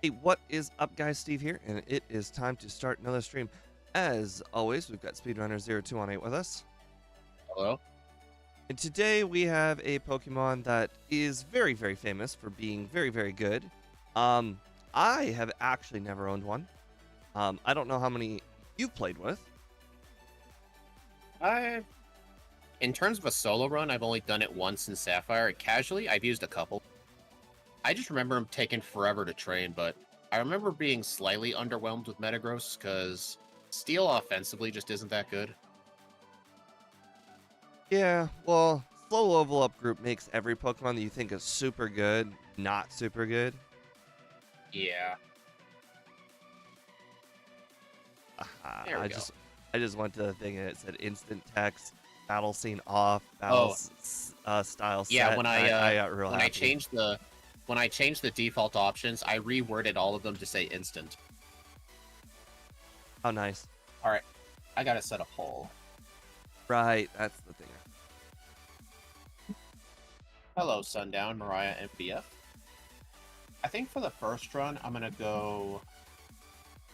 Hey, what is up, guys? Steve here, and it is time to start another stream. As always, we've got Speedrunner0218 with us. Hello? And today we have a Pokemon that is very, very famous for being very, very good. I have actually never owned one. I don't know how many you've played with. In terms of a solo run, I've only done it once in Sapphire. Casually, I've used a couple. I just remember him taking forever to train, but I remember being slightly underwhelmed with Metagross because Steel offensively just isn't that good. Yeah, well, slow level up group makes every Pokemon that you think is super good not super good. Yeah. There we go. I just went to the thing and it said instant text, battle scene off, style set. Yeah, I got real happy. When I changed the default options, I reworded all of them to say instant. Oh, nice. All right, I gotta set a poll. Right, that's the thing. Hello, Sundown, Mariah, and BF. I think for the first run, I'm gonna go.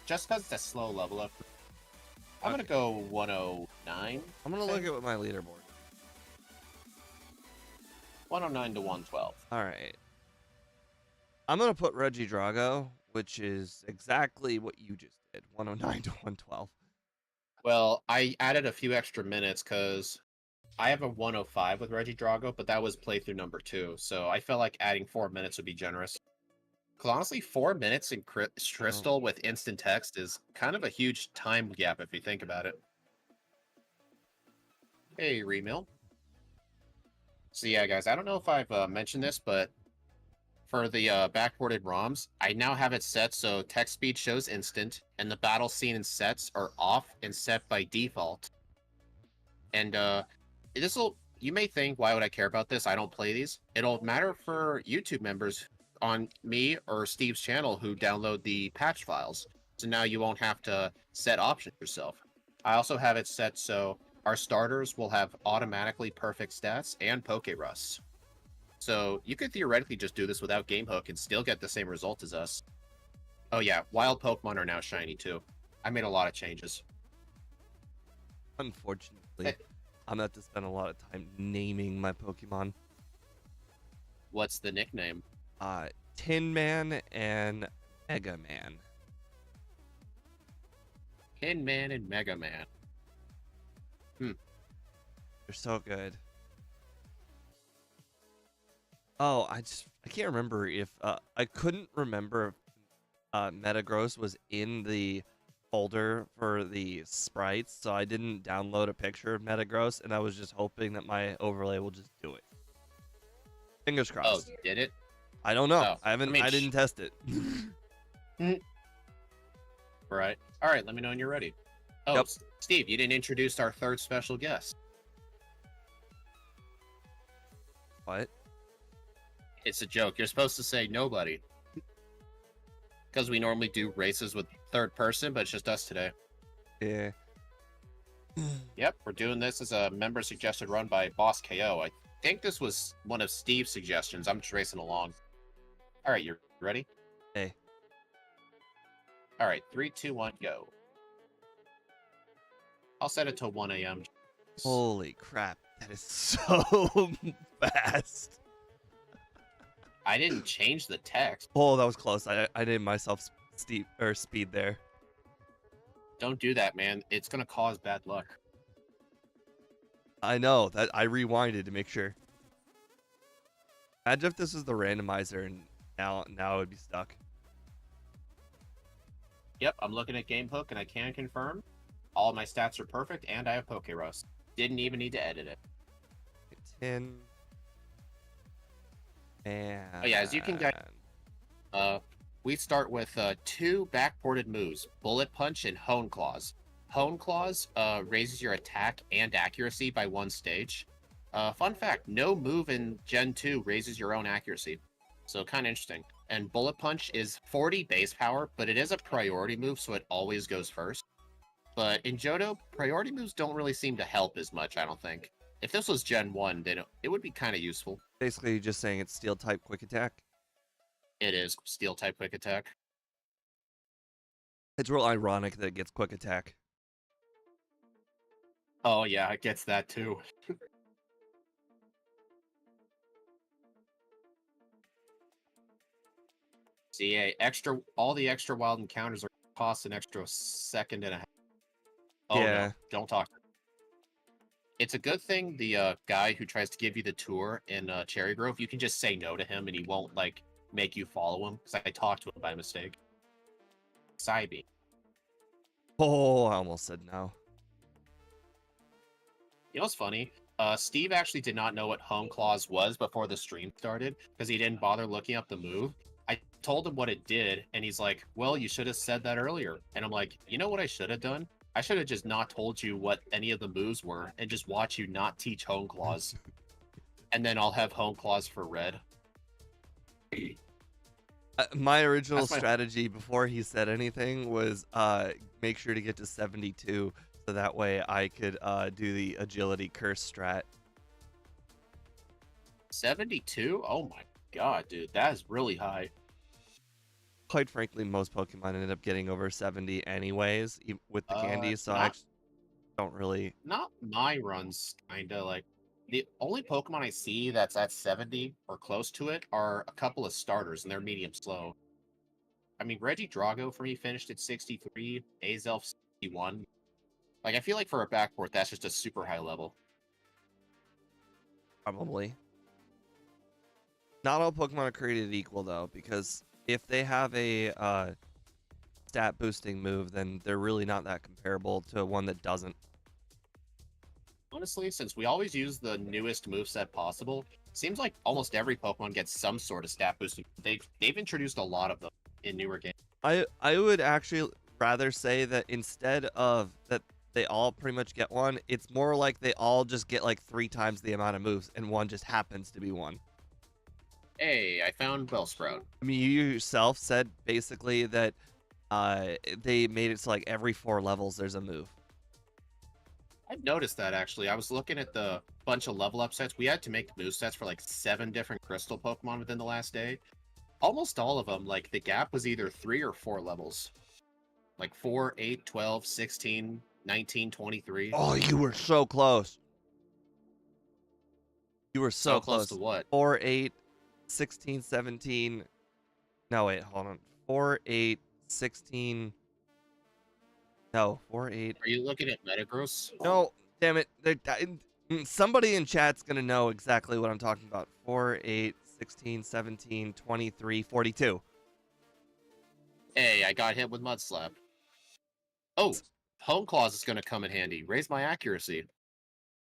Just because it's a slow level up, I'm gonna go 109. I'm gonna look at what my leaderboard is. 109 to 112. All right. I'm gonna put Regidrago, which is exactly what you just did. 109 to 112. Well, I added a few extra minutes because I have a 105 with Regidrago, but that was playthrough number 2, so I felt like adding 4 minutes would be generous. Because honestly, 4 minutes in Crystal with instant text is kind of a huge time gap if you think about it. Hey, Remill. So yeah, guys, I don't know if I've mentioned this, but for the backported ROMs, I now have it set so text speed shows instant, and the battle scene and sets are off and set by default. And you may think, why would I care about this? I don't play these. It'll matter for YouTube members on me or Steve's channel who download the patch files. So now you won't have to set options yourself. I also have it set so our starters will have automatically perfect stats and Pokerus. So you could theoretically just do this without Game Hook and still get the same result as us. Oh yeah, wild Pokemon are now shiny too. I made a lot of changes. Unfortunately, I'm gonna have to spend a lot of time naming my Pokemon. What's the nickname? Tin Man and Mega Man. Tin Man and Mega Man. They're so good. Oh, I can't remember if I couldn't remember if Metagross was in the folder for the sprites, so I didn't download a picture of Metagross, and I was just hoping that my overlay will just do it. Fingers crossed. Oh, did it? I don't know. Oh, I didn't test it. Right. All right, let me know when you're ready. Oh, yep. Steve, you didn't introduce our third special guest. What? It's a joke. You're supposed to say nobody. Because we normally do races with third person, but it's just us today. Yeah. Yep, we're doing this as a member suggested run by Boss KO. I think this was one of Steve's suggestions. I'm just racing along. All right, you ready? Hey. All right, 3, 2, 1, go. I'll set it to 1 a.m. Holy crap. That is so fast. I didn't change the text. Oh, that was close. I named myself speed there. Don't do that, man. It's going to cause bad luck. I know. That I rewinded to make sure. Imagine if this was the randomizer and now it would be stuck. Yep, I'm looking at Game Hook and I can confirm all of my stats are perfect and I have Pokerus. Didn't even need to edit it. 10. And oh yeah, as you can get, we start with 2 backported moves: Bullet Punch and Hone Claws. Hone Claws raises your attack and accuracy by 1 stage. Fun fact: no move in Gen 2 raises your own accuracy, so kind of interesting. And Bullet Punch is 40 base power, but it is a priority move, so it always goes first. But in Johto, priority moves don't really seem to help as much, I don't think. If this was Gen 1, then it would be kind of useful. Basically, just saying it's Steel type quick attack. It is Steel type quick attack. It's real ironic that it gets quick attack. Oh yeah, it gets that too. See, all the extra wild encounters are cost an extra second and a half. Oh no, Yeah. don't talk. It's a good thing the guy who tries to give you the tour in Cherry Grove, you can just say no to him and he won't like make you follow him because I talked to him by mistake. Psybe. Oh, I almost said no. You know what's funny? Steve actually did not know what Home Claws was before the stream started because he didn't bother looking up the move. I told him what it did, and he's like, well, you should have said that earlier. And I'm like, you know what I should have done? I should have just not told you what any of the moves were and just watch you not teach Home Claws. And then I'll have Home Claws for red. My original That's my strategy before he said anything was make sure to get to 72 so that way I could do the agility curse strat. 72? Oh my god, dude, that is really high. Quite frankly, most Pokemon ended up getting over 70 anyways with the candy, so I actually don't really. Not my runs, kinda. Like, the only Pokemon I see that's at 70 or close to it are a couple of starters, and they're medium slow. I mean, Reggie Drago for me finished at 63, Azelf 61. Like, I feel like for a backport, that's just a super high level. Probably. Not all Pokemon are created equal, though, because if they have a stat boosting move, then they're really not that comparable to one that doesn't. Honestly, since we always use the newest moveset possible, seems like almost every Pokemon gets some sort of stat boosting. They've introduced a lot of them in newer games. I would actually rather say that instead of that they all pretty much get one, it's more like they all just get like 3 times the amount of moves, and one just happens to be one. Hey, I found Bellsprout. I mean, you yourself said basically that they made it so like every 4 levels there's a move. I've noticed that actually. I was looking at the bunch of level up sets. We had to make move sets for like 7 different crystal Pokemon within the last day. Almost all of them, like the gap was either 3 or 4 levels. Like 4, 8, 12, 16, 19, 23. Oh, you were so close. You were so close close. to what? 4, 8, 16, 17. No, wait, hold on. 4, 8, 16. No, 4, 8. Are you looking at Metagross? No, damn it. Somebody in chat's going to know exactly what I'm talking about. 4, 8, 16, 17, 23, 42. Hey, I got hit with Mud Slap. Oh, Home Claws is going to come in handy. Raise my accuracy.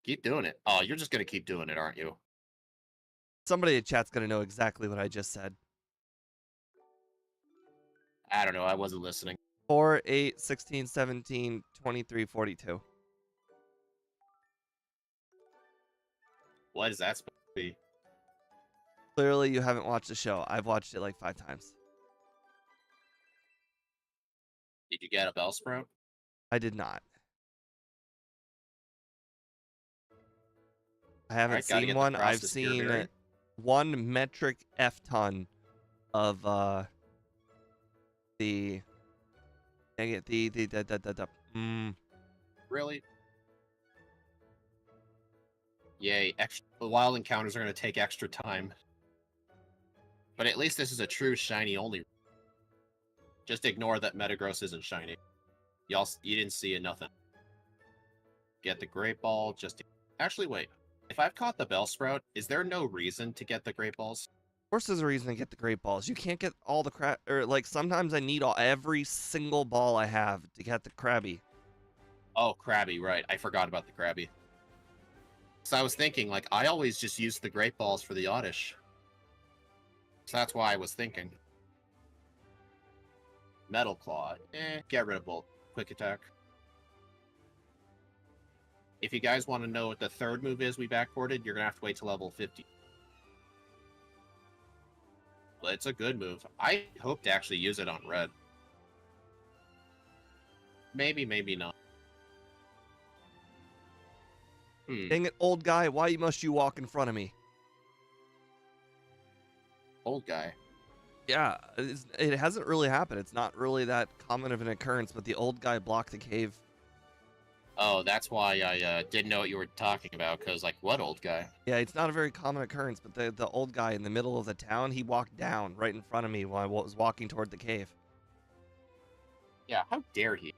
Keep doing it. Oh, you're just going to keep doing it, aren't you? Somebody in chat's going to know exactly what I just said. I don't know. I wasn't listening. 4, 8, 16, 17, 23, 42. What is that supposed to be? Clearly, you haven't watched the show. I've watched it like 5 times. Did you get a Bellsprout? I did not. I haven't seen one. I've seen 1 metric F ton of the dang it, Really? Yay, the wild encounters are going to take extra time. But at least this is a true shiny only. Just ignore that Metagross isn't shiny. You didn't see it, nothing. Get the Great Ball, Actually, wait. If I've caught the Bellsprout, is there no reason to get the Great Balls? Of course there's a reason to get the Great Balls. You can't get all the crap, or like sometimes I need every single ball I have to get the Krabby. Oh, Krabby, right. I forgot about the Krabby. So I was thinking, like, I always just use the Great Balls for the Oddish. So that's why I was thinking. Metal Claw. Get rid of Bolt. Quick Attack. If you guys want to know what the third move is we backported, you're going to have to wait till level 50. But it's a good move. I hope to actually use it on red. Maybe, maybe not. Dang it, old guy, why must you walk in front of me? Old guy. Yeah, it hasn't really happened. It's not really that common of an occurrence, but the old guy blocked the cave. Oh, that's why I didn't know what you were talking about. Cause like, what old guy? Yeah, it's not a very common occurrence, but the old guy in the middle of the town, he walked down right in front of me while I was walking toward the cave. Yeah, how dare he?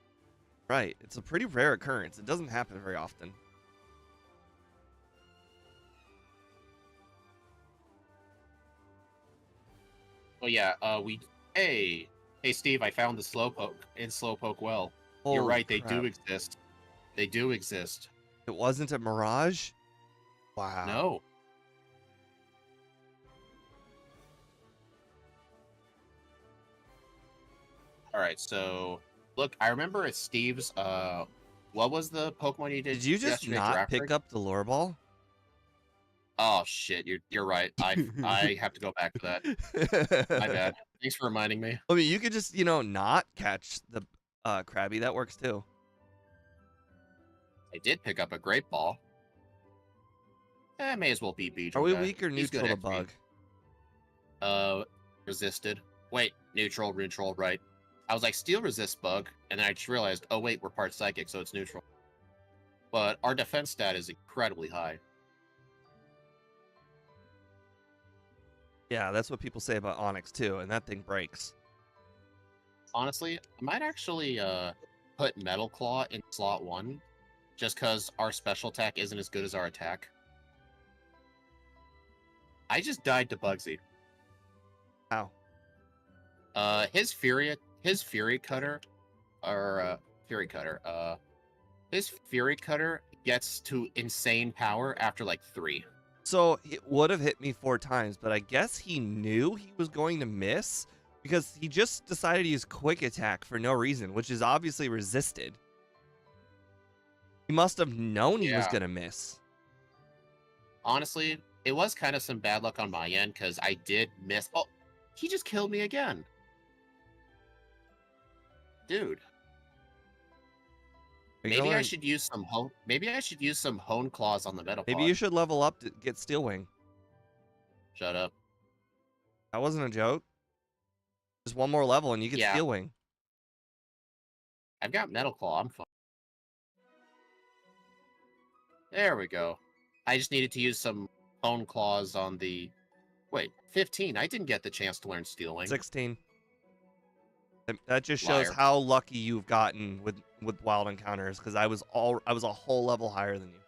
Right, it's a pretty rare occurrence. It doesn't happen very often. Oh yeah, hey Steve, I found the slowpoke in Slowpoke Well. You're Holy right, they do crap. exist. They do exist. It wasn't a mirage? Wow. No. All right, so look, I remember at Steve's what was the Pokemon you did Did you just yesterday? not Draft pick break? up the lure ball? Oh shit, you're right. I have to go back to that. My bad. Thanks for reminding me. I mean, you could just, not catch the Krabby. That works too. I did pick up a Great Ball. May as well beat Are Beedrill we guy. weak or He's good neutral to XP. bug? Resisted. Wait, neutral, right. I was like, steel resist bug, and then I just realized, oh wait, we're part psychic, so it's neutral. But our defense stat is incredibly high. Yeah, that's what people say about Onyx too, and that thing breaks. Honestly, I might actually put Metal Claw in slot 1, just because our special attack isn't as good as our attack. I just died to Bugsy. How? His Fury Cutter, his Fury Cutter gets to insane power after like 3. So it would have hit me 4 times, but I guess he knew he was going to miss because he just decided to use quick attack for no reason, which is obviously resisted. He must have known he was Yeah. going to miss. Honestly, it was kind of some bad luck on my end because I did miss. Oh, he just killed me again. Dude. Maybe I should use some hone. Maybe I should use some hone claws on the Metapod. Maybe you should level up to get Steel Wing. Shut up. That wasn't a joke. Just one more level and you get Steel Wing. I've got Metal Claw. I'm fine. There we go. I just needed to use some hone claws on the. Wait, 15. I didn't get the chance to learn Steel Wing. 16. That just shows how lucky you've gotten with wild encounters, because I was a whole level higher than you.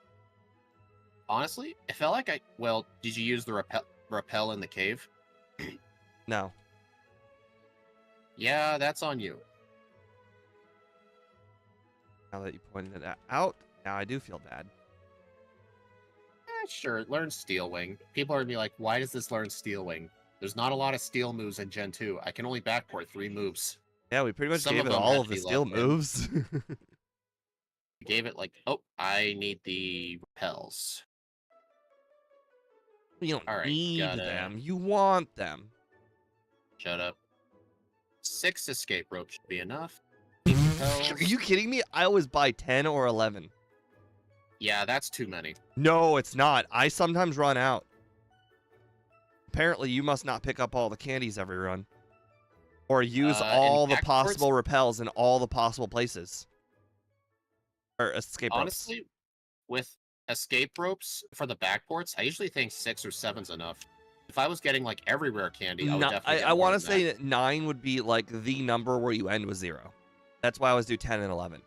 Honestly, it felt like well, did you use the repel in the cave? No. Yeah, that's on you. Now that you pointed it out, now I do feel bad. Sure, learn Steel Wing. People are gonna be like, why does this learn Steel Wing? There's not a lot of steel moves in Gen 2. I can only backport 3 moves. Yeah, we pretty much gave it all of the steel moves. We gave it like, oh, I need the repels. You don't need them. You want them. Shut up. 6 escape ropes should be enough. Are you kidding me? I always buy 10 or 11. Yeah, that's too many. No, it's not. I sometimes run out. Apparently, you must not pick up all the candies every run. Or use all the possible repels in all the possible places. Or escape ropes. Honestly, with escape ropes for the backports, I usually think 6 or 7's enough. If I was getting like every rare candy, I would definitely get I want to say that 9 would be like the number where you end with 0. That's why I always do 10 and 11.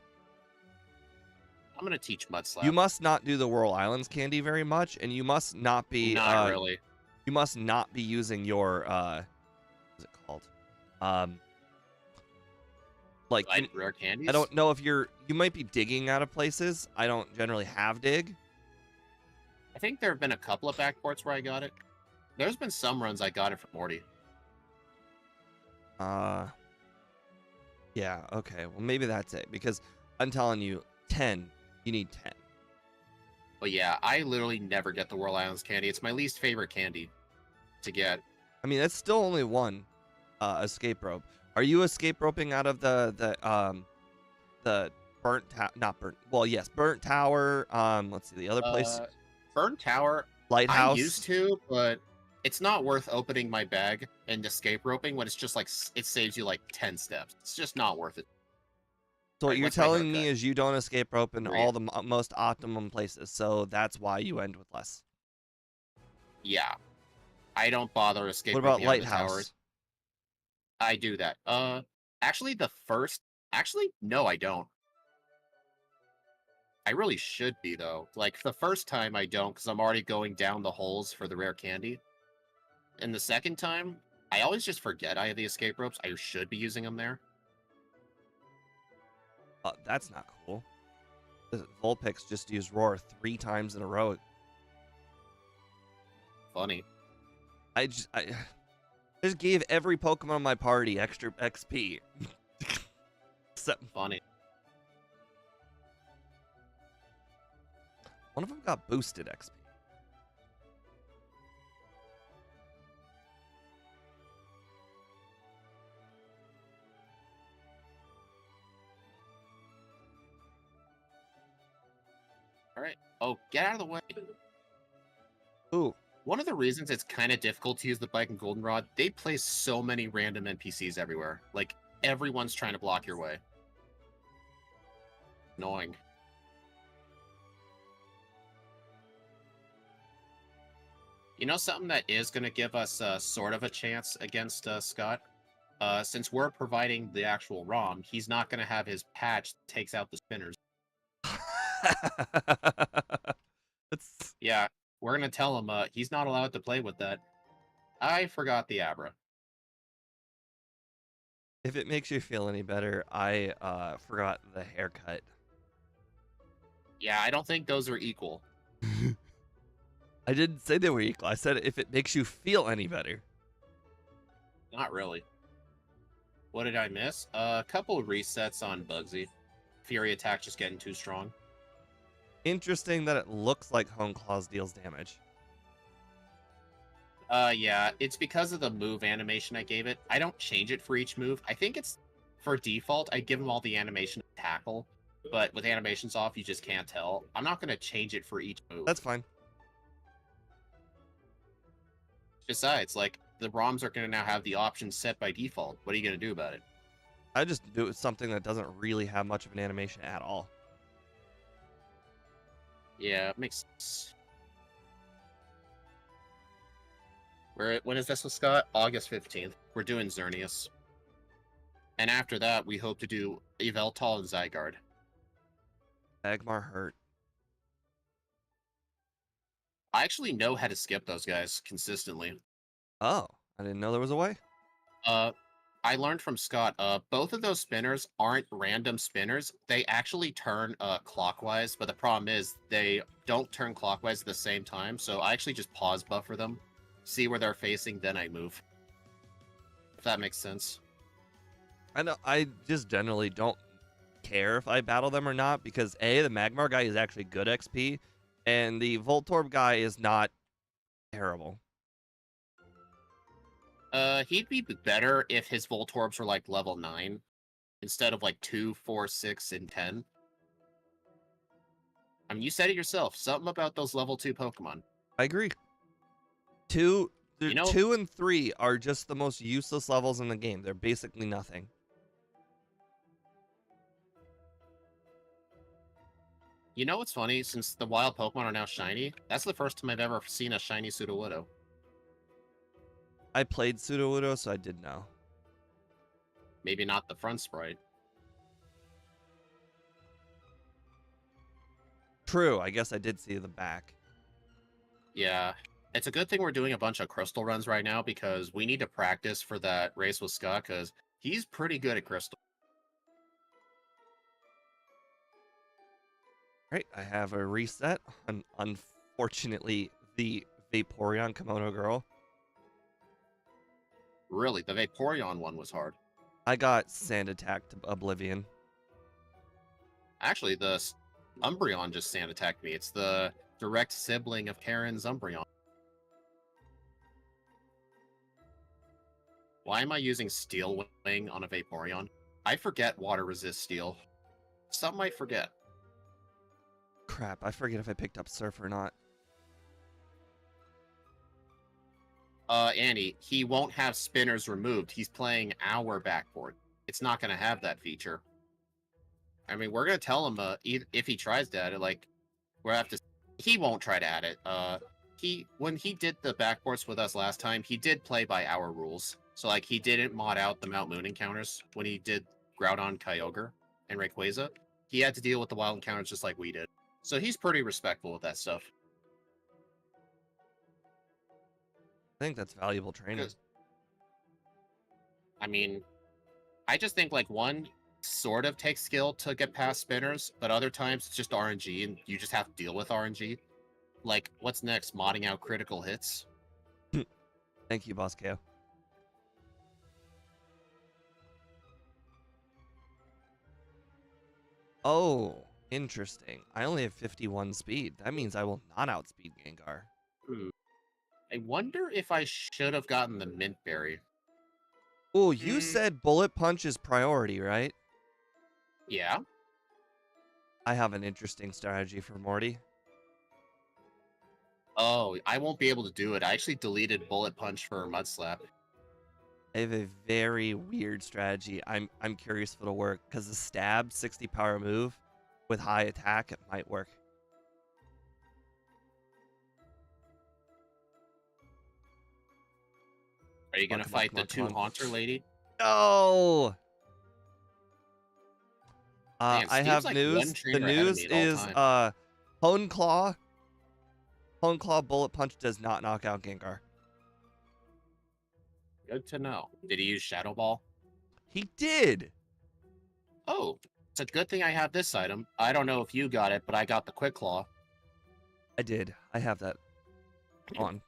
I'm going to teach Mudslap. You must not do the Whirl Islands candy very much, and you must not be... Not really. You must not be using your... what's it called? Like rare candies? I don't know if you might be digging out of places. I don't generally have dig. I think there have been a couple of backports where I got it. There's been some runs I got it from Morty. Yeah, okay. Well, maybe that's it, because I'm telling you, 10. You need 10. But yeah, I literally never get the Whirl Islands candy. It's my least favorite candy to get. I mean, that's still only one escape rope. Are you escape roping out of the burnt tower? Let's see, the other place. Burnt Tower. Lighthouse. I used to, but It's not worth opening my bag and escape roping when it's just like it saves you like 10 steps. It's just not worth it. So what Right, you're what's my telling me haircut? is you don't escape rope in Agreed. all the most optimum places, so that's why you end with less. Yeah. I don't bother What escape about roping out of the towers. lighthouse? I do that. Actually, no, I don't. I really should be, though. Like, the first time I don't, because I'm already going down the holes for the rare candy. And the second time, I always just forget I have the escape ropes. I should be using them there. That's not cool. The Vulpix just used roar 3 times in a row. Funny. I just gave every Pokemon in my party extra XP. Except Funny. one of them got boosted XP. All right. Oh, get out of the way. Ooh, One of the reasons it's kind of difficult to use the bike and goldenrod, they place so many random NPCs everywhere. Like, everyone's trying to block your way. Annoying. You know something that is going to give us sort of a chance against Scott? Since we're providing the actual ROM, he's not going to have his patch that takes out the spinners. it's Yeah, we're going to tell him he's not allowed to play with that. I forgot the Abra. if it makes you feel any better, I forgot the haircut. Yeah, I don't think those are equal. I didn't say they were equal. I said if it makes you feel any better. Not really. What did I miss? A couple of resets on Bugsy. Fury attack just getting too strong. Interesting that it looks like Hone Claws deals damage. Yeah, it's because of the move animation I gave it. I don't change it for each move. I think it's for default. I give them all the animation of tackle, but with animations off, you just can't tell. I'm not going to change it for each move. That's fine. Besides, like, the ROMs are going to now have the options set by default. What are you going to do about it? I just do something that doesn't really have much of an animation at all. Yeah, it makes sense. When is this with Scott? August 15th. We're doing Xerneas. And after that, we hope to do Yveltal and Zygarde. Magmar hurt. I actually know how to skip those guys consistently. Oh, I didn't know there was a way. I learned from Scott, both of those spinners aren't random spinners. They actually turn clockwise, but the problem is they don't turn clockwise at the same time, so I actually just pause buffer them, see where they're facing, then I move. If that makes sense. I know. I just generally don't care if I battle them or not because A, the Magmar guy is actually good XP, and the Voltorb guy is not terrible. He'd be better if his Voltorbs were like level 9 instead of like 2, 4, 6, and 10. I mean, you said it yourself. Something about those level 2 Pokemon. I agree. Two, You know, 2 and 3 are just the most useless levels in the game. They're basically nothing. you know what's funny? Since the wild Pokemon are now shiny, that's the first time I've ever seen a shiny Sudowoodo. I played Sudowoodo, so I did know. Maybe not the front sprite. True, I guess I did see the back. Yeah. It's a good thing we're doing a bunch of crystal runs right now because we need to practice for that race with Scott because he's pretty good at crystal. Right, I have a reset. Unfortunately, the Vaporeon Kimono Girl. Really, the Vaporeon one was hard. I got Sand Attack to Oblivion. Actually, the Umbreon just sand attacked me. It's the direct sibling of Karen's Umbreon. Why am I using Steel Wing on a Vaporeon? I forget water resists steel. Some might forget. Crap, I forget if I picked up Surf or not. Annie, he won't have spinners removed. He's playing our backboard. It's not going to have that feature. I mean, we're going to tell him if he tries to add it, like, we'll have to... He won't try to add it. When he did the backboards with us last time, he did play by our rules. So, like, he didn't mod out the Mount Moon encounters when he did Groudon, Kyogre, and Rayquaza. He had to deal with the wild encounters just like we did. So he's pretty respectful with that stuff. I think that's valuable training. I mean, I just think, like, one sort of takes skill to get past spinners, but other times it's just RNG, and you just have to deal with RNG. Like, what's next? Modding out critical hits? Thank you, Boss KO. Oh, interesting. I only have 51 speed. That means I will not outspeed Gengar. I wonder if I should have gotten the Mint Berry. Oh, you said Bullet Punch is priority, right? Yeah. I have an interesting strategy for Morty. Oh, I won't be able to do it. I actually deleted Bullet Punch for Mud Slap. I have a very weird strategy. I'm curious if it'll work, because the stab 60 power move with high attack, it might work. Are you gonna fight the two Haunter lady? No! Man, I have like news. The news is Hone Claw Bullet Punch does not knock out Gengar. Good to know. Did he use Shadow Ball? He did! Oh, it's a good thing I have this item. I don't know if you got it, but I got the Quick Claw. I did. I have that on.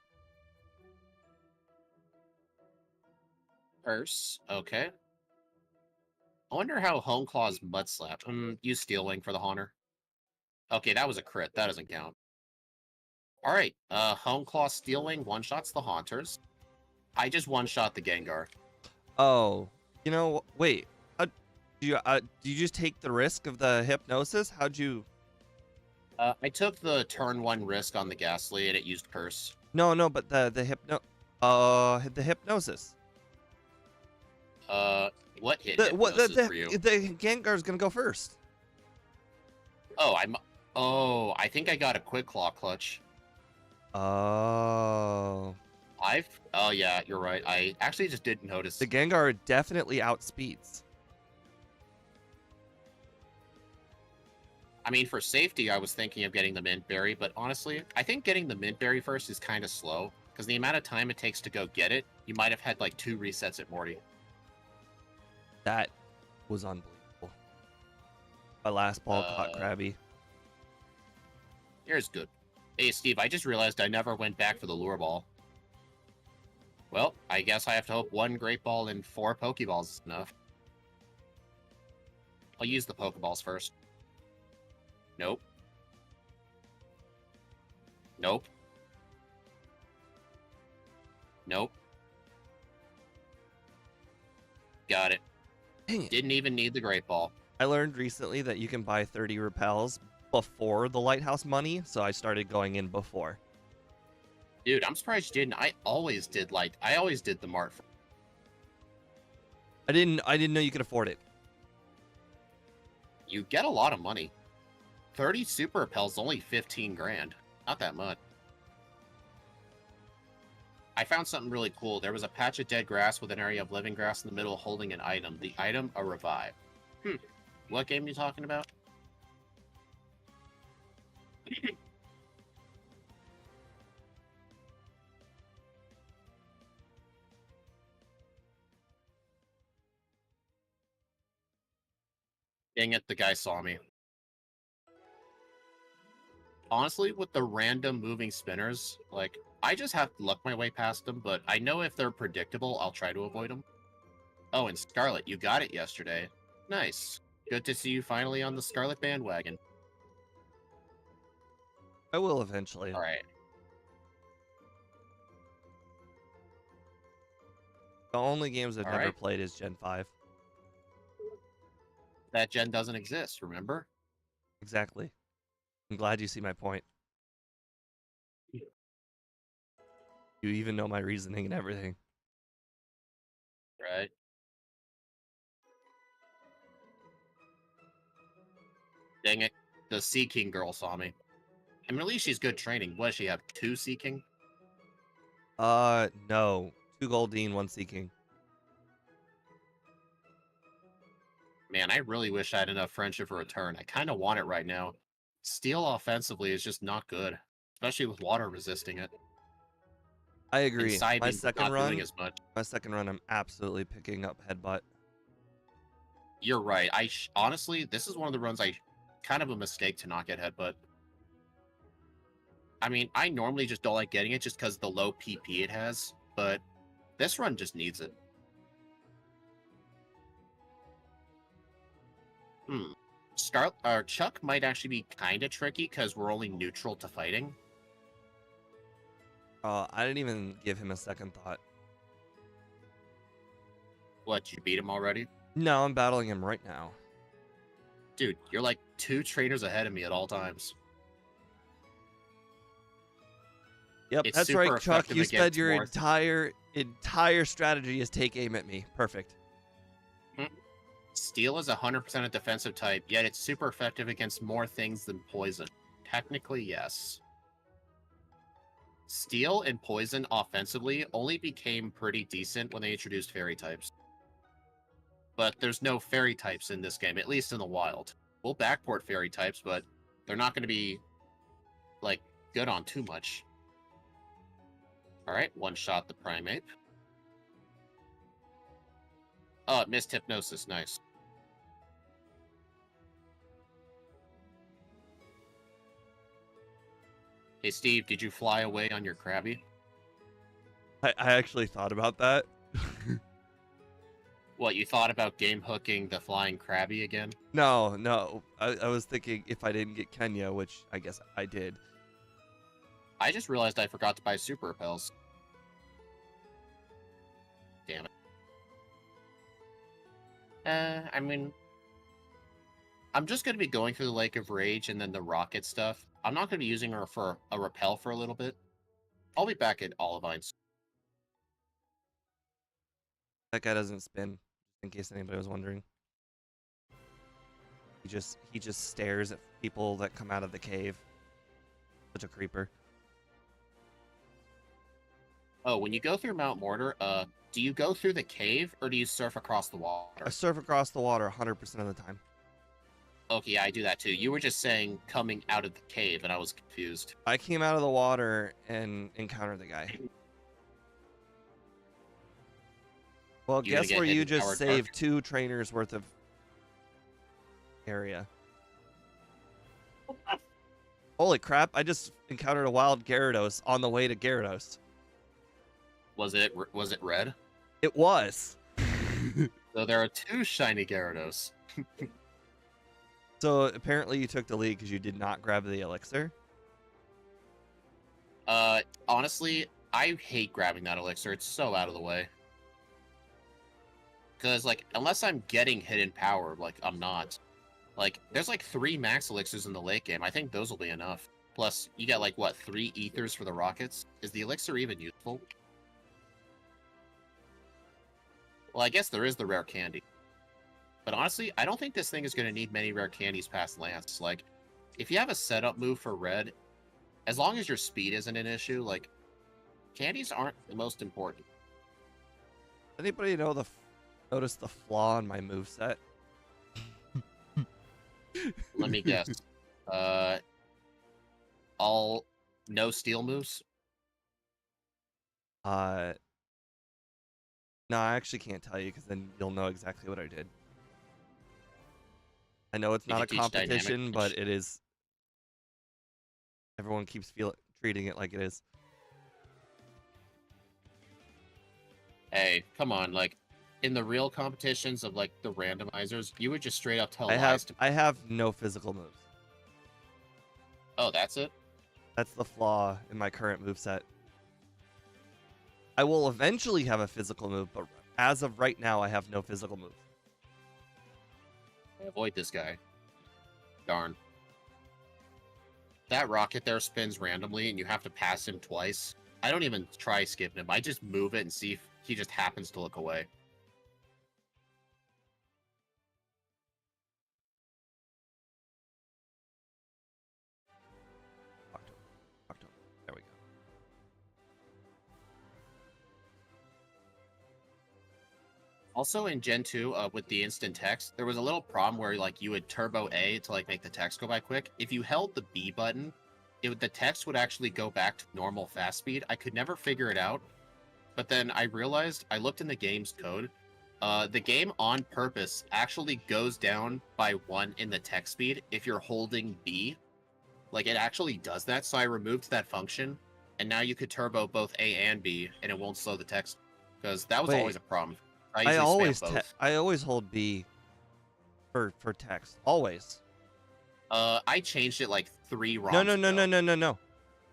Purse. Okay. I wonder how Hone Claw's Mud Slap. Use Steel Wing for the Haunter. Okay, that was a crit. That doesn't count. Alright, Hone Claw Steel Wing one-shots the Haunters. I just one-shot the Gengar. Oh, you know, wait. Do you just take the risk of the hypnosis? How'd you... I took the turn 1 risk on the Ghastly, and it used Curse. No, but the hypnosis. What hit hypnosis for you? The Gengar's gonna go first. Oh, I think I got a Quick Claw clutch. Oh. Oh yeah, you're right. I actually just didn't notice. The Gengar definitely outspeeds. I mean, for safety, I was thinking of getting the Mint Berry, but honestly, I think getting the Mint Berry first is kind of slow, because the amount of time it takes to go get it, you might have had like 2 resets at Morty. That was unbelievable. My last ball caught Krabby. Here's good. Hey, Steve, I just realized I never went back for the Lure Ball. Well, I guess I have to hope 1 Great Ball and 4 Pokeballs is enough. I'll use the Pokeballs first. Nope. Nope. Nope. Got it. Dang it. Didn't even need the Great Ball. I learned recently that you can buy 30 repels before the Lighthouse money, so I started going in before. Dude, I'm surprised you didn't. I always did the Mart. I didn't know you could afford it. You get a lot of money. 30 super repels, only 15 grand. Not that much. I found something really cool. There was a patch of dead grass with an area of living grass in the middle holding an item. The item, a revive. What game are you talking about? Dang it, the guy saw me. Honestly, with the random moving spinners, like, I just have to luck my way past them, but I know if they're predictable, I'll try to avoid them. Oh, and Scarlet, you got it yesterday. Nice. Good to see you finally on the Scarlet bandwagon. I will eventually. Alright. The only games I've never played is Gen 5. That gen doesn't exist, remember? Exactly. I'm glad you see my point. You even know my reasoning and everything. Right. Dang it. The Sea King girl saw me. I mean, at least she's good training. What does she have? 2 Sea King? No. 2 Goldeen, 1 Seeking. Man, I really wish I had enough friendship for return. I kind of want it right now. Steel offensively is just not good, especially with water resisting it. I And agree. Psybeam is not doing as much. My second run, I'm absolutely picking up Headbutt. You're right. Honestly, this is one of the runs kind of a mistake to not get Headbutt. I mean, I normally just don't like getting it just because the low PP it has, but this run just needs it. Chuck might actually be kind of tricky because we're only neutral to fighting. I didn't even give him a second thought. What, you beat him already? No, I'm battling him right now. Dude, you're like 2 trainers ahead of me at all times. Yep, It's that's right, super Chuck. effective You said against your more- entire strategy is take aim at me. Perfect. Steel is 100% a defensive type, yet it's super effective against more things than poison. Technically, yes. Steel and poison offensively only became pretty decent when they introduced fairy types. But there's no fairy types in this game, at least in the wild. We'll backport fairy types, but they're not going to be, like, good on too much. Alright, one-shot the Primeape. Oh, it missed Hypnosis, nice. Hey, Steve, did you fly away on your Krabby? I actually thought about that. What, you thought about game hooking the flying Krabby again? No. I was thinking if I didn't get Kenya, which I guess I did. I just realized I forgot to buy Super Repels. Damn it. I mean, I'm just going to be going through the Lake of Rage and then the rocket stuff. I'm not going to be using her for a repel for a little bit. I'll be back at Olivine. That guy doesn't spin, in case anybody was wondering. He just stares at people that come out of the cave. Such a creeper. Oh, when you go through Mount Mortar, do you go through the cave or do you surf across the water? I surf across the water 100% of the time. Okay, yeah, I do that too. You were just saying coming out of the cave, and I was confused. I came out of the water and encountered the guy. Well, You gonna guess get where hit you in just Tower saved Dark? 2 trainers worth of area. Holy crap, I just encountered a wild Gyarados on the way to Gyarados. Was it red? It was. So there are 2 shiny Gyarados. So apparently you took the lead because you did not grab the elixir. Honestly, I hate grabbing that elixir. It's so out of the way. Because, like, unless I'm getting hidden power, like, I'm not. Like, there's, like, 3 max elixirs in the late game. I think those will be enough. Plus, you got, like, what, 3 ethers for the rockets? Is the elixir even useful? Well, I guess there is the rare candy. But honestly, I don't think this thing is going to need many rare candies past Lance. Like, if you have a setup move for red, as long as your speed isn't an issue, like, candies aren't the most important. Anybody notice the flaw in my moveset? Let me guess. All no steel moves? No, I actually can't tell you because then you'll know exactly what I did. I know it's Did not you a teach dynamic competition, but punch? it is. Everyone keeps treating it like it is. Hey, come on, like, in the real competitions of, like, the randomizers, you would just straight up tell lies to... I have no physical moves. Oh, that's it? That's the flaw in my current moveset. I will eventually have a physical move, but as of right now, I have no physical moves. Avoid this guy. Darn. That rocket there spins randomly, and you have to pass him twice. I don't even try skipping him. I just move it and see if he just happens to look away. October. There we go. Also in Gen 2, with the instant text, there was a little problem where like you would turbo A to like make the text go by quick. If you held the B button, the text would actually go back to normal fast speed. I could never figure it out, but then I realized I looked in the game's code. The game on purpose actually goes down by 1 in the text speed if you're holding B. Like it actually does that. So I removed that function, and now you could turbo both A and B, and it won't slow the text because that was always Wait, a problem. I usually spam both. I always hold B for text. Always. I changed it like 3 No, ROMs no, no, no, ago. no, no, no.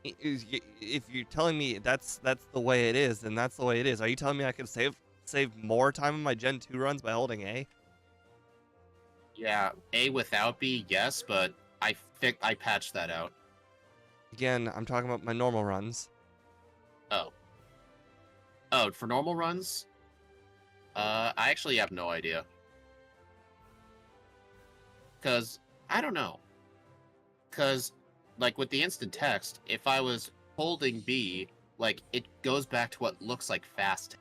If you're telling me that's the way it is, then that's the way it is. Are you telling me I could save more time on my Gen 2 runs by holding A? Yeah, A without B, yes, but I patched that out. Again, I'm talking about my normal runs. Oh. Oh, for normal runs? I actually have no idea. Cause I don't know. Cause like with the instant text, if I was holding B, like it goes back to what looks like fast.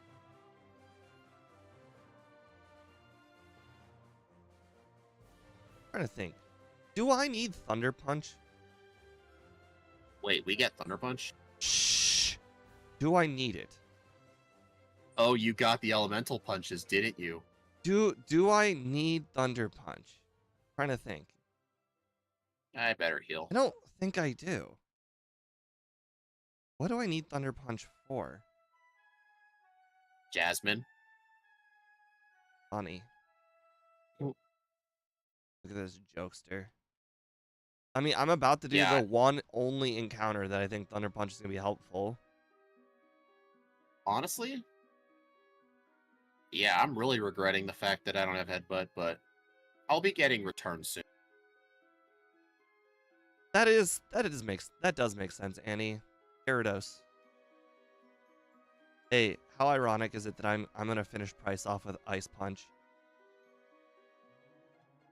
I'm trying to think. Do I need Thunder Punch? Wait, we get Thunder Punch? Shh. Do I need it? Oh, you got the elemental punches, didn't you? Do I need Thunder Punch? I'm trying to think. I better heal. I don't think I do. What do I need Thunder Punch for? Jasmine. Funny. Ooh. Look at this jokester. I mean, I'm about to do Yeah, the one only encounter that I think Thunder Punch is going to be helpful. honestly, yeah, I'm really regretting the fact that I don't have Headbutt, but I'll be getting Return soon. That does make sense, Annie. Gyarados. Hey, how ironic is it that I'm gonna finish Price off with Ice Punch?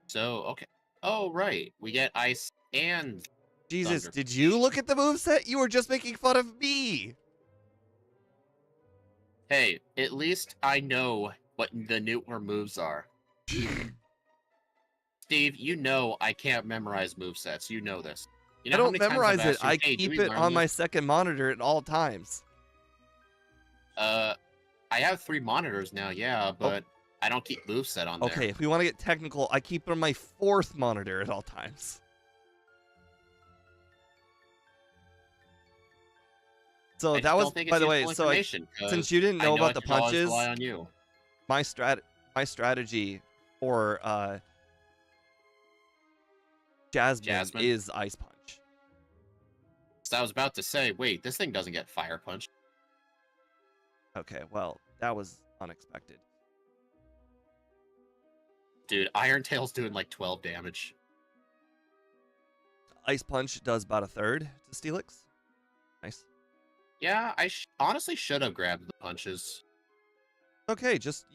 So, okay. Oh, right. We get Ice and Jesus, Thunder. did you look at the moveset? You were just making fun of me! Hey, at least I know what the newer moves are. Steve, you know I can't memorize movesets. You know this. You I know how don't many times I've memorize it. asked you, I hey, do keep we it learn on my this? second monitor at all times. I have 3 monitors now, yeah, Oh, but I don't keep moveset on there. okay, if we want to get technical, I keep it on my 4th monitor at all times. So I that just was, don't think by it's the way, useful so information, since because you didn't I know know I about the should always rely punches, on you. my strategy for Jasmine Jasmine. is Ice Punch. So I was about to say, wait, this thing doesn't get Fire Punch. Okay, well, that was unexpected. Dude, Iron Tail's doing like 12 damage. Ice Punch does about a third to Steelix. Nice. Yeah, I honestly should have grabbed the punches. Okay, just,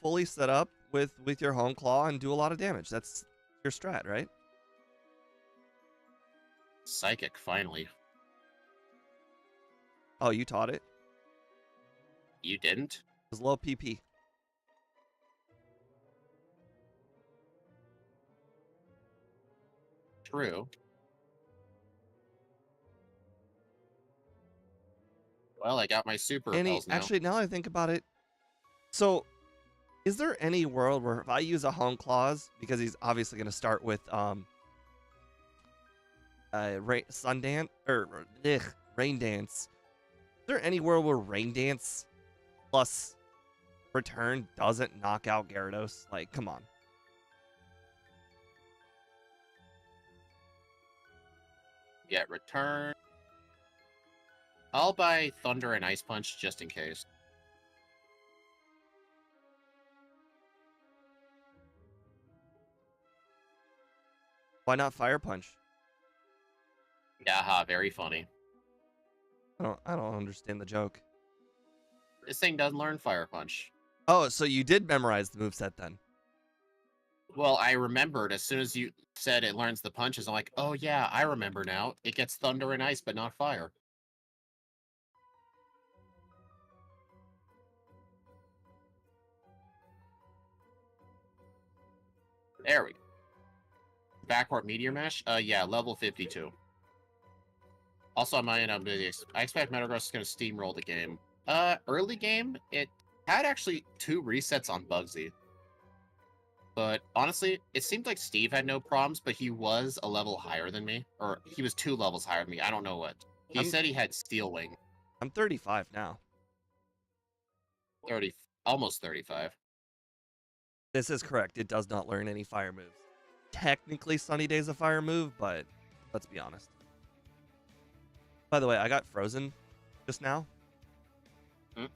fully set up with your Home Claw and do a lot of damage. That's your strat, right? Psychic, finally. Oh, you taught it? You didn't? It was low PP. True. Well, I got my super Annie, repels now. actually, now that I think about it, so is there any world where if I use a Home Claws, because he's obviously going to start with Sundance or Rain Dance, is there any world where Rain Dance plus Return doesn't knock out Gyarados? Like, come on. Get return. I'll buy Thunder and Ice Punch just in case. Why not Fire Punch? Yaha, very funny. I don't understand the joke. This thing doesn't learn Fire Punch. Oh, so you did memorize the moveset then? Well, I remembered as soon as you said it learns the punches. I'm like, oh yeah, I remember now. It gets thunder and ice, but not fire. There we go. Backward Meteor Mash? Yeah, level 52. Also, on my end, I expect Metagross is going to steamroll the game. Early game, it had actually 2 resets on Bugsy. But honestly, it seemed like Steve had no problems, but he was a level higher than me. Or he was 2 levels higher than me. I don't know what. He I'm said he had Steel Wing. I'm 35 now. 30, almost 35. This is correct. It does not learn any fire moves. Technically, Sunny Day's a fire move, but let's be honest. By the way, I got frozen just now. Hmm?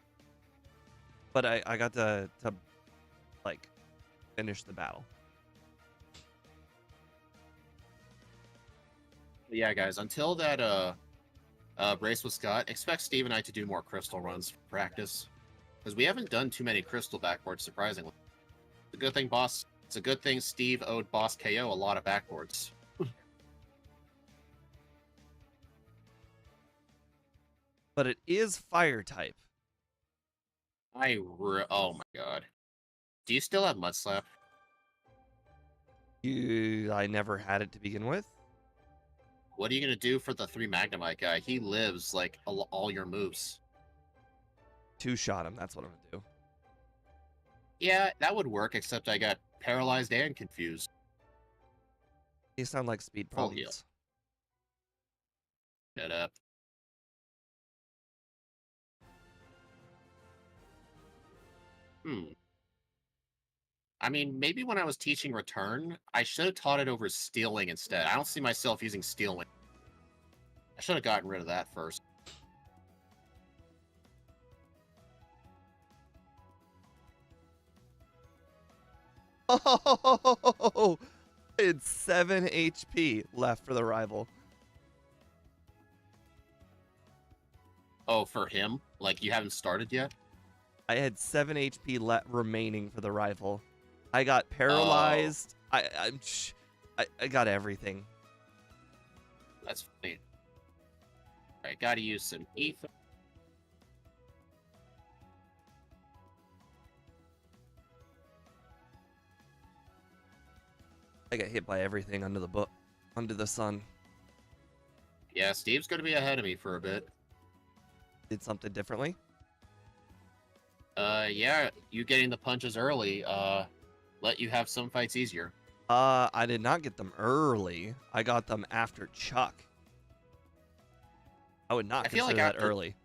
But I got to like finish the battle. Yeah, guys, until that race with Scott, expect Steve and I to do more crystal runs for practice. Because we haven't done too many crystal backboards, surprisingly. It's a good thing, boss. It's a good thing Steve owed Boss KO a lot of backboards. But it is fire type. Oh my god. Do you still have Mud Slap? I never had it to begin with. What are you gonna do for the 3 Magnemite guy? He lives like all your moves. 2-shot him. That's what I'm gonna do. Yeah, that would work, except I got paralyzed and confused. You sound like speed Full heal. problems. Shut up. I mean, maybe when I was teaching Return, I should have taught it over Stealing instead. I don't see myself using Stealing. I should have gotten rid of that first. Oh, it's 7 HP left for the rival. Oh, for him? Like, you haven't started yet? I had 7 HP remaining for the rival. I got paralyzed. I got everything. That's funny. Alright, gotta use some ether. I got hit by everything under the sun. Yeah, Steve's gonna be ahead of me for a bit. Did something differently? Yeah, you getting the punches early, let you have some fights easier. I did not get them early. I got them after Chuck. I would not consider that early.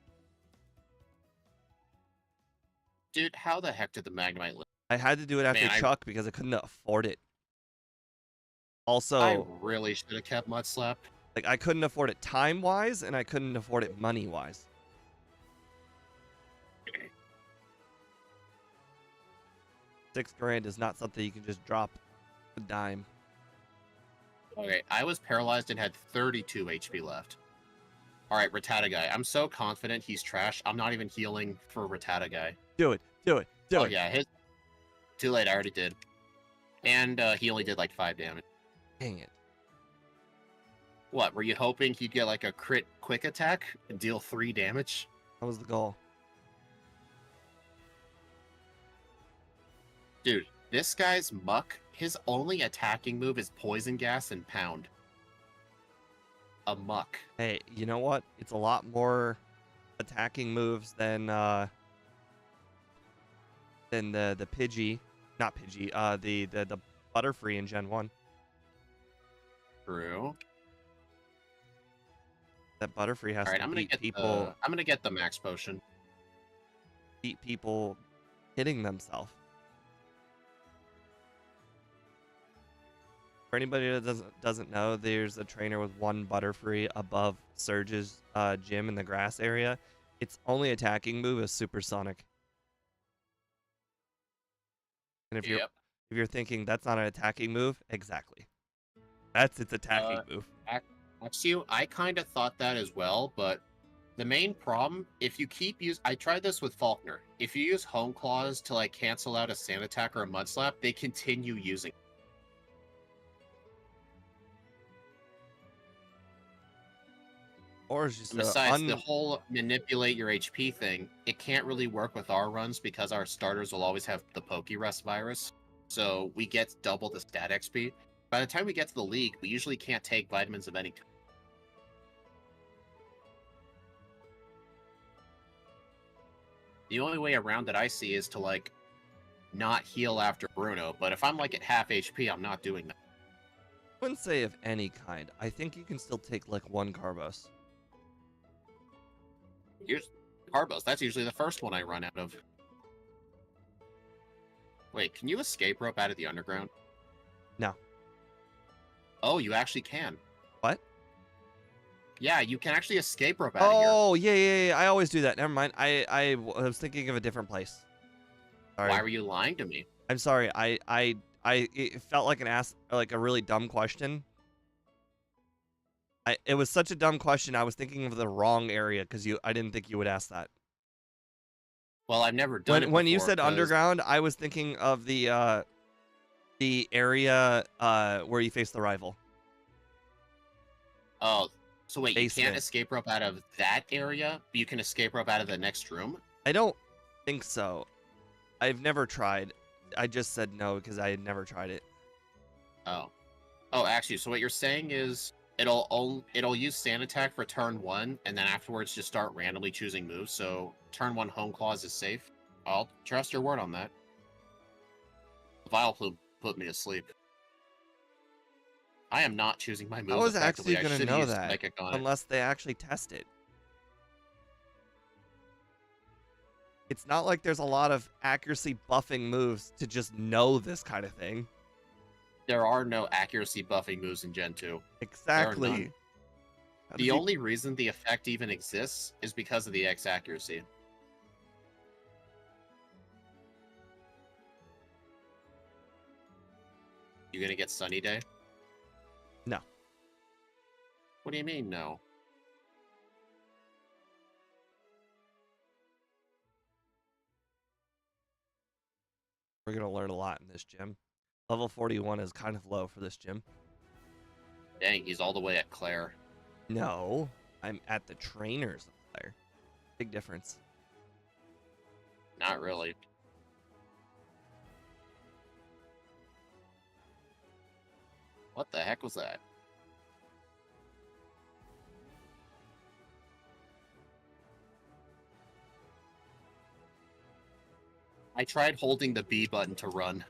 Dude, how the heck did the Magnemite live? I had to do it after Chuck because I couldn't afford it. Also, I really should have kept Mud Slap. Like, I couldn't afford it time-wise, and I couldn't afford it money-wise. $6,000 is not something you can just drop a dime. Okay, I was paralyzed and had 32 HP left. Alright, Rattata guy. I'm so confident he's trash, I'm not even healing for Rattata guy. Do it. Do it. Do it. Oh, yeah. Too late, I already did. And he only did like 5 damage. Dang it. What, were you hoping he'd get like a crit quick attack and deal 3 damage? That was the goal. Dude, this guy's Muck, his only attacking move is Poison Gas and Pound. A Muck. Hey, you know what? It's a lot more attacking moves than the Pidgey. Not Pidgey, the Butterfree in Gen 1. True. That Butterfree has to beat people. I'm gonna get the Max Potion. Beat people hitting themselves. For anybody that doesn't know, there's a trainer with 1 Butterfree above Surge's gym in the grass area. Its only attacking move is Supersonic. And if you're thinking that's not an attacking move, exactly. That's its attacking move. Axew, I kind of thought that as well, but The main problem, if you keep I tried this with Faulkner. If you use Home Claws to like cancel out a Sand Attack or a Mud Slap, they continue using it. Or it's just And besides, the whole manipulate your HP thing, it can't really work with our runs because our starters will always have the Pokerest virus. So we get double the stat XP. By the time we get to the league, we usually can't take vitamins of any kind. The only way around that I see is to like not heal after Bruno, but if I'm like at half HP, I'm not doing that. I wouldn't say of any kind. I think you can still take like one Carbos. Here's Carbos. That's usually the first one I run out of. Wait, can you escape rope out of the underground? No. Oh, you actually can. What? Yeah, you can actually escape rope out of here. Oh, yeah. I always do that. Never mind. I was thinking of a different place. Sorry. Why were you lying to me? I'm sorry. It felt like a really dumb question. It was such a dumb question. I was thinking of the wrong area because I didn't think you would ask that. Well, I've never done it When you before, said underground, I was thinking of the area where you face the rival. Oh, so wait, you Basement. can't escape rope out of that area, but you can escape rope out of the next room? I don't think so. I've never tried. I just said no because I had never tried it. Oh. Oh, actually, so what you're saying is it'll use Sand Attack for turn 1, and then afterwards just start randomly choosing moves, so turn 1 Home Claws is safe? I'll trust your word on that. Vileplume put me to sleep. I am not choosing my moves I was effectively. actually going to know that unless they actually test it. It's not like there's a lot of accuracy buffing moves to just know this kind of thing. There are no accuracy buffing moves in Gen 2. Exactly. The only reason the effect even exists is because of the X accuracy. You gonna get Sunny Day? No. What do you mean, no? We're going to learn a lot in this gym. Level 41 is kind of low for this gym. Dang, he's all the way at Claire. No, I'm at the trainers of Claire. Big difference. Not really. What the heck was that? I tried holding the B button to run.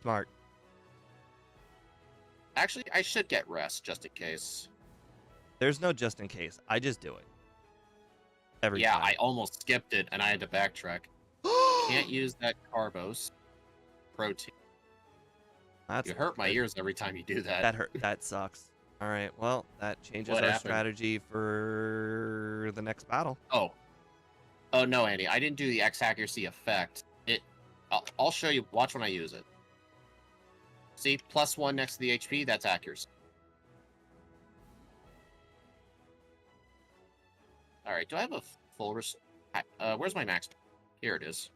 Smart. Actually, I should get rest just in case. There's no just in case. I just do it. Every yeah, time. I almost skipped it and I had to backtrack. Can't use that Carbos. Protein. You hurt my ears every time you do that. That hurt. That sucks. All right. Well, that changes What our happened? strategy for the next battle. Oh. Oh, no, Andy. I didn't do the X accuracy effect. I'll show you. Watch when I use it. See? +1 next to the HP. That's accuracy. Alright. Do I have a full... where's my max? Here it is.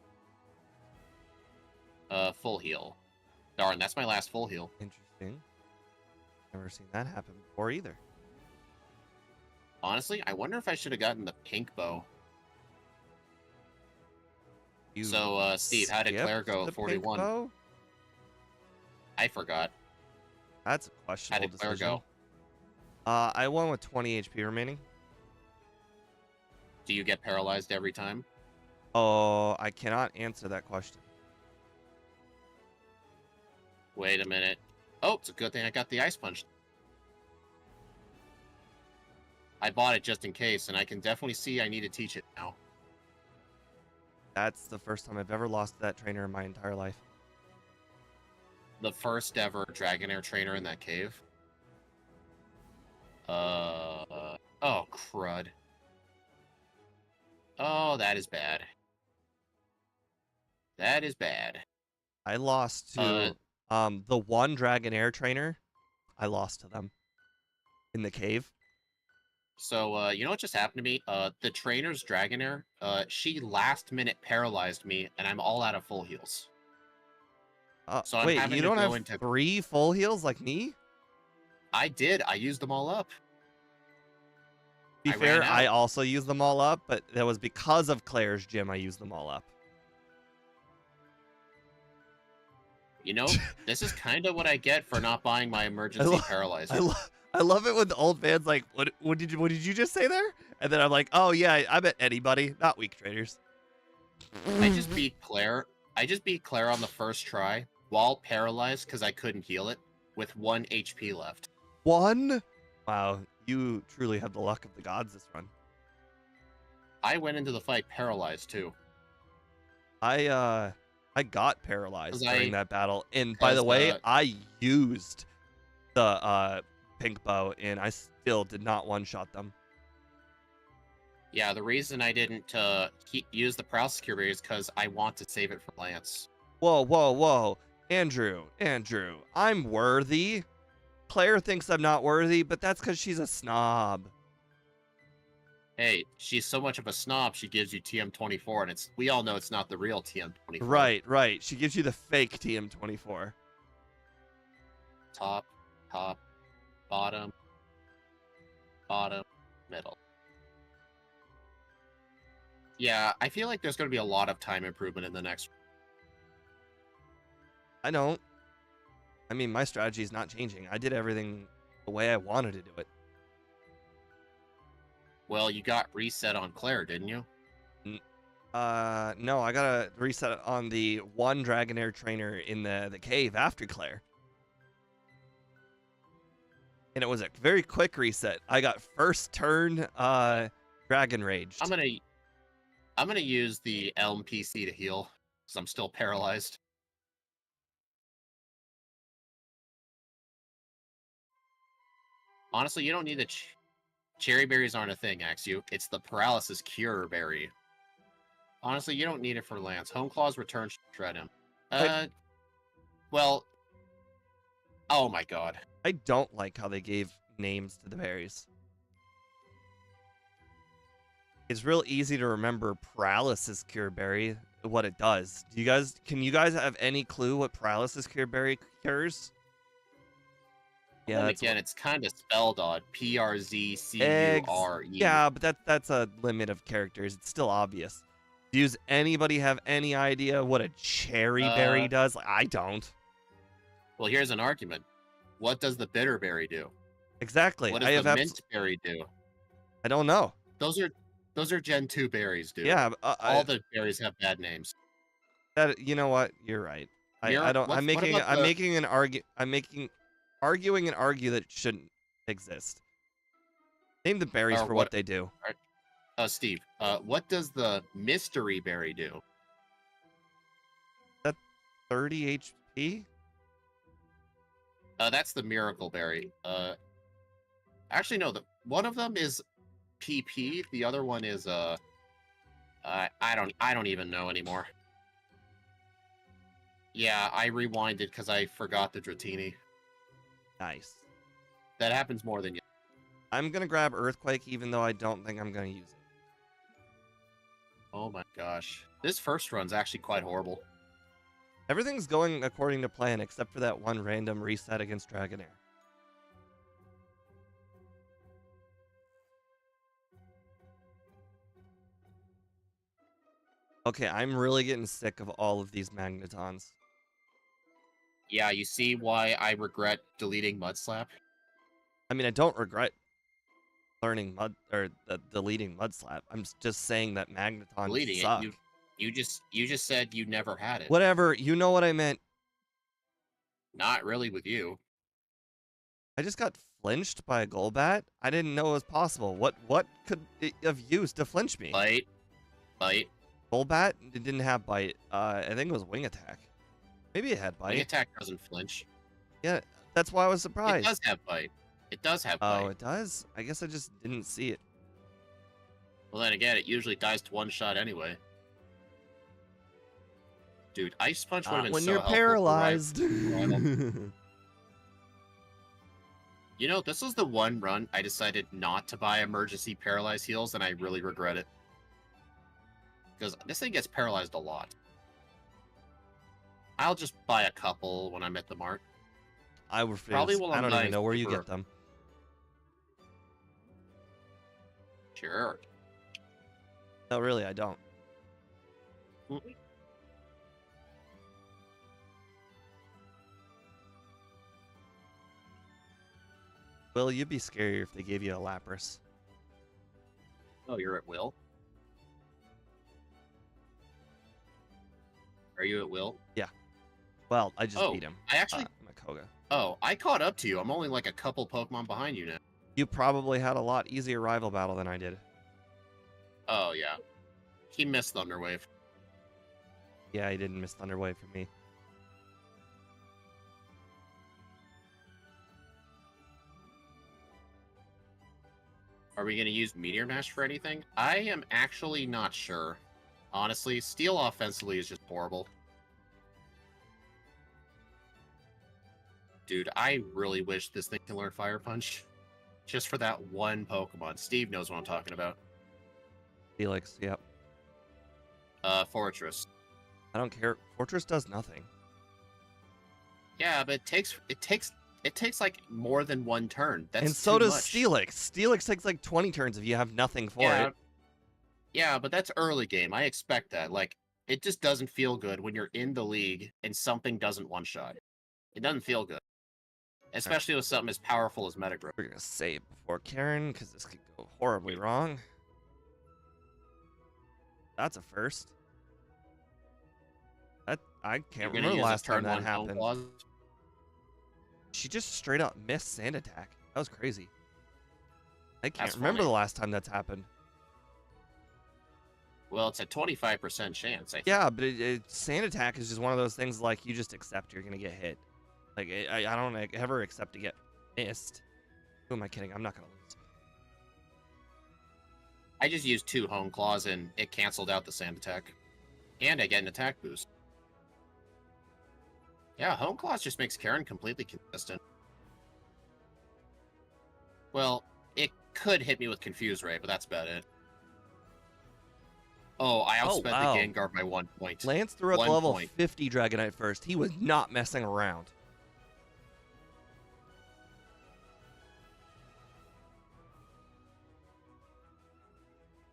Full heal. Darn, that's my last full heal. Interesting. Never seen that happen before either. Honestly, I wonder if I should have gotten the pink bow. So, Steve, how did Claire go at 41? I forgot. That's a questionable decision. How did Claire go? I won with 20 HP remaining. Do you get paralyzed every time? Oh, I cannot answer that question. Wait a minute. Oh, it's a good thing I got the Ice Punch. I bought it just in case, and I can definitely see I need to teach it now. That's the first time I've ever lost that trainer in my entire life. The first ever Dragonair trainer in that cave. Oh, crud. Oh, that is bad. That is bad. I lost to the one Dragonair trainer. I lost to them in the cave. So, you know what just happened to me? The trainer's Dragonair, she last minute paralyzed me, and I'm all out of full heals. So I'm Wait, having you to don't go have into... 3 full heals like me? I did. I used them all up. Be I ran fair, I out. also used them all up, but that was because of Claire's gym I used them all up. You know, this is kind of what I get for not buying my I, emergency lo- paralyzer. I love it when the old man's like, what did you just say there? And then I'm like, oh yeah, I bet anybody, not weak traders. I just beat Claire. I just beat Claire on the first try while paralyzed because I couldn't heal it with 1 HP left. 1? Wow, you truly have the luck of the gods this run. I went into the fight paralyzed too. I got paralyzed during that battle, and by the way, I used the pink bow, and I still did not one-shot them. Yeah, the reason I didn't use the Paralysis Cure Berry is because I want to save it for Lance. Whoa. Andrew, I'm worthy. Claire thinks I'm not worthy, but that's because she's a snob. Hey, she's so much of a snob, she gives you TM24, and we all know it's not the real TM24. Right. She gives you the fake TM24. Top, bottom, middle. Yeah, I feel like there's going to be a lot of time improvement in the next. I don't. I mean, my strategy is not changing. I did everything the way I wanted to do it. Well, you got reset on Claire, didn't you? No, I got a reset on the one Dragonair trainer in the cave after Claire. And it was a very quick reset. I got first turn Dragon Raged. I'm gonna use the Elm PC to heal, because I'm still paralyzed. Honestly, you don't need the cherry berries aren't a thing, Axu. It's the Paralysis Cure Berry. Honestly, you don't need it for Lance. Home Claw's return should shred him. Well, oh my god. I don't like how they gave names to the berries. It's real easy to remember Paralysis Cure Berry, what it does. Can you guys have any clue what Paralysis Cure Berry cures? Yeah, again, it's kind of spelled odd. PRZCURE. Yeah, but that's a limit of characters. It's still obvious. Does anybody have any idea what a cherry berry does? I don't. Well, here's an argument. What does the bitter berry do? Exactly. What does the mint berry do? I don't know. Those are Gen 2 berries, dude. Yeah, all the berries have bad names. You know what? You're right. Arguing an argue that it shouldn't exist. Name the berries for what they do. Steve, what does the mystery berry do? That 30 HP? That's the miracle berry. Actually, no. One of them is PP. The other one is I don't even know anymore. Yeah, I rewinded because I forgot the Dratini. Nice. That happens more than you. I'm gonna grab Earthquake, even though I don't think I'm gonna use it. Oh my gosh, this first run's actually quite horrible. Everything's going according to plan, except for that one random reset against Dragonair. Okay, I'm really getting sick of all of these Magnetons. Yeah, you see why I regret deleting Mudslap? I mean, I don't regret learning deleting Mudslap. I'm just saying that Magnetons suck. You just said you never had it. Whatever, you know what I meant. Not really with you. I just got flinched by a Golbat. I didn't know it was possible. What could it have used to flinch me? Bite. Golbat? It didn't have bite. I think it was Wing Attack. Maybe it had bite. Wing Attack doesn't flinch. Yeah, that's why I was surprised. It does have bite. It does have bite. Oh, it does? I guess I just didn't see it. Well, then again, it usually dies to one shot anyway. Dude, Ice Punch would have been when so you're helpful paralyzed. You know, this was the one run I decided not to buy emergency paralyzed heals, and I really regret it. Because this thing gets paralyzed a lot. I'll just buy a couple when I'm at the mart. I Probably refuse. while I I'm don't even buying know where you super. get them. Sure. No, really, I don't. Will, you'd be scarier if they gave you a Lapras. Oh, you're at Will? Are you at Will? Yeah. Well, I just beat him. I actually... Makoga. Oh, I caught up to you. I'm only like a couple Pokemon behind you now. You probably had a lot easier rival battle than I did. Oh, yeah. He missed Thunderwave. Yeah, he didn't miss Thunderwave for me. Are we going to use Meteor Mash for anything? I am actually not sure. Honestly, Steel offensively is just horrible. Dude, I really wish this thing can learn Fire Punch. Just for that one Pokemon. Steve knows what I'm talking about. Felix, yep. Fortress. I don't care. Fortress does nothing. Yeah, but it takes like more than one turn. That's and so too does much. Steelix. Steelix takes like 20 turns if you have nothing for it. Yeah, but that's early game. I expect that. Like, it just doesn't feel good when you're in the league and something doesn't one-shot. It doesn't feel good. Especially with something as powerful as Metagross. We're gonna save before Karen, because this could go horribly wrong. That's a first. I can't remember the last time that happened. She just straight up missed Sand Attack. That was crazy. I can't remember the last time that's happened. Well, it's a 25% chance. Yeah, but Sand Attack is just one of those things like you just accept you're gonna get hit. Like I don't ever accept to get missed. Who am I kidding? I'm not gonna lose. I just used 2 Hone Claws and it canceled out the Sand Attack. And I get an attack boost. Yeah, Hone Claws just makes Karen completely consistent. Well, it could hit me with Confuse Ray, but that's about it. Oh, I outspent the Gengar by 1 point. Lance threw at level 50 Dragonite first. He was not messing around.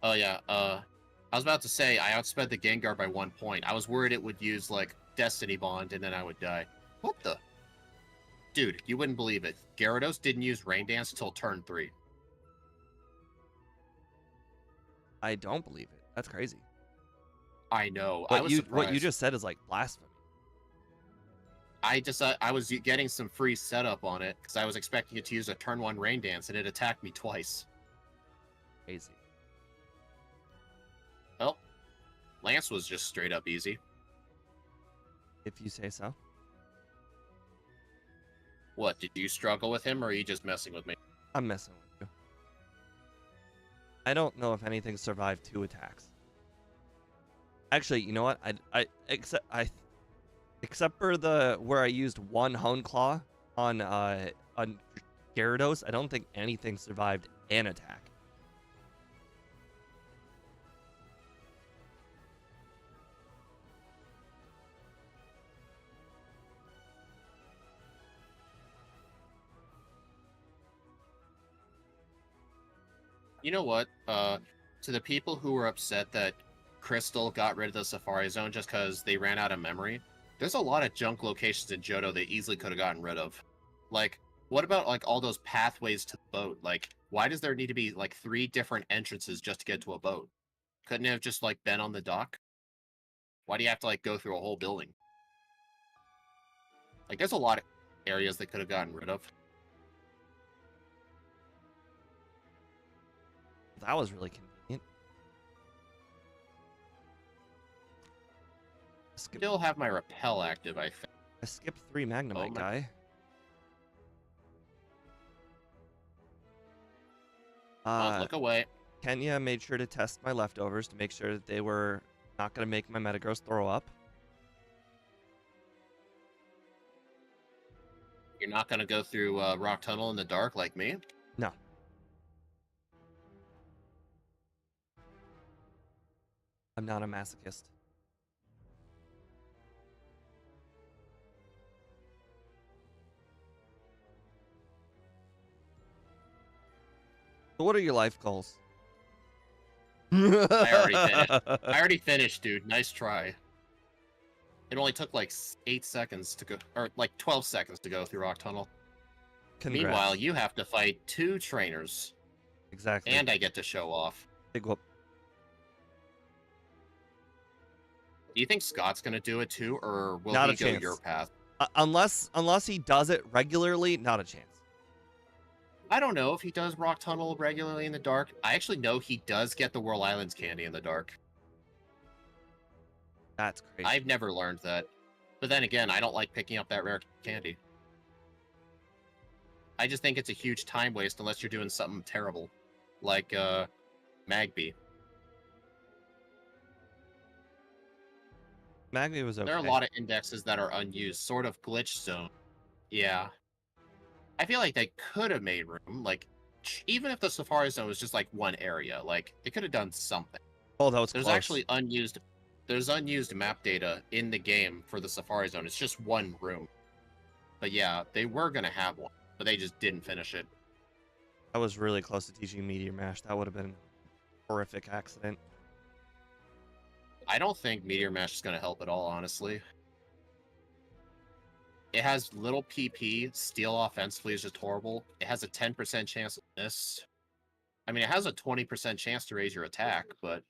Oh, yeah. I was about to say, I outsped the Gengar by 1 point. I was worried it would use, like, Destiny Bond, and then I would die. What the? Dude, you wouldn't believe it. Gyarados didn't use Rain Dance until turn 3. I don't believe it. That's crazy. I know. What I was surprised. What you just said is like blasphemy. I was getting some free setup on it, because I was expecting it to use a turn 1 Rain Dance, and it attacked me twice. Crazy. Well, Lance was just straight up easy. If you say so. What, did you struggle with him, or are you just messing with me? I'm messing with you. I don't know if anything survived 2 attacks. Actually, you know what? Except for the where I used 1 Hone Claw on Gyarados, I don't think anything survived an attack. You know what? To the people who were upset that Crystal got rid of the Safari Zone just because they ran out of memory, there's a lot of junk locations in Johto they easily could have gotten rid of. Like, what about, like, all those pathways to the boat? Like, why does there need to be, like, 3 different entrances just to get to a boat? Couldn't it have just, like, been on the dock? Why do you have to, like, go through a whole building? Like, there's a lot of areas they could have gotten rid of. That was really convenient. Still have my Repel active, I think. I skipped 3 Magnemite guy. Look away. Kenya made sure to test my leftovers to make sure that they were not going to make my Metagross throw up. You're not gonna go through Rock Tunnel in the dark like me? No. I'm not a masochist. So what are your life goals? I already finished, dude. Nice try. It only took like 8 seconds to go, or like 12 seconds to go through Rock Tunnel. Congrats. Meanwhile, you have to fight 2 trainers. Exactly. And I get to show off. Big whoop. Do you think Scott's gonna do it too, or will Not he a go chance. your path? Unless he does it regularly, not a chance. I don't know if he does Rock Tunnel regularly in the dark. I actually know he does get the Whirl Islands candy in the dark. That's crazy. I've never learned that. But then again, I don't like picking up that rare candy. I just think it's a huge time waste unless you're doing something terrible. Like, Magby. Magby was okay. There are a lot of indexes that are unused, sort of glitch zone. Yeah. I feel like they could have made room, like, even if the Safari Zone was just like one area, like, they could have done something. Oh, that was There's close. actually unused map data in the game for the Safari Zone. It's just one room. But yeah, they were gonna have one, but they just didn't finish it. I was really close to teaching Meteor Mash. That would have been a horrific accident. I don't think Meteor Mash is gonna help at all, honestly. It has little PP. Steal offensively is just horrible. It has a 10% chance of miss. I mean, it has a 20% chance to raise your attack, but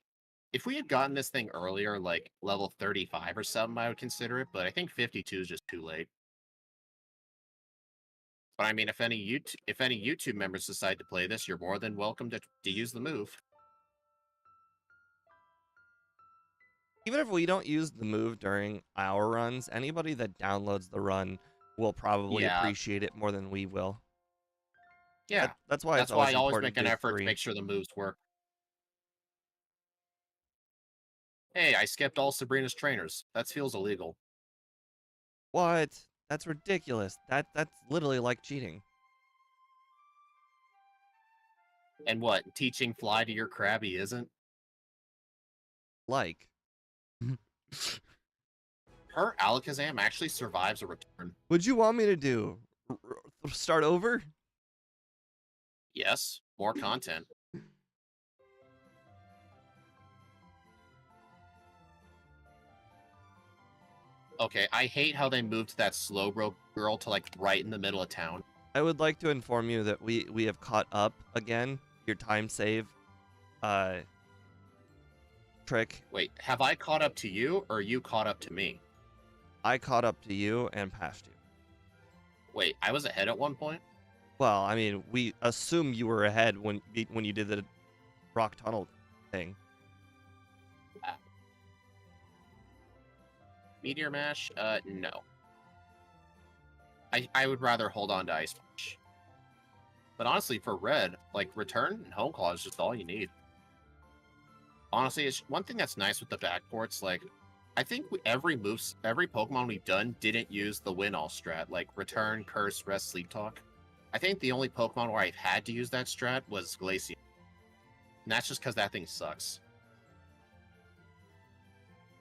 if we had gotten this thing earlier, like level 35 or something, I would consider it, but I think 52 is just too late. But I mean, if any YouTube members decide to play this, you're more than welcome to use the move. Even if we don't use the move during our runs, anybody that downloads the run will probably appreciate it more than we will. Yeah, that's why I always make an effort to make sure the moves work. Hey, I skipped all Sabrina's trainers. That feels illegal. What? That's ridiculous. That's literally like cheating. And what, teaching Fly to your Krabby isn't? Like. Her Alakazam actually survives a return. What'd you want me to do? Start over? Yes, more content. Okay, I hate how they moved that Slowbro girl to like right in the middle of town. I would like to inform you that we have caught up again. Your time save trick. Wait, have I caught up to you or you caught up to me? I caught up to you and passed you. Wait, I was ahead at one point? Well, I mean, we assume you were ahead when you did the Rock Tunnel thing. Meteor Mash? No. I would rather hold on to Ice Punch. But honestly, for Red, like, Return and Home Claw is just all you need. Honestly, it's one thing that's nice with the backports, like, I think every Pokemon we've done didn't use the win-all strat, like Return, Curse, Rest, Sleep Talk. I think the only Pokemon where I've had to use that strat was Glaceon. And that's just because that thing sucks.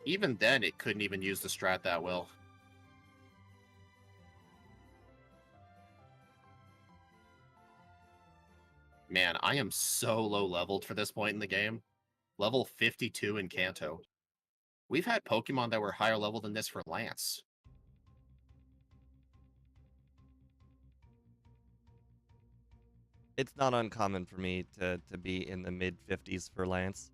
Even then, it couldn't even use the strat that well. Man, I am so low leveled for this point in the game. Level 52 in Kanto. We've had Pokemon that were higher level than this for Lance. It's not uncommon for me to be in the mid-50s for Lance.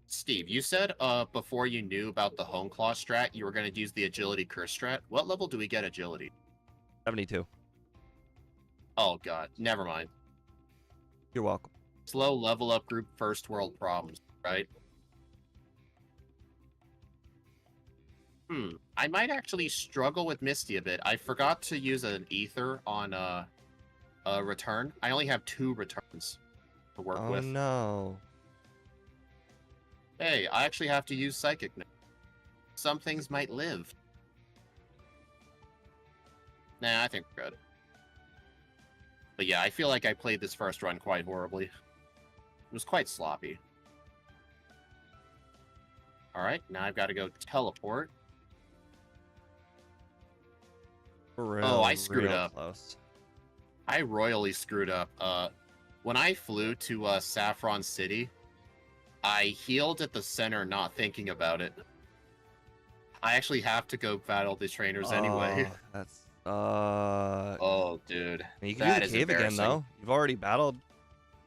Steve, you said before you knew about the Home Claw strat, you were going to use the Agility Curse strat. What level do we get Agility? 72. Oh god, never mind. You're welcome. Slow level up group first world problems, right? I might actually struggle with Misty a bit. I forgot to use an Ether on a return. I only have 2 returns to work with. Oh no. Hey, I actually have to use Psychic now. Some things might live. Nah, I think we're good. But yeah, I feel like I played this first run quite horribly. It was quite sloppy. Alright, now I've got to go teleport. Oh, I screwed Real up. close. I royally screwed up. When I flew to Saffron City, I healed at the center, not thinking about it. I actually have to go battle the trainers anyway. Oh, that's Oh, dude, you can do the that is cave again embarrassing. though. You've already battled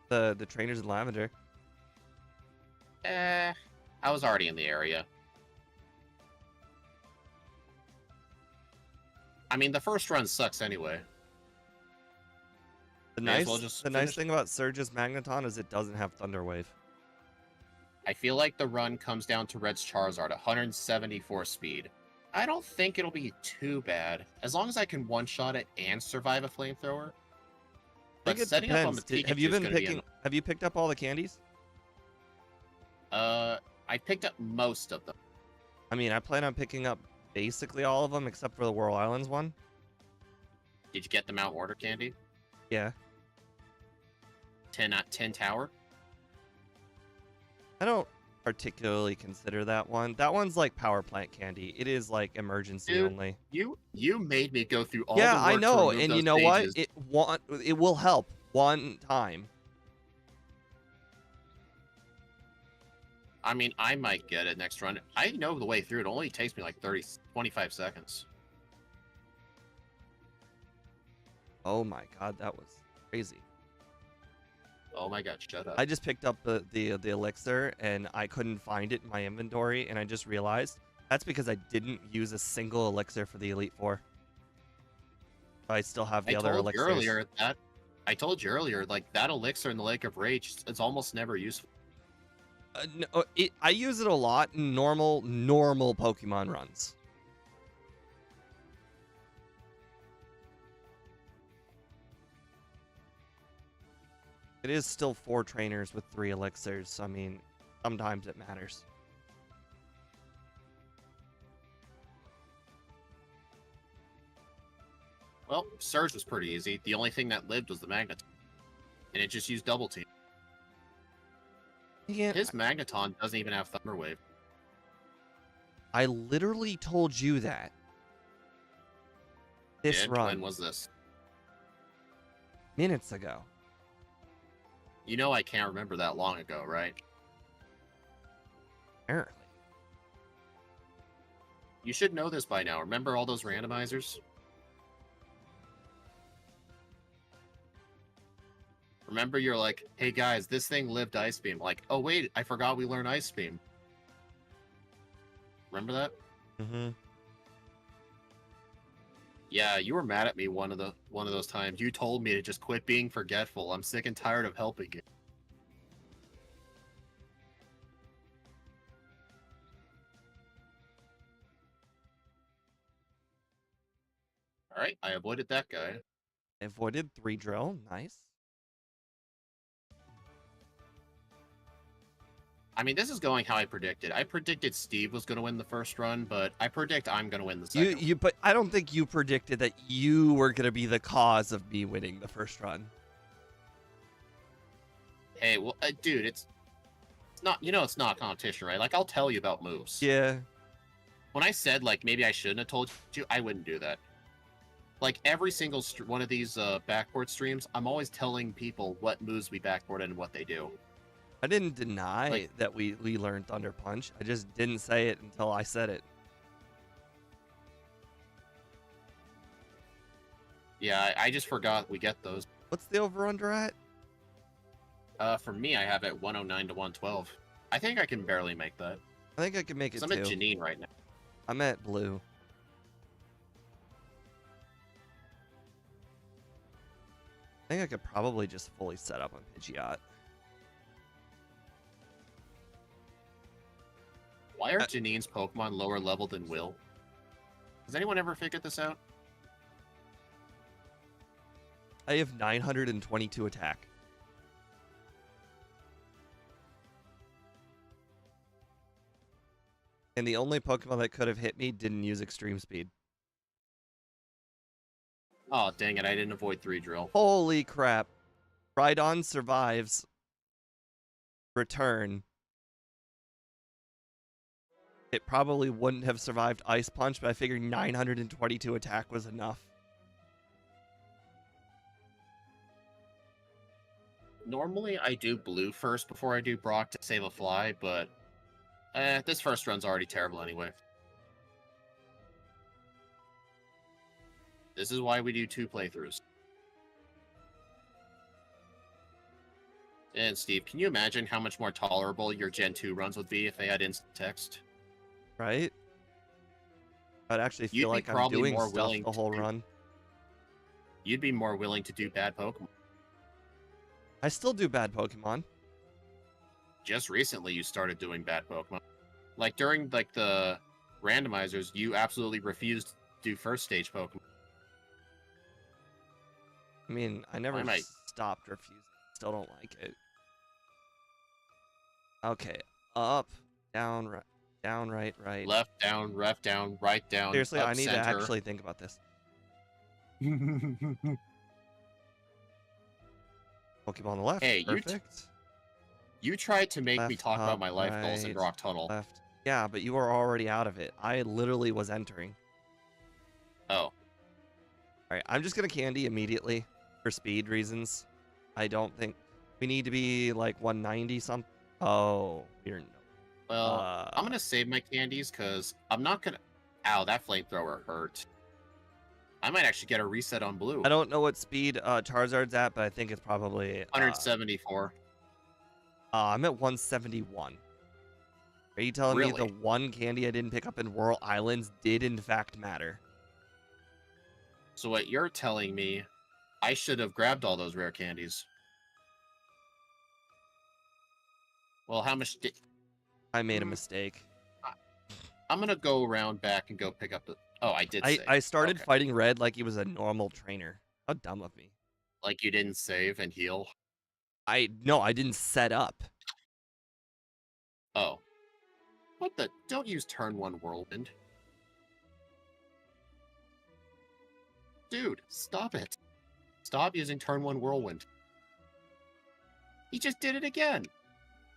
the trainers in Lavender. I was already in the area. I mean, the first run sucks anyway. The May as nice well just the nice finish. thing about Surge's Magneton is it doesn't have Thunder Wave. I feel like the run comes down to Red's Charizard, 174 speed. I don't think it'll be too bad, as long as I can one-shot it and survive a flamethrower. I But think it setting up on depends. Pikachu Have you is been going to be picking? Have you picked up all the candies? I picked up most of them. I mean, I plan on picking up basically all of them except for the Whirl Islands one. Did you get the Mount Order candy? Yeah. 10 tower? I don't particularly consider that one. That one's like power plant candy. It is like emergency Dude, only. you made me go through all Yeah, the I work to know, remove and those you know what? pages. It will help one time. I mean, I might get it next run. I know the way through. It only takes me like 25 seconds. Oh my god, that was crazy. Oh my god, shut up. I just picked up the elixir and I couldn't find it in my inventory, and I just realized that's because I didn't use a single elixir for the Elite Four. I still have the other elixirs. I told you earlier, like that elixir in the Lake of Rage, it's almost never useful. No, I use it a lot in normal Pokemon runs. It is still 4 trainers with 3 elixirs, so I mean, sometimes it matters. Well, Surge was pretty easy. The only thing that lived was the Magneton. And it just used Double Team. His Magneton doesn't even have Thunder Wave. I literally told you that. This run. When was this? Minutes ago. You know I can't remember that long ago, right? Apparently. You should know this by now. Remember all those randomizers? Remember you're like, hey guys, this thing lived Ice Beam. Like, oh wait, I forgot we learned Ice Beam. Remember that? Mm-hmm. Yeah, you were mad at me one of those times. You told me to just quit being forgetful. I'm sick and tired of helping you. Alright, I avoided that guy. Avoided 3 drill. Nice. I mean, this is going how I predicted. I predicted Steve was going to win the first run, but I predict I'm going to win the second. But I don't think you predicted that you were going to be the cause of me winning the first run. Hey, well, dude, it's not, it's not a competition, right? Like, I'll tell you about moves. Yeah. When I said, like, maybe I shouldn't have told you, I wouldn't do that. Like, every single one of these backboard streams, I'm always telling people what moves we backboard and what they do. I didn't deny that we learned Thunder Punch. I just didn't say it until I said it. Yeah, I just forgot we get those. What's the over-under at? For me, I have it 109 to 112. I think I can barely make that. I think I can make it I'm too. at Janine right now. I'm at blue. I think I could probably just fully set up on Pidgeot. Why are Janine's Pokemon lower level than Will? Has anyone ever figured this out? I have 922 attack. And the only Pokemon that could have hit me didn't use Extreme Speed. Oh, dang it, I didn't avoid 3 drill. Holy crap. Rhydon survives. Return. It probably wouldn't have survived Ice Punch, but I figured 922 attack was enough. Normally, I do blue first before I do Brock to save a fly, but this first run's already terrible anyway. This is why we do 2 playthroughs. And Steve, can you imagine how much more tolerable your Gen 2 runs would be if they had instant text? Right? I'd actually You'd feel be like I'm probably doing more stuff willing the to whole do- run. You'd be more willing to do bad Pokemon. I still do bad Pokemon. Just recently, you started doing bad Pokemon. Like during the randomizers, you absolutely refused to do first stage Pokemon. I mean, I never might- stopped refusing. Still don't like it. Okay. Up, down, right, down, right, right. Left down, right down. Seriously, up, I need to center. actually think about this. Pokeball on the left. Hey, Perfect. You tried to make me Left, talk about up, my life goals in right, Rock Tunnel. Left. Yeah, but you were already out of it. I literally was entering. Oh, Alright, I'm just gonna candy immediately for speed reasons. I don't think we need to be like 190 something. Oh, we're no. well, I'm gonna save my candies because I'm not gonna. Ow, that flamethrower hurt. I might actually get a reset on blue. I don't know what speed Charizard's at, but I think it's probably 174. I'm at 171. Are you telling me the Really? one candy I didn't pick up in Whirl Islands did in fact matter? So what you're telling me, I should have grabbed all those rare candies. Well, how much did... I made a mistake. I'm gonna go around back and go pick up the... Oh, I did save. I started Okay. fighting Red like he was a normal trainer. How dumb of me. Like you didn't save and heal? No, I didn't set up. Oh. What the... Don't use turn 1 Whirlwind. Dude, stop it. Stop using turn 1 Whirlwind. He just did it again.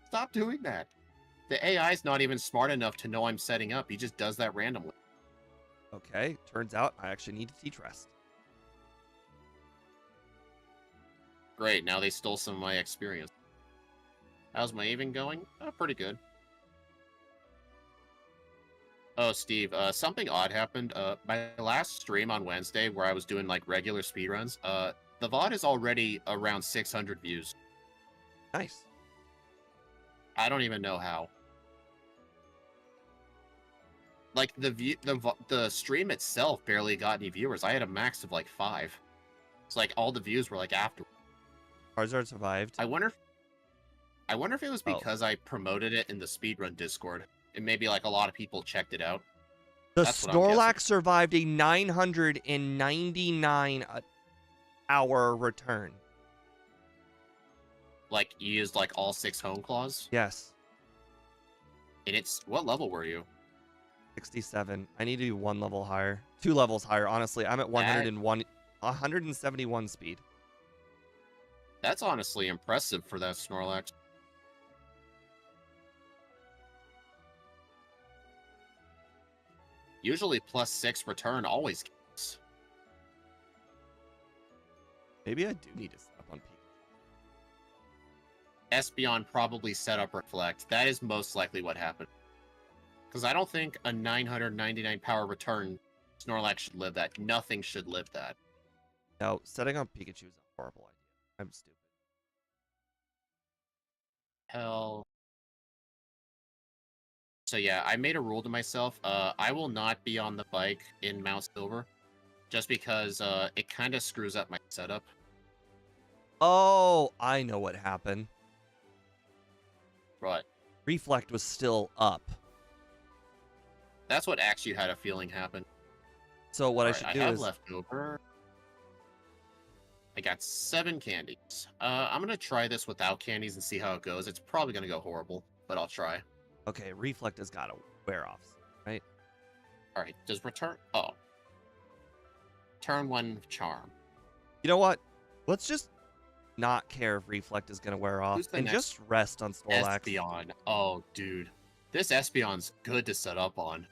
Stop doing that. The AI's not even smart enough to know I'm setting up. He just does that randomly. Okay, turns out I actually need to teach rest. Great, now they stole some of my experience. How's my even going? Oh, pretty good. Oh, Steve, something odd happened. My last stream on Wednesday, where I was doing, like, regular speedruns, the VOD is already around 600 views. Nice. I don't even know how. Like, the stream itself barely got any viewers. I had a max of, like, 5. It's like, all the views were, like, after. Charizard survived. I wonder if it was because I promoted it in the speedrun Discord. And maybe, like, a lot of people checked it out. The That's what I'm guessing. Snorlax survived a 999 hour return. Like, you used, like, all 6 home claws? Yes. And it's... What level were you? 67. I need to be 1 level higher. 2 levels higher, honestly. I'm at 171 speed. That's honestly impressive for that Snorlax. Usually +6 return always counts. Maybe I do need to set up on peak. Espeon probably set up Reflect. That is most likely what happened. Because I don't think a 999 power return Snorlax should live that. Nothing should live that. No, setting up Pikachu is a horrible idea. I'm stupid. Hell. So yeah, I made a rule to myself. I will not be on the bike in Mount Silver. Just because it kind of screws up my setup. Oh, I know what happened. Right. Reflect was still up. That's what actually had a feeling happened. So what I Alright, should do I have is... left over. I got 7 candies. I'm gonna try this without candies and see how it goes. It's probably gonna go horrible, but I'll try. Okay, Reflect has got to wear off, right? Alright, does return... Oh. turn 1 charm. You know what? Let's just not care if Reflect is going to wear off Who's the and next just rest on Snorlax. Espeon. Oh, dude. This Espeon's good to set up on.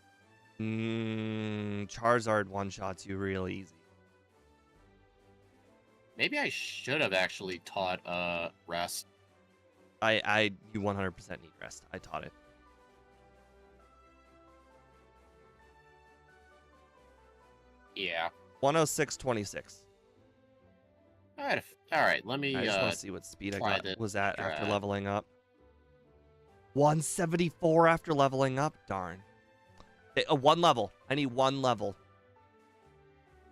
Charizard one-shots you real easy. Maybe I should have actually taught rest. You 100% need rest. I taught it. Yeah. 106.26. All right, let me I just want to see what speed was at after strat. leveling up. 174 after leveling up? Darn. One level. I need one level.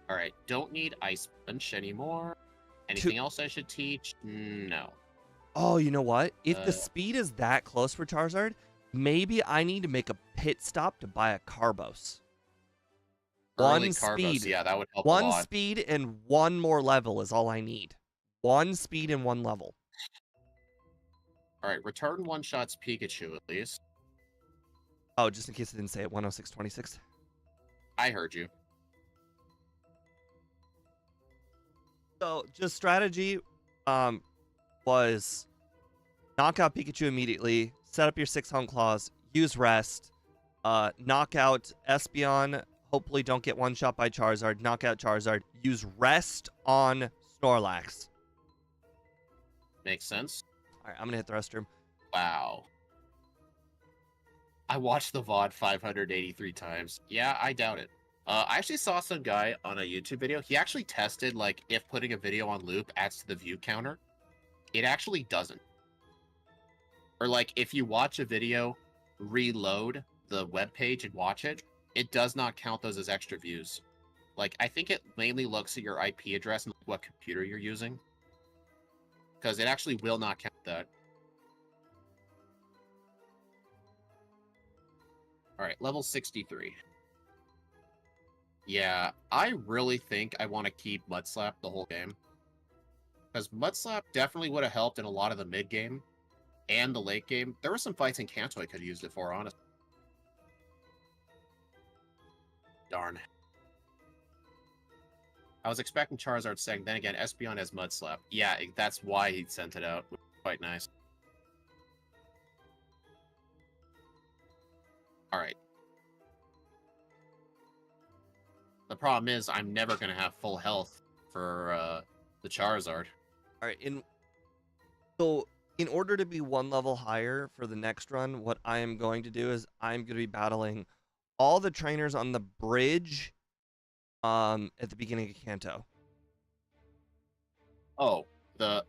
All right, don't need Ice Punch anymore. Anything else I should teach? No. Oh, you know what? If the speed is that close for Charizard, maybe I need to make a pit stop to buy a Carbos. Early One Carbos, speed. yeah, that would help a One lot. speed and one more level is all I need. One speed and one level. All right, return one-shots Pikachu at least. Oh, just in case I didn't say it, 106.26. I heard you. So, just strategy was knock out Pikachu immediately, set up your 6 Home Claws, use rest, knock out Espeon, hopefully don't get one-shot by Charizard, knock out Charizard, use rest on Snorlax. Makes sense. All right, I'm going to hit the restroom. Wow. I watched the VOD 583 times. Yeah, I doubt it. I actually saw some guy on a YouTube video. He actually tested, like, if putting a video on loop adds to the view counter. It actually doesn't. Or, like, if you watch a video, reload the web page and watch it, it does not count those as extra views. Like, I think it mainly looks at your IP address and what computer you're using. Because it actually will not count that. Alright, level 63. Yeah, I really think I want to keep Mudslap the whole game. Because Mudslap definitely would have helped in a lot of the mid-game and the late game. There were some fights in Kanto I could have used it for, honestly. Darn. I was expecting Charizard saying, then again, Espeon has Mudslap. Yeah, that's why he sent it out. Quite nice. Alright. The problem is, I'm never going to have full health for the Charizard. All right, so in order to be one level higher for the next run, what I am going to do is I'm going to be battling all the trainers on the bridge at the beginning of Kanto. Oh, the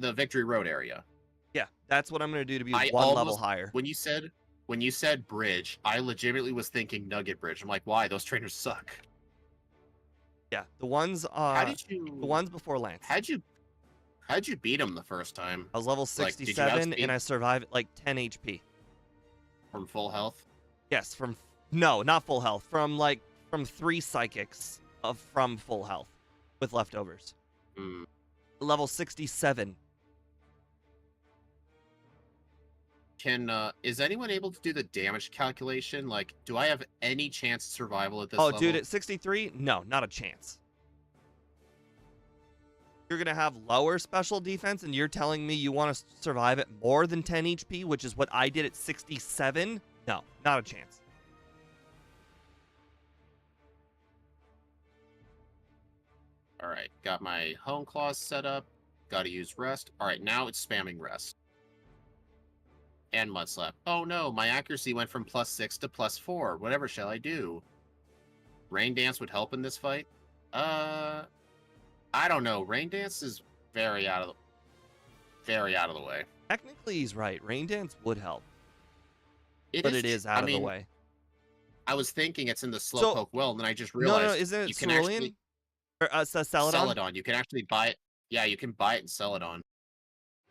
Victory Road area. Yeah, that's what I'm going to do to be one level higher. When you said bridge, I legitimately was thinking Nugget Bridge. I'm like, why? Those trainers suck. Yeah, the ones the ones before Lance. How'd you beat him the first time? I was level 67 and I survived at like 10 HP. From full health? Yes, no, not full health. From 3 psychics from full health with leftovers. Level 67. Is anyone able to do the damage calculation? Like, do I have any chance of survival at this level? Oh, dude, at 63? No, not a chance. You're going to have lower special defense, and you're telling me you want to survive at more than 10 HP, which is what I did at 67? No, not a chance. All right, got my Home Claws set up. Got to use rest. All right, now it's spamming rest. And Mudslap. Oh no, my accuracy went from +6 to +4. Whatever shall I do? Rain Dance would help in this fight? I don't know. Rain Dance is very out of the way. Technically, he's right. Rain Dance would help. It is out of the way. I was thinking it's in the Slowpoke well, and then I just realized no, isn't it Cerulean? Or Celadon? Celadon. You can actually buy it. Yeah, you can buy it in Celadon.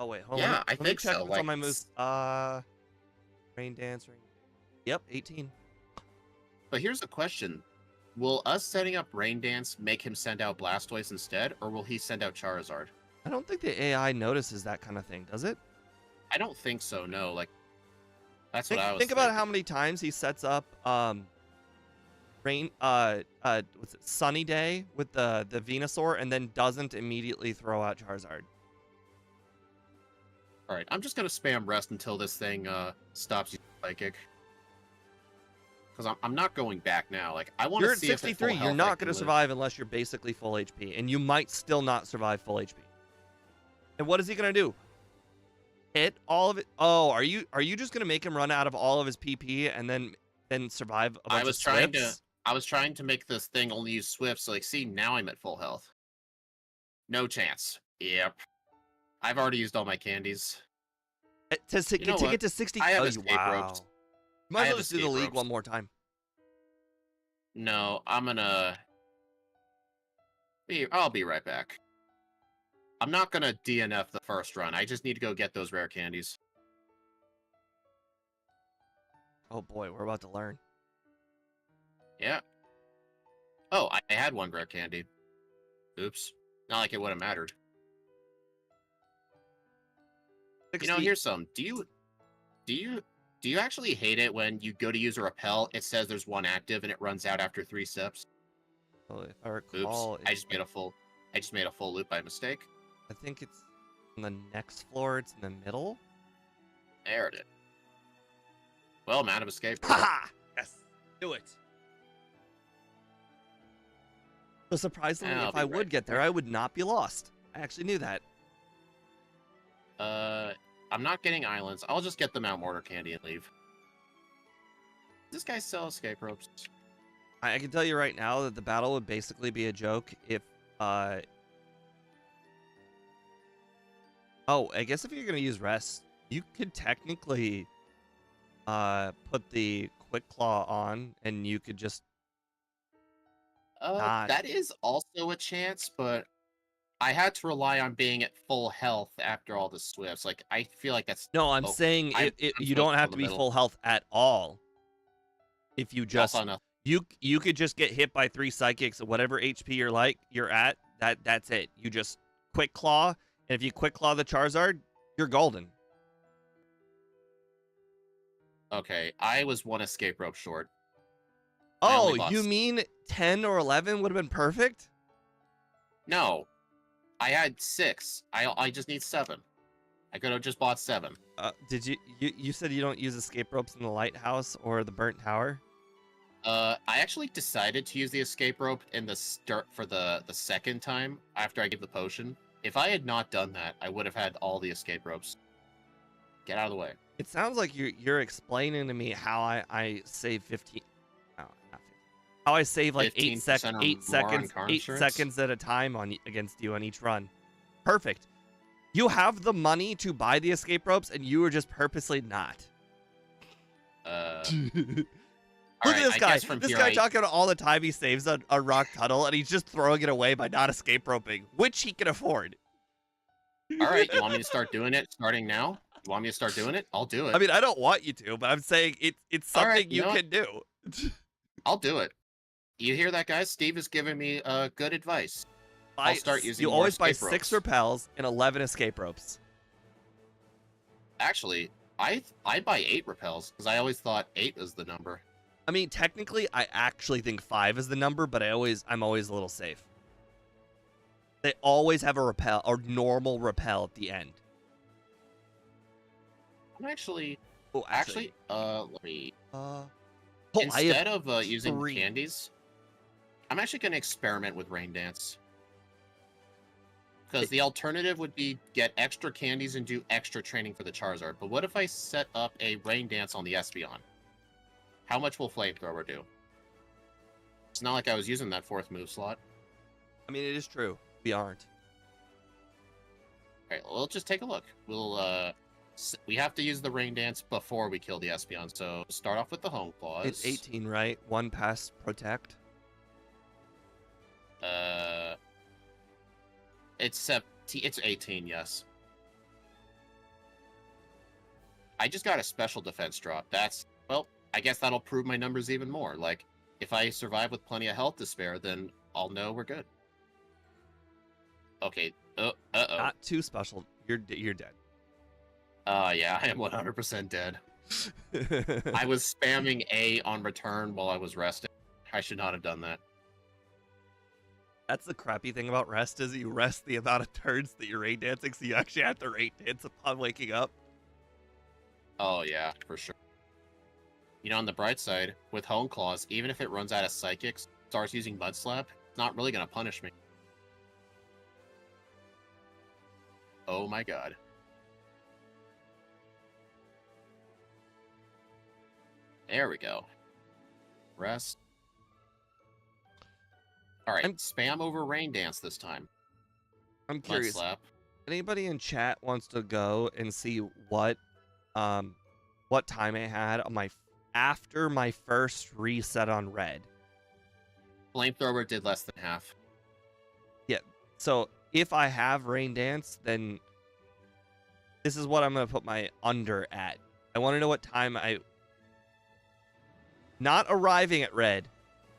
Oh wait, hold on. Yeah, I think check so. what's on my moves. Rain Dance. Yep, 18. But here's the question: will us setting up Rain Dance make him send out Blastoise instead, or will he send out Charizard? I don't think the AI notices that kind of thing, does it? I don't think so. No, like that's what I was. Think about how many times he sets up what's it, Sunny Day with the Venusaur, and then doesn't immediately throw out Charizard. All right, I'm just gonna spam rest until this thing stops using psychic. Because I'm not going back now. Like, I want You're to at see if at 63. full You're health I not can going to live. survive unless you're basically full HP, and you might still not survive full HP. And what is he going to do? Hit all of it? Oh, are you just going to make him run out of all of his PP and then survive a bunch of Swifts? I was trying to make this thing only use Swift, so like, see, now I'm at full health. No chance. Yep. I've already used all my candies. To get to 60. I have Oh, escape wow. ropes. Might as well just do the league ropes. one more time. No, I'll be right back. I'm not gonna DNF the first run. I just need to go get those rare candies. Oh boy, we're about to learn. Yeah. Oh, I had one rare candy. Oops. Not like it would have mattered. 60. You know, here's some. Do you actually hate it when you go to use a repel, it says there's one active and it runs out after 3 steps? Well, if I recall, Oops. I just made a full loop by mistake. I think it's on the next floor. It's in the middle. There it is. Well, man of escape. Ha! Yes, do it. So surprisingly, if I would get there, I would not be lost. I actually knew that. I'm not getting islands. I'll just get the Mount Mortar candy and leave. Does this guy sell escape ropes? I can tell you right now that the battle would basically be a joke if, Oh, I guess if you're going to use rest, you could technically, put the Quick Claw on, and you could just That is also a chance, but I had to rely on being at full health after all the Swifts. Like, I feel like that's... No, I'm saying you don't have to be full health at all. If you just... You could just get hit by 3 psychics at whatever HP you're at. That's it. You just Quick Claw, and if you Quick Claw the Charizard, you're golden. Okay, I was 1 escape rope short. Oh, you mean 10 or 11 would have been perfect? No. I had 6. I just need 7. I could have just bought 7. Did you said you don't use escape ropes in the lighthouse or the burnt tower? I actually decided to use the escape rope in the start for the second time after I gave the potion. If I had not done that, I would have had all the escape ropes. Get out of the way. It sounds like you're explaining to me how I save 15. No, not 15. How I save like 8 seconds at a time against you on each run. Perfect. You have the money to buy the escape ropes, and you were just purposely not. Look at this guy. This guy talking about all the time he saves a rock tunnel, and he's just throwing it away by not escape roping, which he can afford. All right, you want me to start doing it starting now? You want me to start doing it? I'll do it. I mean, I don't want you to, but I'm saying it's something right, you can do. I'll do it. You hear that, guys? Steve is giving me good advice. I'll start using more always buy escape ropes. 6 repels and 11 escape ropes. Actually, I buy 8 repels because I always thought 8 was the number. I mean, technically, I actually think 5 is the number, but I'm always a little safe. They always have a repel or normal repel at the end. I'm actually, let me. Oh, instead of using candies, I'm actually going to experiment with Rain Dance. Because the alternative would be get extra candies and do extra training for the Charizard. But what if I set up a Rain Dance on the Espeon? How much will Flamethrower do? It's not like I was using that 4th move slot. I mean, it is true. We aren't. Alright, well, let's just take a look. We have to use the Rain Dance before we kill the Espeon, so start off with the Home Claws. It's 18, right? 1 pass protect. It's 18, yes. I just got a special defense drop. Well, I guess that'll prove my numbers even more. Like, if I survive with plenty of health to spare, then I'll know we're good. Okay. Uh-oh. Not too special. You're dead. Yeah, I am 100% dead. I was spamming A on return while I was resting. I should not have done that. That's the crappy thing about rest is you rest the amount of turns that you're rain dancing, so you actually have to rain dance upon waking up. Oh yeah, for sure. You know, on the bright side, with Hone Claws, even if it runs out of Psychics, starts using Mud Slap, it's not really gonna punish me. Oh my god. There we go. Rest. Alright, spam over Rain Dance this time. I'm Mud curious. Slap. Anybody in chat wants to go and see what time I had on my after my first reset on red? Flamethrower did less than half. Yeah. So if I have rain dance, then this is what I'm gonna put my under at. I want to know what time I not arriving at red.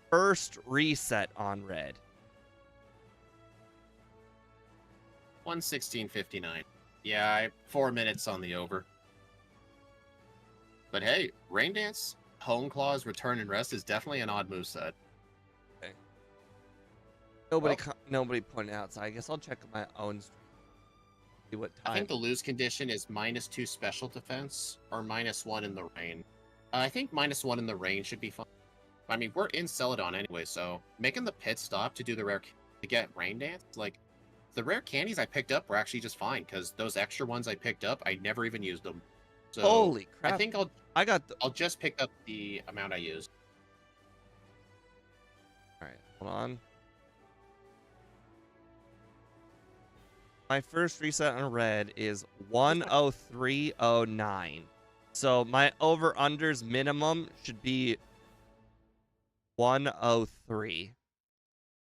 First reset on red. 1:16:59. Yeah, 4 minutes on the over. But hey, Rain Dance, Hone Claws, Return and Rest is definitely an odd moveset. Okay. Nobody pointed out, so I guess I'll check my own stream. See what time. I think the lose condition is -2 special defense or -1 in the rain. I think -1 in the rain should be fine. I mean, we're in Celadon anyway, so making the pit stop to do the rare to get Rain Dance, like the rare candies I picked up were actually just fine because those extra ones I picked up, I never even used them. So holy crap! I think I'll just pick up the amount I used. All right, hold on. My first reset on red is 103.09. So my over-unders minimum should be 103.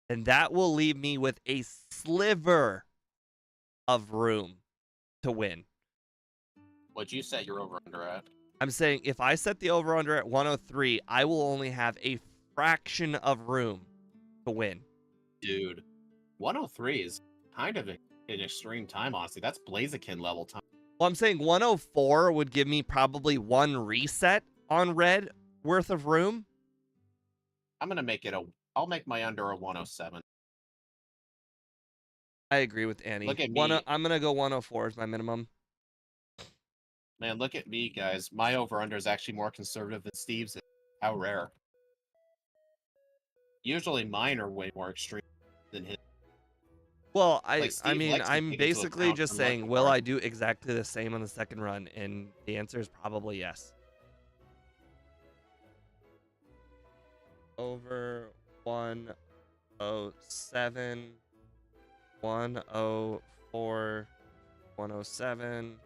And that will leave me with a sliver of room to win. What'd you set your over-under at? I'm saying if I set the over-under at 103, I will only have a fraction of room to win. Dude, 103 is kind of an extreme time, honestly. That's Blaziken level time. Well, I'm saying 104 would give me probably one reset on red worth of room. I'll make my under a 107. I agree with Annie. Look at me. I'm going to go 104 as my minimum. Man, look at me, guys. My over-under is actually more conservative than Steve's. How rare. Usually mine are way more extreme than his. Well, Like I mean, likes to I'm take into basically account just from, like, saying, the will card. I do exactly the same on the second run? And the answer is probably yes. Over 107, 104, 107.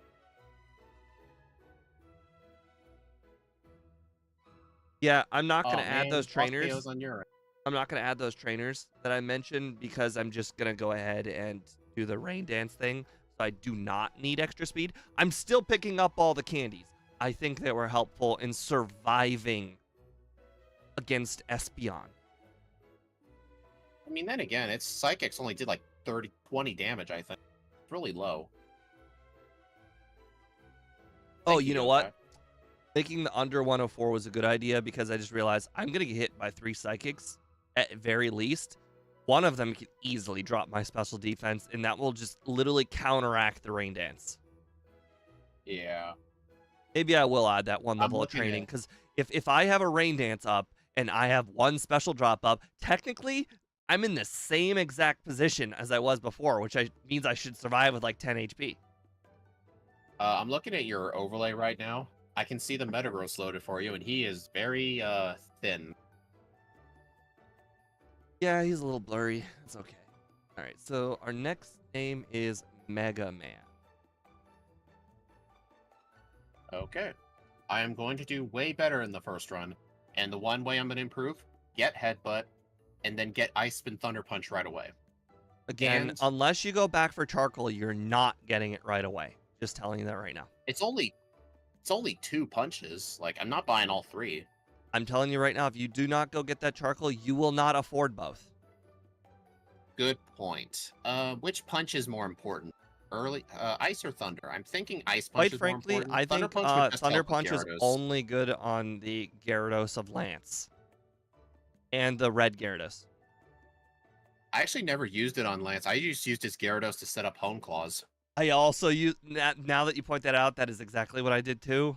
Yeah, I'm not going to add those trainers. On your end. I'm not going to add those trainers that I mentioned because I'm just going to go ahead and do the rain dance thing. So I do not need extra speed. I'm still picking up all the candies. I think they were helpful in surviving against Espeon. I mean, then again, its Psychics only did like 20 damage, I think. It's really low. Oh, Thank you know what? Making the under 104 was a good idea because I just realized I'm going to get hit by 3 Psychics at very least. One of them can easily drop my special defense, and that will just literally counteract the rain dance. Yeah. Maybe I will add that one level of training because if I have a rain dance up and I have one special drop up, technically I'm in the same exact position as I was before, which means I should survive with like 10 HP. I'm looking at your overlay right now. I can see the Metagross loaded for you, and he is very thin. Yeah, he's a little blurry. It's okay. All right, so our next name is Mega Man. Okay. I am going to do way better in the first run. And the one way I'm going to improve, get Headbutt, and then get Ice Spin Thunder Punch right away. Again, unless you go back for Charcoal, you're not getting it right away. Just telling you that right now. It's only 2 punches. Like, I'm not buying all 3. I'm telling you right now, if you do not go get that Charcoal, you will not afford both. Good point. Which punch is more important? Ice or Thunder? I'm thinking Ice Punch Quite is frankly, more important. I think Thunder Punch is only good on the Gyarados of Lance. Mm-hmm. and the red Gyarados. I actually never used it on Lance. I just used his Gyarados to set up Home Claws. I also use now that you point that out, that is exactly what I did too.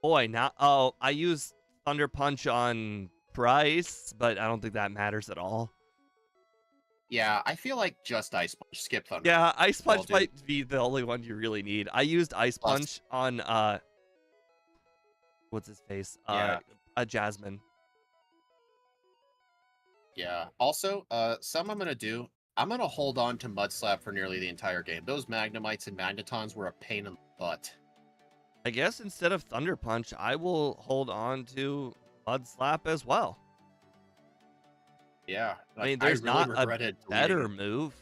Boy, now I use Thunder Punch on Bryce, but I don't think that matters at all. Yeah, I feel like just Ice Punch. Skip Thunder. Yeah, Ice Well, Punch dude. might be the only one you really need. I used Ice Plus- Punch on what's his face? Yeah. Jasmine. Yeah. Also, some I'm gonna do. I'm gonna hold on to Mud Slap for nearly the entire game. Those Magnemites and Magnetons were a pain in the butt. I guess instead of Thunder Punch, I will hold on to Mud Slap as well. Yeah. I mean, I there's really not a regretted better deleting. move.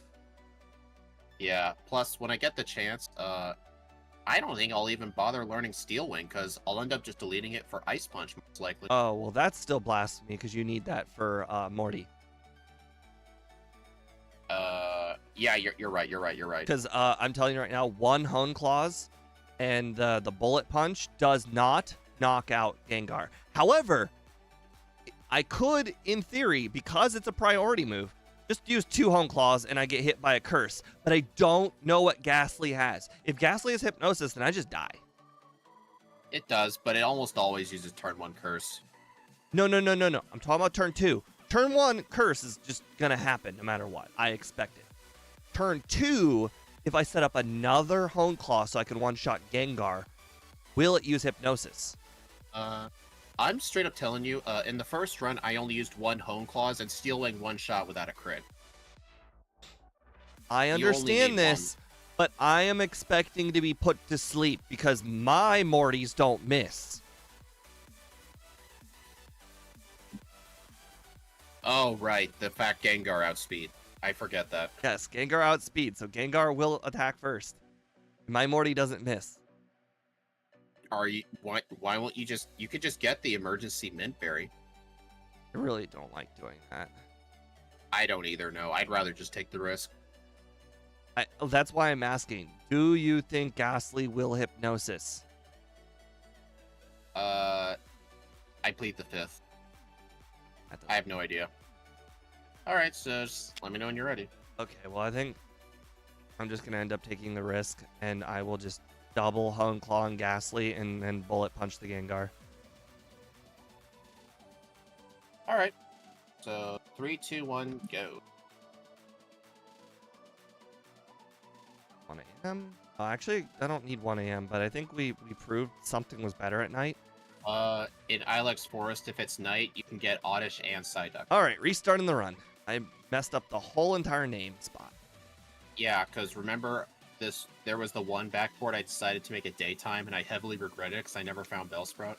Yeah. Plus, when I get the chance, I don't think I'll even bother learning Steel Wing because I'll end up just deleting it for Ice Punch most likely. Oh, well, that's still blasphemy because you need that for Morty. Yeah, you're right. You're right. You're right. Because I'm telling you right now, one Hone Claws and the Bullet Punch does not knock out Gengar. However, I could, in theory, because it's a priority move, just use 2 Hone Claws and I get hit by a curse. But I don't know what Ghastly has. If Ghastly has Hypnosis, then I just die. It does, but it almost always uses turn 1 curse. No. I'm talking about turn 2. Turn 1 curse is just going to happen no matter what. I expect it. Turn 2, if I set up another Hone Claw so I can one-shot Gengar, will it use Hypnosis? I'm straight up telling you, in the first run, I only used 1 Hone Claws and Steel Wing 1 shot without a crit. I understand this, but I am expecting to be put to sleep because my Mortys don't miss. Oh, right. The fat Gengar outspeed. I forget that. Yes, Gengar outspeed, so Gengar will attack first. My Morty doesn't miss. Are you? Why won't you just? You could just get the emergency Mint Berry. I really don't like doing that. I don't either. No, I'd rather just take the risk. That's why I'm asking. Do you think Ghastly will Hypnosis? I plead the 5th. I have no idea. All right, so just let me know when you're ready. Okay, well, I think I'm just going to end up taking the risk, and I will just double Hone Claw and Ghastly and then Bullet Punch the Gengar. All right. So 3, 2, 1, go. 1 a.m.? Actually, I don't need 1 a.m., but I think we proved something was better at night. In Ilex Forest, if it's night, you can get Oddish and Psyduck. All right, restarting the run. I messed up the whole entire name spot. Yeah, because remember, there was the one backport I decided to make it daytime, and I heavily regret it because I never found Bellsprout.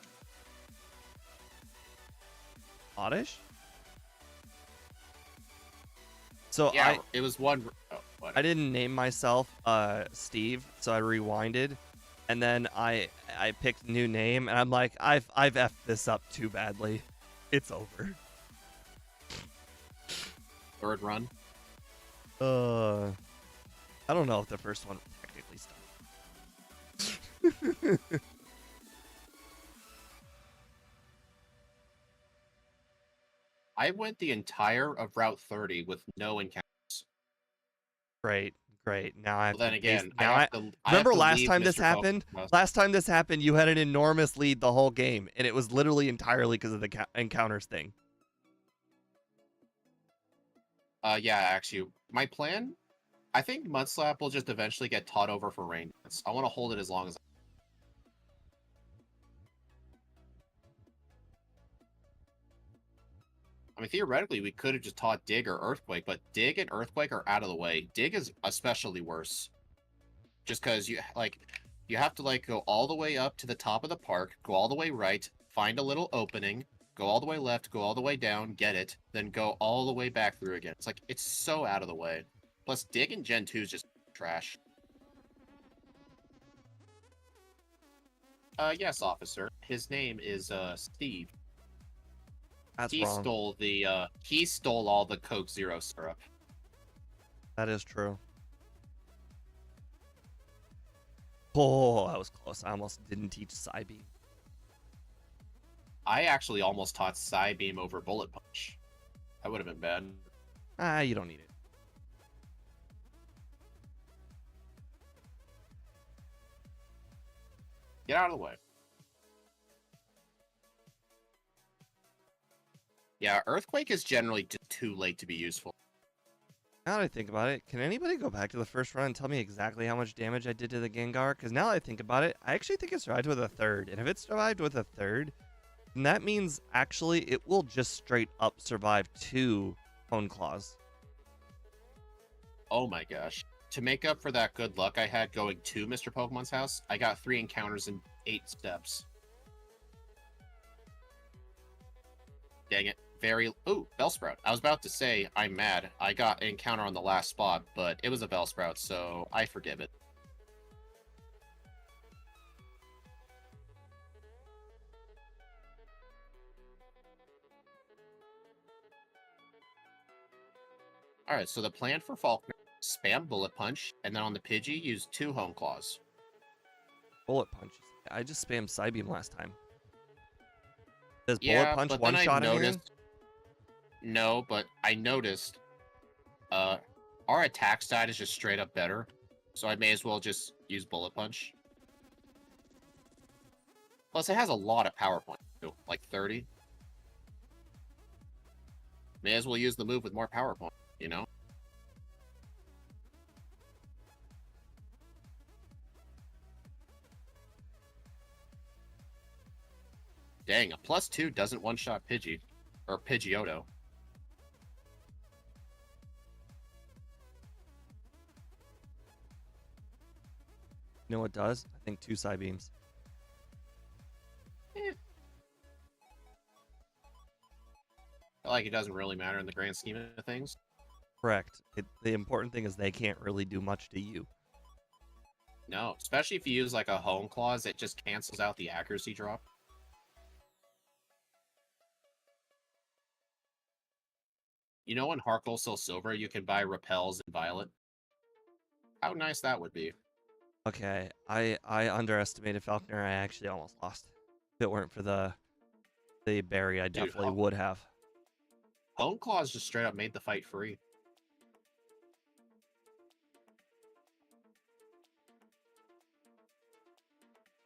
Oddish? So Yeah, it was one... Oh, I didn't name myself Steve, so I rewinded, and then I picked a new name, and I'm like, I've effed this up too badly. It's over. Third run. I don't know if the first one technically stopped. I went the entire of Route 30 with no encounters. Great. Now I have Well, then to again, remember last leave time Mr. this happened? Focus. Last time this happened, you had an enormous lead the whole game, and it was literally entirely because of the encounters thing. Yeah, actually, my plan, I think Mudslap will just eventually get taught over for Rain Dance. I want to hold it as long as I mean, theoretically, we could have just taught Dig or Earthquake, but Dig and Earthquake are out of the way. Dig is especially worse. Just because you have to go all the way up to the top of the park, go all the way right, find a little opening, go all the way left, go all the way down, get it, then go all the way back through again. It's so out of the way. Plus, Dig in Gen 2 is just trash. Yes, officer. His name is Steve. That's He wrong. stole all the Coke Zero syrup. That is true. Oh, that was close. I almost didn't teach Psybeam. I actually almost taught Psybeam over Bullet Punch. That would have been bad. Ah, you don't need it. Get out of the way. Yeah, Earthquake is generally too late to be useful. Now that I think about it, can anybody go back to the first run and tell me exactly how much damage I did to the Gengar? Because now that I think about it, I actually think it survived with a third. And if it survived with a third, then that means actually it will just straight up survive 2 Hone Claws. Oh my gosh. To make up for that good luck I had going to Mr. Pokemon's house, I got 3 encounters in 8 steps. Dang it. Ooh, Bellsprout. I was about to say, I'm mad. I got an encounter on the last spot, but it was a Bellsprout, so I forgive it. Alright, so the plan for Faulkner, spam Bullet Punch, and then on the Pidgey, use 2 Hone Claws. Bullet Punch. I just spammed Psybeam last time. Does Yeah, Bullet Punch but then one-shot anything? No, but I noticed our attack side is just straight up better, so I may as well just use Bullet Punch. Plus, it has a lot of power points, too, like 30. May as well use the move with more power points, you know? Dang, a +2 doesn't one-shot Pidgey. Or Pidgeotto. You know what does? I think 2 Psybeams. I feel like it doesn't really matter in the grand scheme of things. Correct. The important thing is they can't really do much to you. No, especially if you use like a Hone Claws, it just cancels out the accuracy drop. You know in Heart Gold Soul Silver you can buy Repels in Violet? How nice that would be. Okay, I underestimated Falconer. I actually almost lost. If it weren't for the berry, I definitely would have. Hone Claws just straight up made the fight free.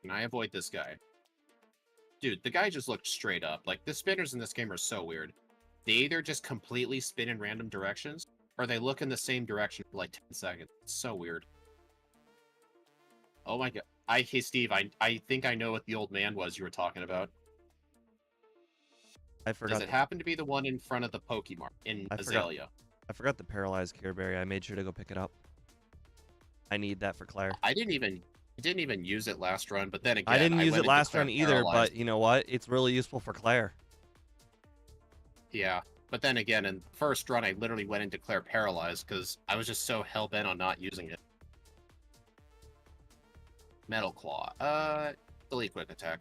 Can I avoid this guy? Dude, the guy just looked straight up. Like, the spinners in this game are so weird. They either just completely spin in random directions, or they look in the same direction for like 10 seconds. It's so weird. Oh my god. Hey, Steve, I think I know what the old man was you were talking about. I forgot. Does it happen to be the one in front of the Pokemon in Azalea? I forgot the paralyzed Cure Berry. I made sure to go pick it up. I need that for Claire. I didn't even use it last run, but then again, I didn't use it last run either, but you know what? It's really useful for Claire. Yeah, but then again, in the first run, I literally went into Claire Paralyzed because I was just so hell-bent on not using it. Metal Claw. Delete Quick Attack.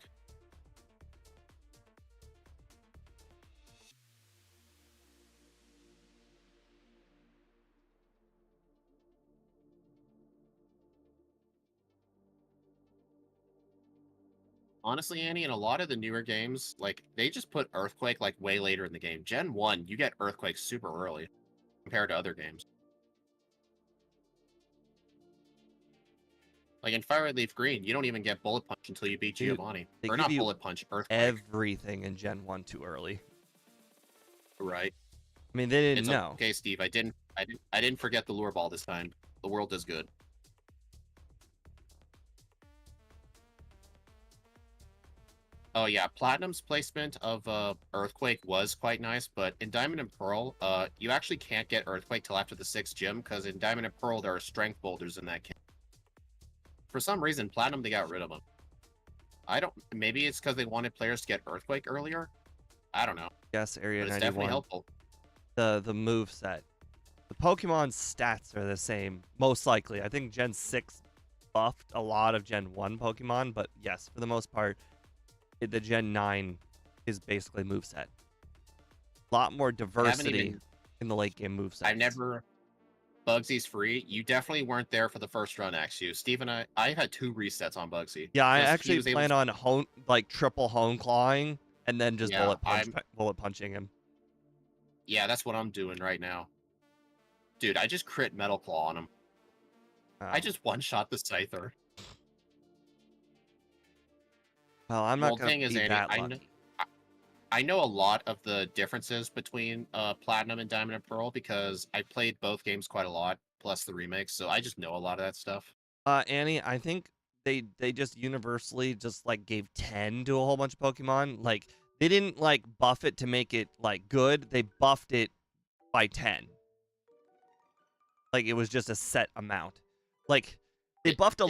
Honestly, Annie, in a lot of the newer games, like, they just put Earthquake, like, way later in the game. Gen 1, you get Earthquake super early compared to other games. Like, in Fire Red Leaf Green, you don't even get Bullet Punch until you beat Giovanni. They Or give not you Bullet Punch, Earthquake. Everything in Gen 1 too early. Right. I mean, they didn't It's know. Okay, Steve, I didn't forget the Lure Ball this time. The world is good. Oh yeah, Platinum's placement of Earthquake was quite nice, but in Diamond and Pearl, you actually can't get Earthquake till after the 6th gym, because in Diamond and Pearl there are Strength Boulders in that game. For some reason, Platinum, they got rid of them. Maybe it's because they wanted players to get Earthquake earlier? I don't know. Yes, Area But it's 91. definitely helpful. The move set. The Pokemon stats are the same, most likely. I think Gen 6 buffed a lot of Gen 1 Pokemon, but yes, for the most part, the Gen 9 is basically moveset. A lot more diversity in the late game moveset. Bugsy's free. You definitely weren't there for the first run, actually. Steve and I had 2 resets on Bugsy. Yeah, I actually plan on triple hone clawing and then just Yeah, bullet punching him. yeah, that's what I'm doing right now. Dude, I just crit Metal Claw on him. I just one-shot the Scyther. Well, I'm not Well, gonna thing is, be Andy, that lucky. I know a lot of the differences between Platinum and Diamond and Pearl because I played both games quite a lot, plus the remakes, so I just know a lot of that stuff. Annie, I think they just universally just like gave 10 to a whole bunch of Pokemon. Like they didn't like buff it to make it like good. They buffed it by 10. Like it was just a set amount. Like they buffed Yeah,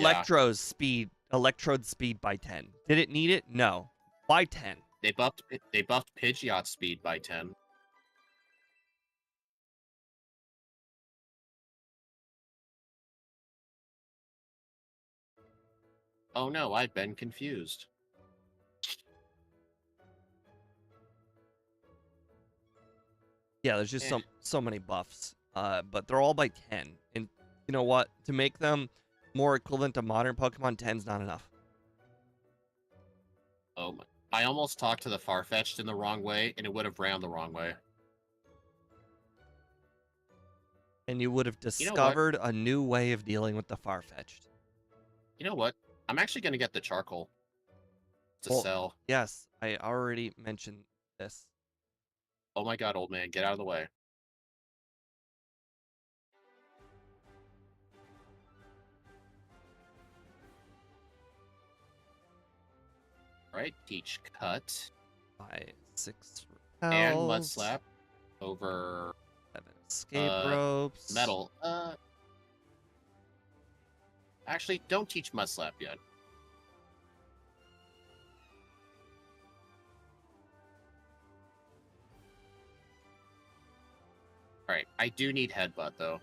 Electrode speed by 10. Did it need it? No. By 10. they buffed Pidgeot's speed by 10. Oh no, I've been confused. Yeah, there's just so many buffs. But they're all by 10. And you know what? To make them more equivalent to modern Pokemon, 10's not enough. Oh my. I almost talked to the Farfetch'd in the wrong way, and it would have ran the wrong way. And you would have discovered a new way of dealing with the Farfetch'd. You know what? I'm actually going to get the charcoal to sell. Yes, I already mentioned this. Oh my god, old man, get out of the way. Alright, teach cut. By 6 And mud slap over 7 escape ropes. Metal. Actually, don't teach mud slap yet. Alright, I do need headbutt though.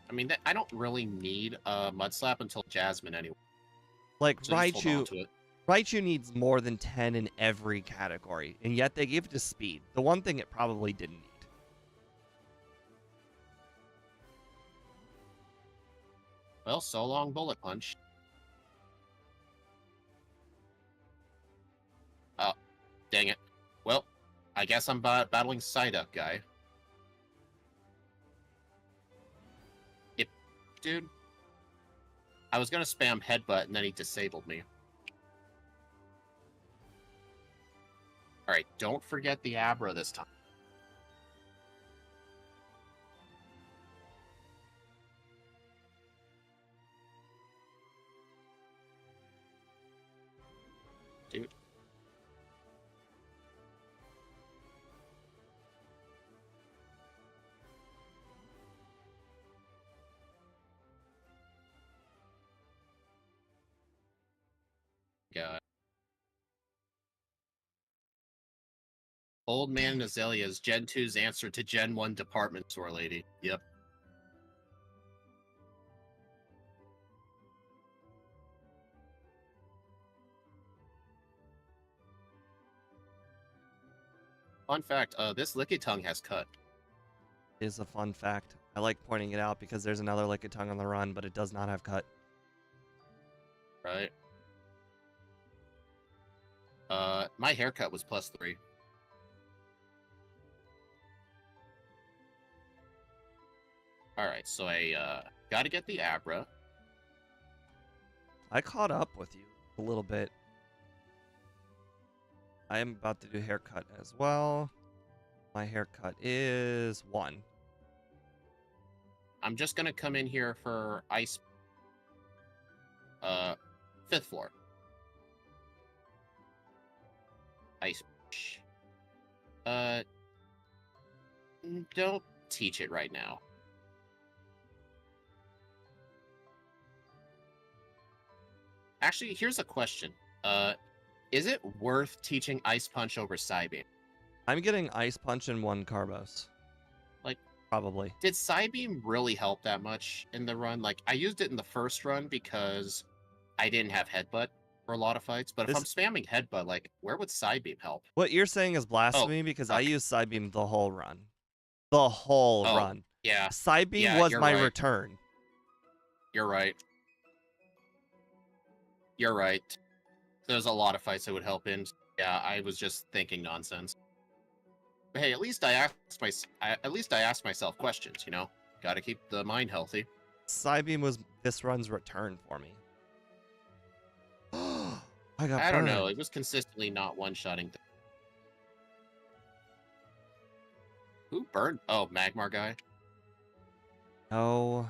I mean, I don't really need mud slap until Jasmine anyway. Like so Raichu needs more than 10 in every category, and yet they gave it to speed. The one thing it probably didn't need. Well, so long, Bullet Punch. Oh, dang it. Well, I guess I'm battling Psyduck guy. Yep, dude. I was gonna spam headbutt and then he disabled me. Alright, don't forget the Abra this time. Dude. God. Old Man Azalea's Gen 2's answer to Gen 1 department store lady. Yep. Fun fact, this Lickitung has cut. Is a fun fact. I like pointing it out because there's another Lickitung on the run, but it does not have cut. Right. My haircut was +3. Alright, so I gotta get the Abra. I caught up with you a little bit. I am about to do haircut as well. My haircut is 1. I'm just gonna come in here for ice. 5th floor. Ice. Don't teach it right now. Actually, here's a question. Is it worth teaching Ice Punch over Psybeam? I'm getting Ice Punch and 1 Carbos. Like, probably. Did Psybeam really help that much in the run? Like, I used it in the first run because I didn't have Headbutt for a lot of fights. But if I'm spamming Headbutt, like, where would Psybeam help? What you're saying is blasphemy because I used Psybeam the whole run. The whole run. Yeah. Psybeam was my return. You're right. You're right. There's a lot of fights that would help in. Yeah, I was just thinking nonsense. But hey, at least I asked myself questions. You know, got to keep the mind healthy. Psybeam was this run's return for me. I got I don't know. burned. It was consistently not one-shotting. Who burned? Oh, Magmar guy. No.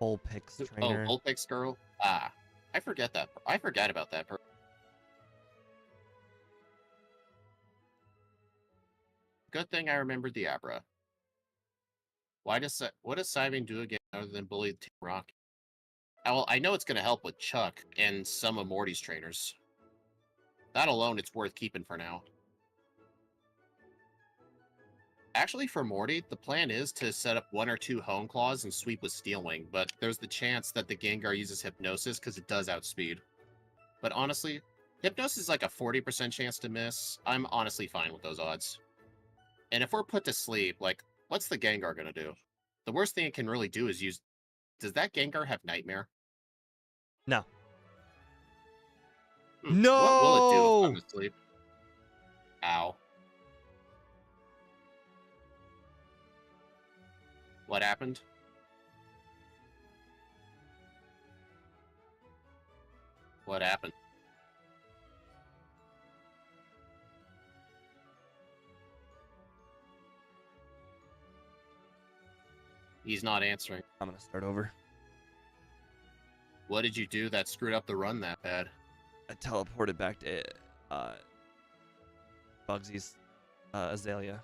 Bullpix Oh, trainer. Vulpix girl. Ah, I forget that. I forgot about that. Good thing I remembered the Abra. What does Simon do again other than bully Team Rocket? Well, I know it's going to help with Chuck and some of Morty's trainers. That alone, it's worth keeping for now. Actually, for Morty, the plan is to set up 1 or 2 Hone Claws and sweep with Steel Wing, but there's the chance that the Gengar uses Hypnosis because it does outspeed. But honestly, Hypnosis is like a 40% chance to miss. I'm honestly fine with those odds. And if we're put to sleep, like, what's the Gengar gonna do? The worst thing it can really do is use... Does that Gengar have Nightmare? No. What will it do if No! I'm asleep? Ow. What happened? What happened? He's not answering. I'm gonna start over. What did you do that screwed up the run that bad? I teleported back to Bugsy's Azalea.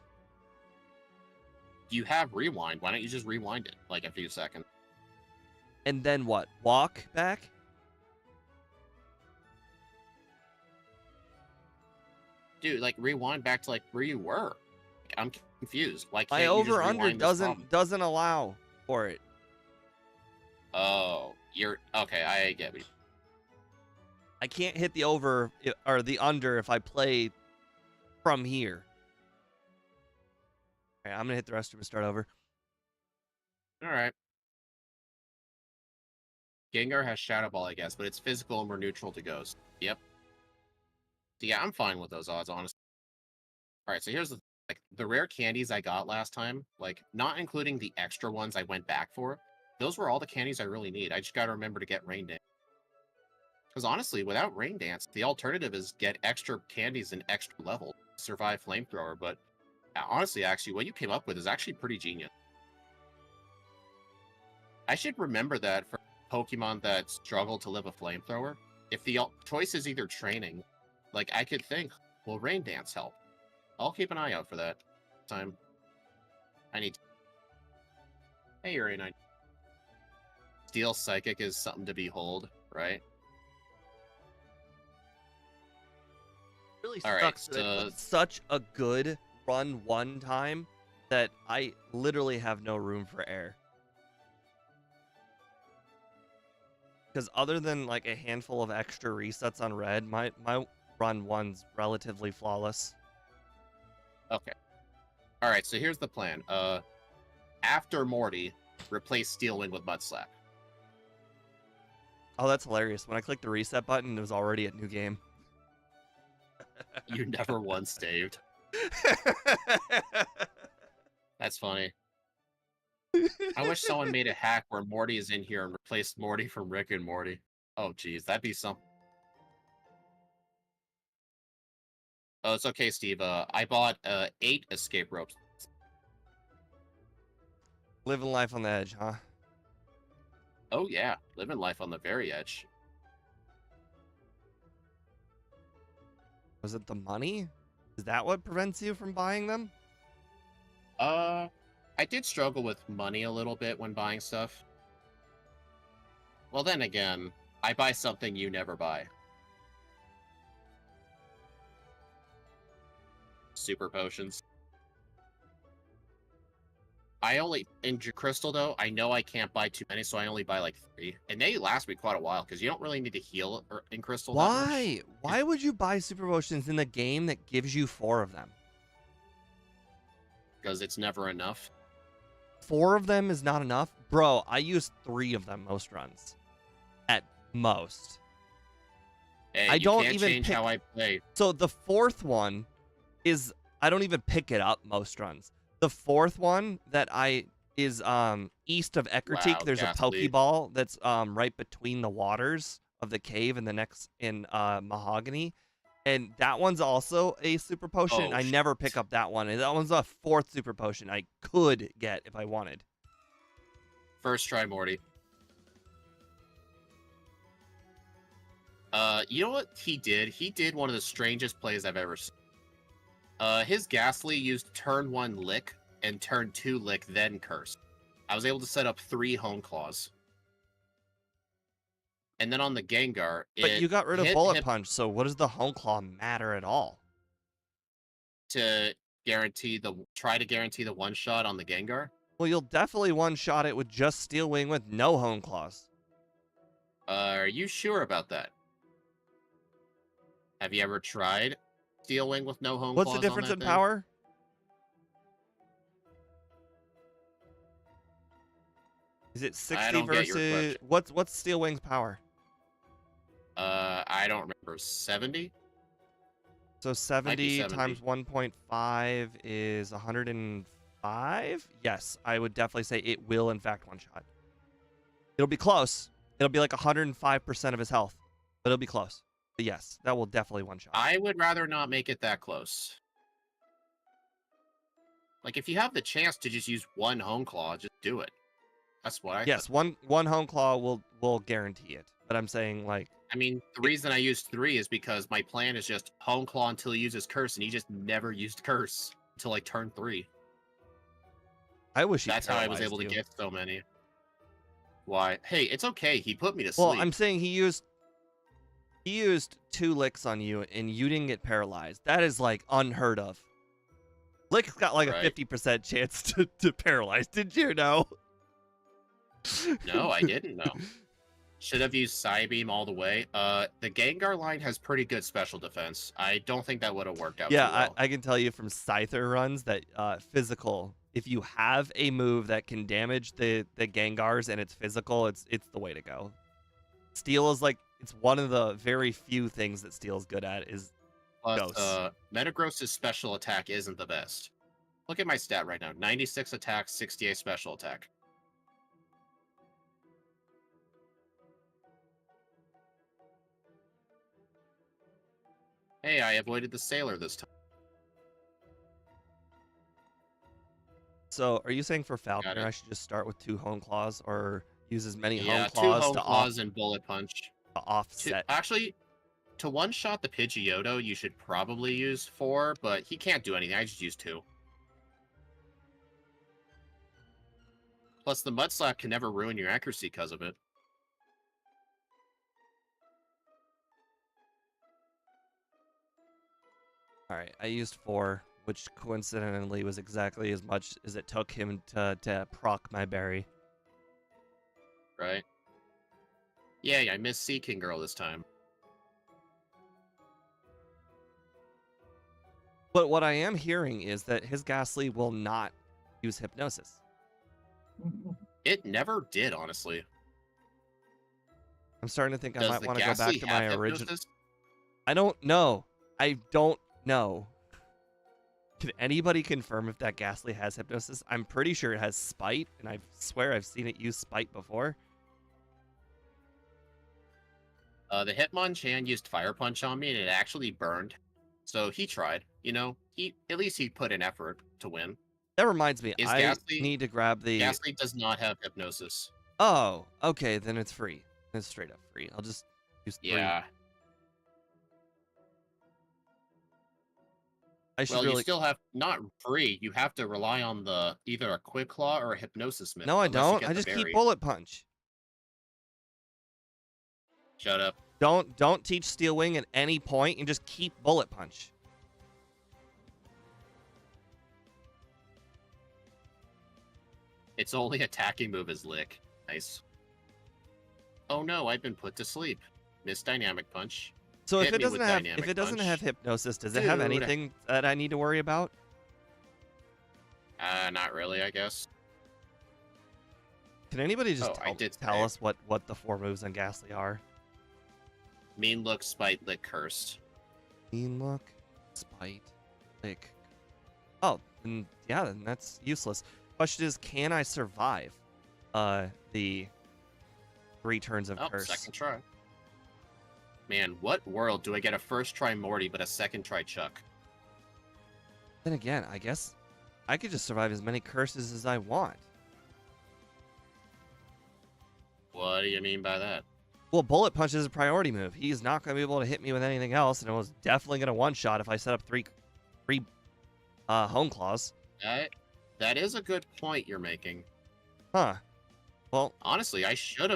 You have rewind. Why don't you just rewind it like a few seconds? And then what? Walk back? Dude, like rewind back to like where you were. Like, I'm confused. Why My can't you just over under rewind this problem? doesn't allow for it. Oh, you're okay. I get it. I can't hit the over or the under if I play from here. All right, I'm gonna hit the rest of it. Start over. All right. Gengar has Shadow Ball, I guess, but it's physical and we're neutral to Ghost. Yep. So yeah, I'm fine with those odds, honestly. All right, so here's the rare candies I got last time, like not including the extra ones I went back for. Those were all the candies I really need. I just got to remember to get Rain Dance. Because honestly, without Rain Dance, the alternative is get extra candies and extra level, survive Flamethrower. But honestly, actually, what you came up with is actually pretty genius. I should remember that for Pokemon that struggle to live a Flamethrower. If the choice is either training, like I could think, will Rain Dance help? I'll keep an eye out for that time. I need to... Hey, you're a Steel Psychic is something to behold, right? Really All right, sucks that I put such a good run one time that I literally have no room for error. Because other than like a handful of extra resets on red, my run one's relatively flawless. Okay. All right, so here's the plan. After Morty, replace Steel Wing with Mud Slap. Oh, that's hilarious. When I clicked the reset button, it was already a new game. You never once saved. That's funny. I wish someone made a hack where Morty is in here and replaced Morty from Rick and Morty. Oh, geez, that'd be some... Oh, it's okay, Steve. I bought 8 escape ropes. Living life on the edge, huh? Oh, yeah. Living life on the very edge. Was it the money? Is that what prevents you from buying them? I did struggle with money a little bit when buying stuff. Well, then again, I buy something you never buy. Super potions. I only... In Crystal, though, I know I can't buy too many, so I only buy like 3. And they last me quite a while, because you don't really need to heal in Crystal that much. Why? Why would you buy super potions in the game that gives you 4 of them? Because it's never enough. 4 of them is not enough? Bro, I use 3 of them most runs. At most. Hey, I you don't can't even change pick. how I play. So the fourth one is I don't even pick it up most runs. The fourth one that I is east of Eckerteak. Wow, There's a ghastly. Pokeball that's right between the waters of the cave and the next in Mahogany. And that one's also a super potion. Oh, I never pick shit. up that one. And that one's a fourth super potion I could get if I wanted. First try, Morty. You know what he did? He did one of the strangest plays I've ever seen. His Ghastly used turn 1 Lick and turn 2 Lick, then Curse. I was able to set up 3 Home Claws. And then on the Gengar, But it you got rid of hit Bullet him Punch, so what does the Home Claw matter at all? to try to guarantee the one shot on the Gengar. Well, you'll definitely one-shot it with just Steel Wing with no Home Claws. Are you sure about that? Have you ever tried Steel Wing with no Home What's the Claws on difference that in thing? power? Is it 60 I don't get your versus question. what's Steel Wing's power? I don't remember. 70? So Might be 70 70. times 1.5 is 105? Yes, I would definitely say it will in fact one shot. It'll be close. It'll be like 105% of his health, but it'll be close. But yes, that will definitely one shot. I would rather not make it that close. Like, if you have the chance to just use one Home Claw, just do it. That's what I Yes, thought. one Home Claw will guarantee it. But I'm saying like I mean, the reason I used 3 is because my plan is just Home Claw until he uses Curse, and he just never used Curse until like turn 3. I wish he That's how I was paralyzed able to you. get so many. Why? Hey, it's okay. He put me to Well, sleep. I'm saying he used 2 licks on you and you didn't get paralyzed. That is like unheard of. Lick's got like Right. a 50% chance to paralyze. Did you know? No, I didn't know. Should have used Psybeam all the way. The Gengar line has pretty good special defense. I don't think that would have worked out too Yeah, well. I can tell you from Scyther runs that physical, if you have a move that can damage the Gengars and it's physical, it's the way to go. Steel is like, it's one of the very few things that Steel's good at is Plus, ghosts. Metagross's special attack isn't the best. Look at my stat right now. 96 attack, 68 special attack. Hey, I avoided the Sailor this time. So, are you saying for Got Falconer it. I should just start with 2 Home Claws or use as many Home Yeah, 2 Claws Home Claws and Bullet Punch. to offset? Actually, to one-shot the Pidgeotto, you should probably use 4, but he can't do anything. I just used 2. Plus, the Mud Slap can never ruin your accuracy because of it. Alright, I used 4, which coincidentally was exactly as much as it took him to proc my berry. Right? Yeah, I missed Sea King Girl this time. But what I am hearing is that his Ghastly will not use Hypnosis. It never did, honestly. I'm starting to think I Does might the want to go back Ghastly to have my original. Hypnosis? I don't know. I don't know. Can anybody confirm if that Ghastly has Hypnosis? I'm pretty sure it has Spite, and I swear I've seen it use Spite before. The Hitmonchan used Fire Punch on me, and it actually burned. So he tried. You know, at least he put an effort to win. That reminds me, Is I Ghastly need to grab the... Ghastly does not have Hypnosis. Oh, okay, then it's free. It's straight up free. I'll just use 3. Yeah. I should Well, really... you still have not free. You have to rely on the either a Quick Claw or a Hypnosis Mitt. No, I unless you don't. get I the just keep berry. Bullet Punch. Shut up. Don't teach Steel Wing at any point and just keep Bullet Punch. Its only attacking move is Lick. Nice. Oh no, I've been put to sleep. Miss Dynamic Punch. So Hit me with Dynamic if it doesn't Punch. have Hypnosis, does it have Dude. anything that I need to worry about? Not really, I guess. Can anybody just Oh, I did tell say. us what the 4 moves on Ghastly are? Mean look, spite, lick, cursed. Mean look, spite, lick. Oh, then yeah, then that's useless. Question is, can I survive the 3 turns of Oh, curse? second try. Man, what world do I get a first try Morty but a second try Chuck? Then again, I guess I could just survive as many curses as I want. What do you mean by that? Well, Bullet Punch is a priority move. He's not going to be able to hit me with anything else, and it was definitely going to one-shot if I set up three Home Claws. That is a good point you're making. Huh. Well, honestly, what I should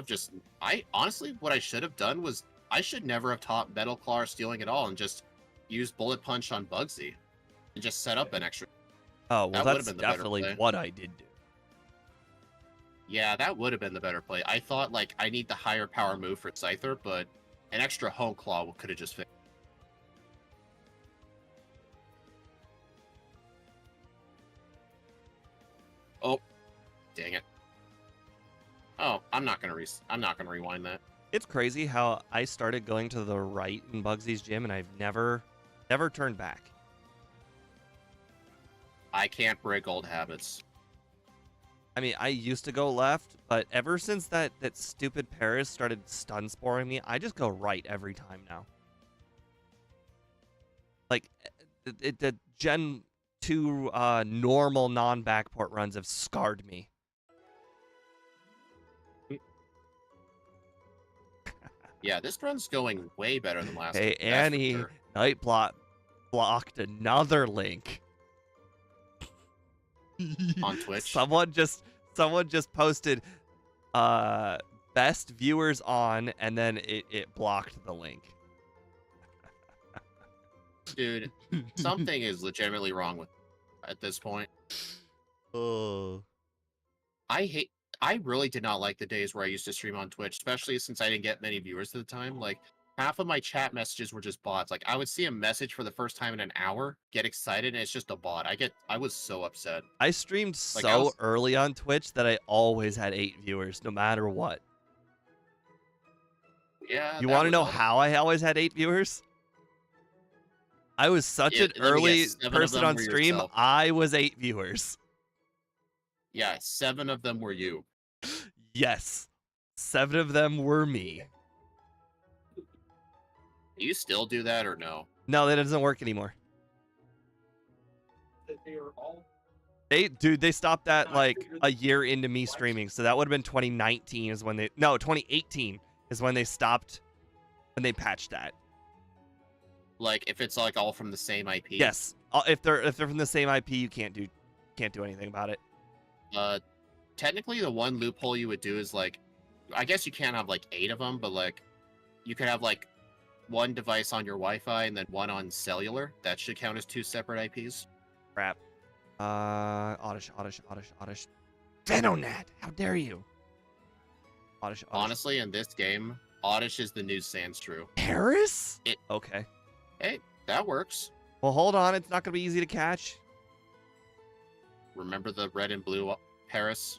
have done was I should never have taught Metal Claw or Stealing at all and just used Bullet Punch on Bugsy and just set up an extra. Oh, well, that would have that's been the better definitely play. what I did do. Yeah, that would have been the better play. I thought, like, I need the higher power move for Scyther, but an extra Home Claw could have just fixed. Oh, dang it. Oh, I'm not gonna rewind that. It's crazy how I started going to the right in Bugsy's gym, and I've never turned back. I can't break old habits. I mean, I used to go left, but ever since that stupid Paris started stun sporing me, I just go right every time now. Like, the Gen 2 normal non-backport runs have scarred me. Yeah, this run's going way better than last. Hey, Annie, sure. Nightbot blocked another link. On Twitch. Someone just posted best viewers on, and then it blocked the link. Dude, something is legitimately wrong with at this point. Oh. I really did not like the days where I used to stream on Twitch, especially since I didn't get many viewers at the time. Like, half of my chat messages were just bots. Like, I would see a message for the first time in an hour, get excited, and it's just a bot. I was so upset. I streamed so early on Twitch that I always had 8 viewers, no matter what. Yeah. You want to know how I always had 8 viewers? I was such an early person on stream. Yourself. I was 8 viewers. Yeah, 7 of them were you. Yes. 7 of them were me. Do you still do that or no? No, that doesn't work anymore. They stopped that like a year into me streaming, so that would have been 2019 is when 2018 is when they stopped, when they patched that. Like, if it's like all from the same IP. Yes, if they're from the same IP, you can't do anything about it. Technically, the one loophole you would do is like, I guess you can't have like 8 of them, but like, you could have like 1 device on your Wi-Fi and then 1 on cellular. That should count as 2 separate IPs. Crap. Oddish. Venonat, how dare you? Oddish. Honestly, in this game, Oddish is the new Sandstrew. Paris? Okay. Hey, that works. Well, hold on. It's not going to be easy to catch. Remember the red and blue Paris?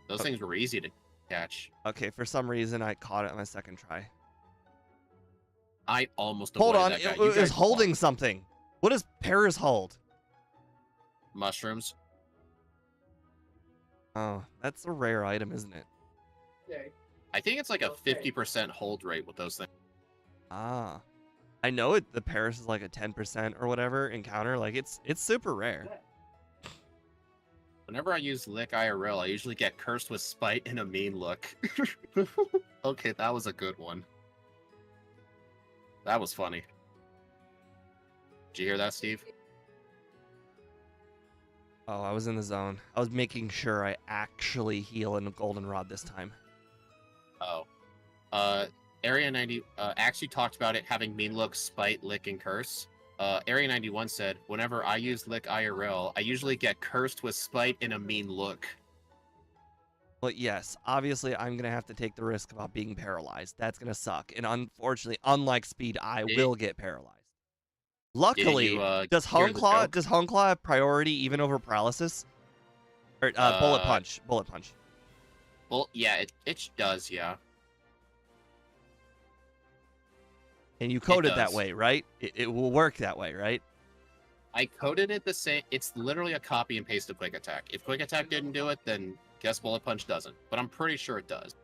Those things were easy to catch. Okay, for some reason, I caught it on my second try. I almost hold on. That guy. It was holding something. What does Paris hold? Mushrooms. Oh, that's a rare item, isn't it? I think it's like a 50% hold rate with those things. Ah. I know the Paris is like a 10% or whatever encounter. Like, it's super rare. Whenever I use Lick IRL, I usually get cursed with Spite and a mean look. Okay, that was a good one. That was funny. Did you hear that, Steve? Oh, I was in the zone. I was making sure I actually heal in a Goldenrod this time. Oh. Area 90 actually talked about it having mean look, spite, lick, and curse. Area 91 said, whenever I use Lick IRL, I usually get cursed with spite and a mean look. Well, yes, obviously I'm going to have to take the risk about being paralyzed. That's going to suck. And unfortunately, unlike speed, I will get paralyzed. Luckily, does Home Claw have priority even over paralysis? Or Bullet Punch. Well, yeah, it does, yeah. And you It coded that does. way, right? It will work that way, right? I coded it the same. It's literally a copy and paste of Quick Attack. If Quick Attack didn't do it, then guess Bullet Punch doesn't. But I'm pretty sure it does.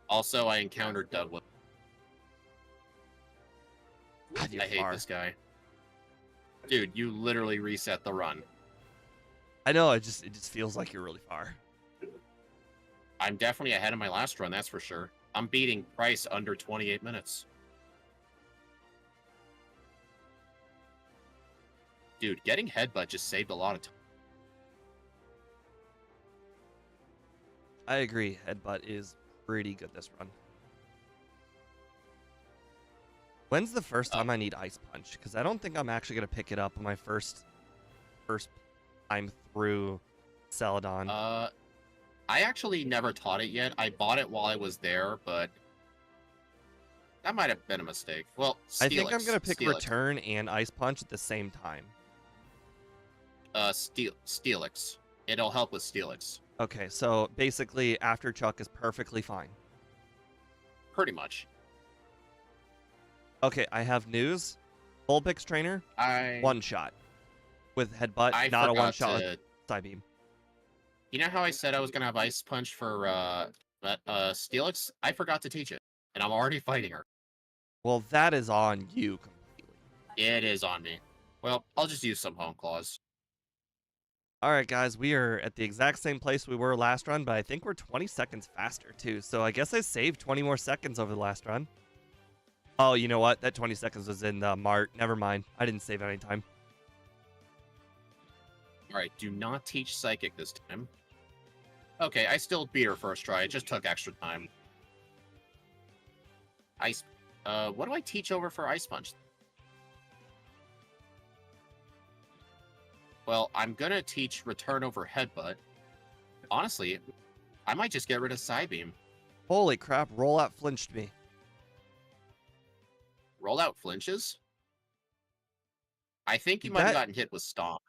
Also, I encountered Douglas. God, you're I hate far. this guy. Dude, you literally reset the run. I know, it just feels like you're really far. I'm definitely ahead of my last run, that's for sure. I'm beating Price under 28 minutes. Dude, getting Headbutt just saved a lot of time. I agree. Headbutt is pretty good this run. When's the first time I need Ice Punch? Because I don't think I'm actually going to pick it up on my first time through Celadon. I actually never taught it yet. I bought it while I was there, but that might have been a mistake. Well, Steelix. I think I'm going to pick Return and Ice Punch at the same time. Steelix. It'll help with Steelix. Okay, so basically After Chuck is perfectly fine. Pretty much. Okay, I have news. Vulpix Trainer, one shot with Headbutt, not a one shot with Psybeam. You know how I said I was going to have Ice Punch for Steelix? I forgot to teach it, and I'm already fighting her. Well, that is on you completely. It is on me. Well, I'll just use some Home Claws. All right, guys, we are at the exact same place we were last run, but I think we're 20 seconds faster, too. So I guess I saved 20 more seconds over the last run. Oh, you know what? That 20 seconds was in the Mart. Never mind. I didn't save any time. All right, do not teach Psychic this time. Okay, I still beat her first try. It just took extra time. Ice... what do I teach over for Ice Punch? Well, I'm gonna teach Return over Headbutt. Honestly, I might just get rid of Psybeam. Holy crap, Rollout flinched me. Rollout flinches? I think you might have gotten hit with Stomp.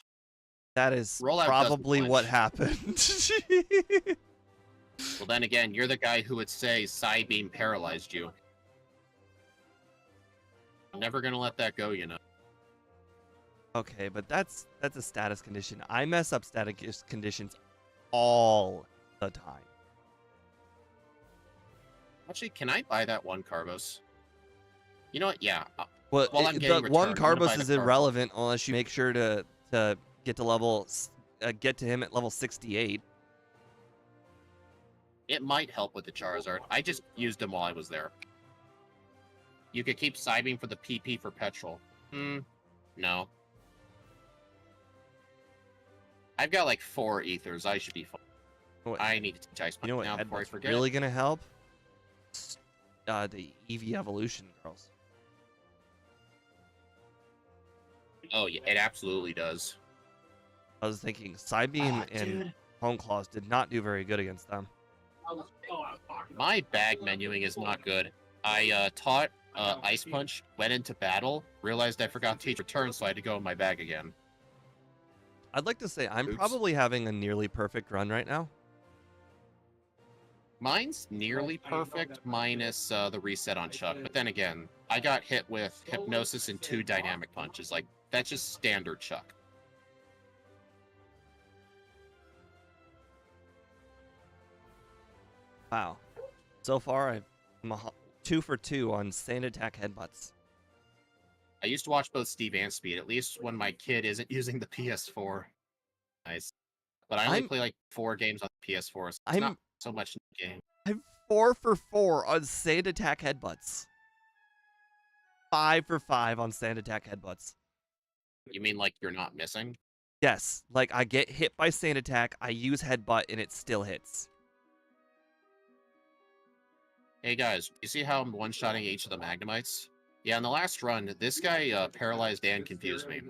That is Rollout probably what happened. Well, then again, you're the guy who would say Psybeam paralyzed you. I'm never gonna let that go, you know. Okay, but that's a status condition. I mess up status conditions all the time. Actually, can I buy that one Carbos? You know what? Yeah. Well, the one Carbos is irrelevant unless you make sure to get to him at level 68. It might help with the Charizard. I just used him while I was there. You could keep Psybeam for the PP for petrol. No. I've got like 4 ethers. I should be fine. I need to teach Ice Punch now before I forget. Really gonna help? The EV evolution girls. Oh yeah, it absolutely does. I was thinking Psybeam and Home Claws did not do very good against them. My bag menuing is not good. I taught Ice Punch, went into battle, realized I forgot to teach Return, so I had to go in my bag again. I'd like to say I'm probably having a nearly perfect run right now. Mine's nearly perfect, minus the reset on Chuck. But then again, I got hit with Hypnosis and 2 Dynamic Punches. Like, that's just standard Chuck. Wow. So far, I'm 2 for 2 on Sand Attack Headbutts. I used to watch both Steve and Speed, at least when my kid isn't using the PS4. Nice. But I only play like 4 games on the PS4, so it's not so much in the game. I'm 4 for 4 on Sand Attack Headbutts. 5 for 5 on Sand Attack Headbutts. You mean like you're not missing? Yes. Like I get hit by Sand Attack, I use Headbutt, and it still hits. Hey guys, you see how I'm one-shotting each of the Magnemites? Yeah, in the last run, this guy paralyzed and confused me.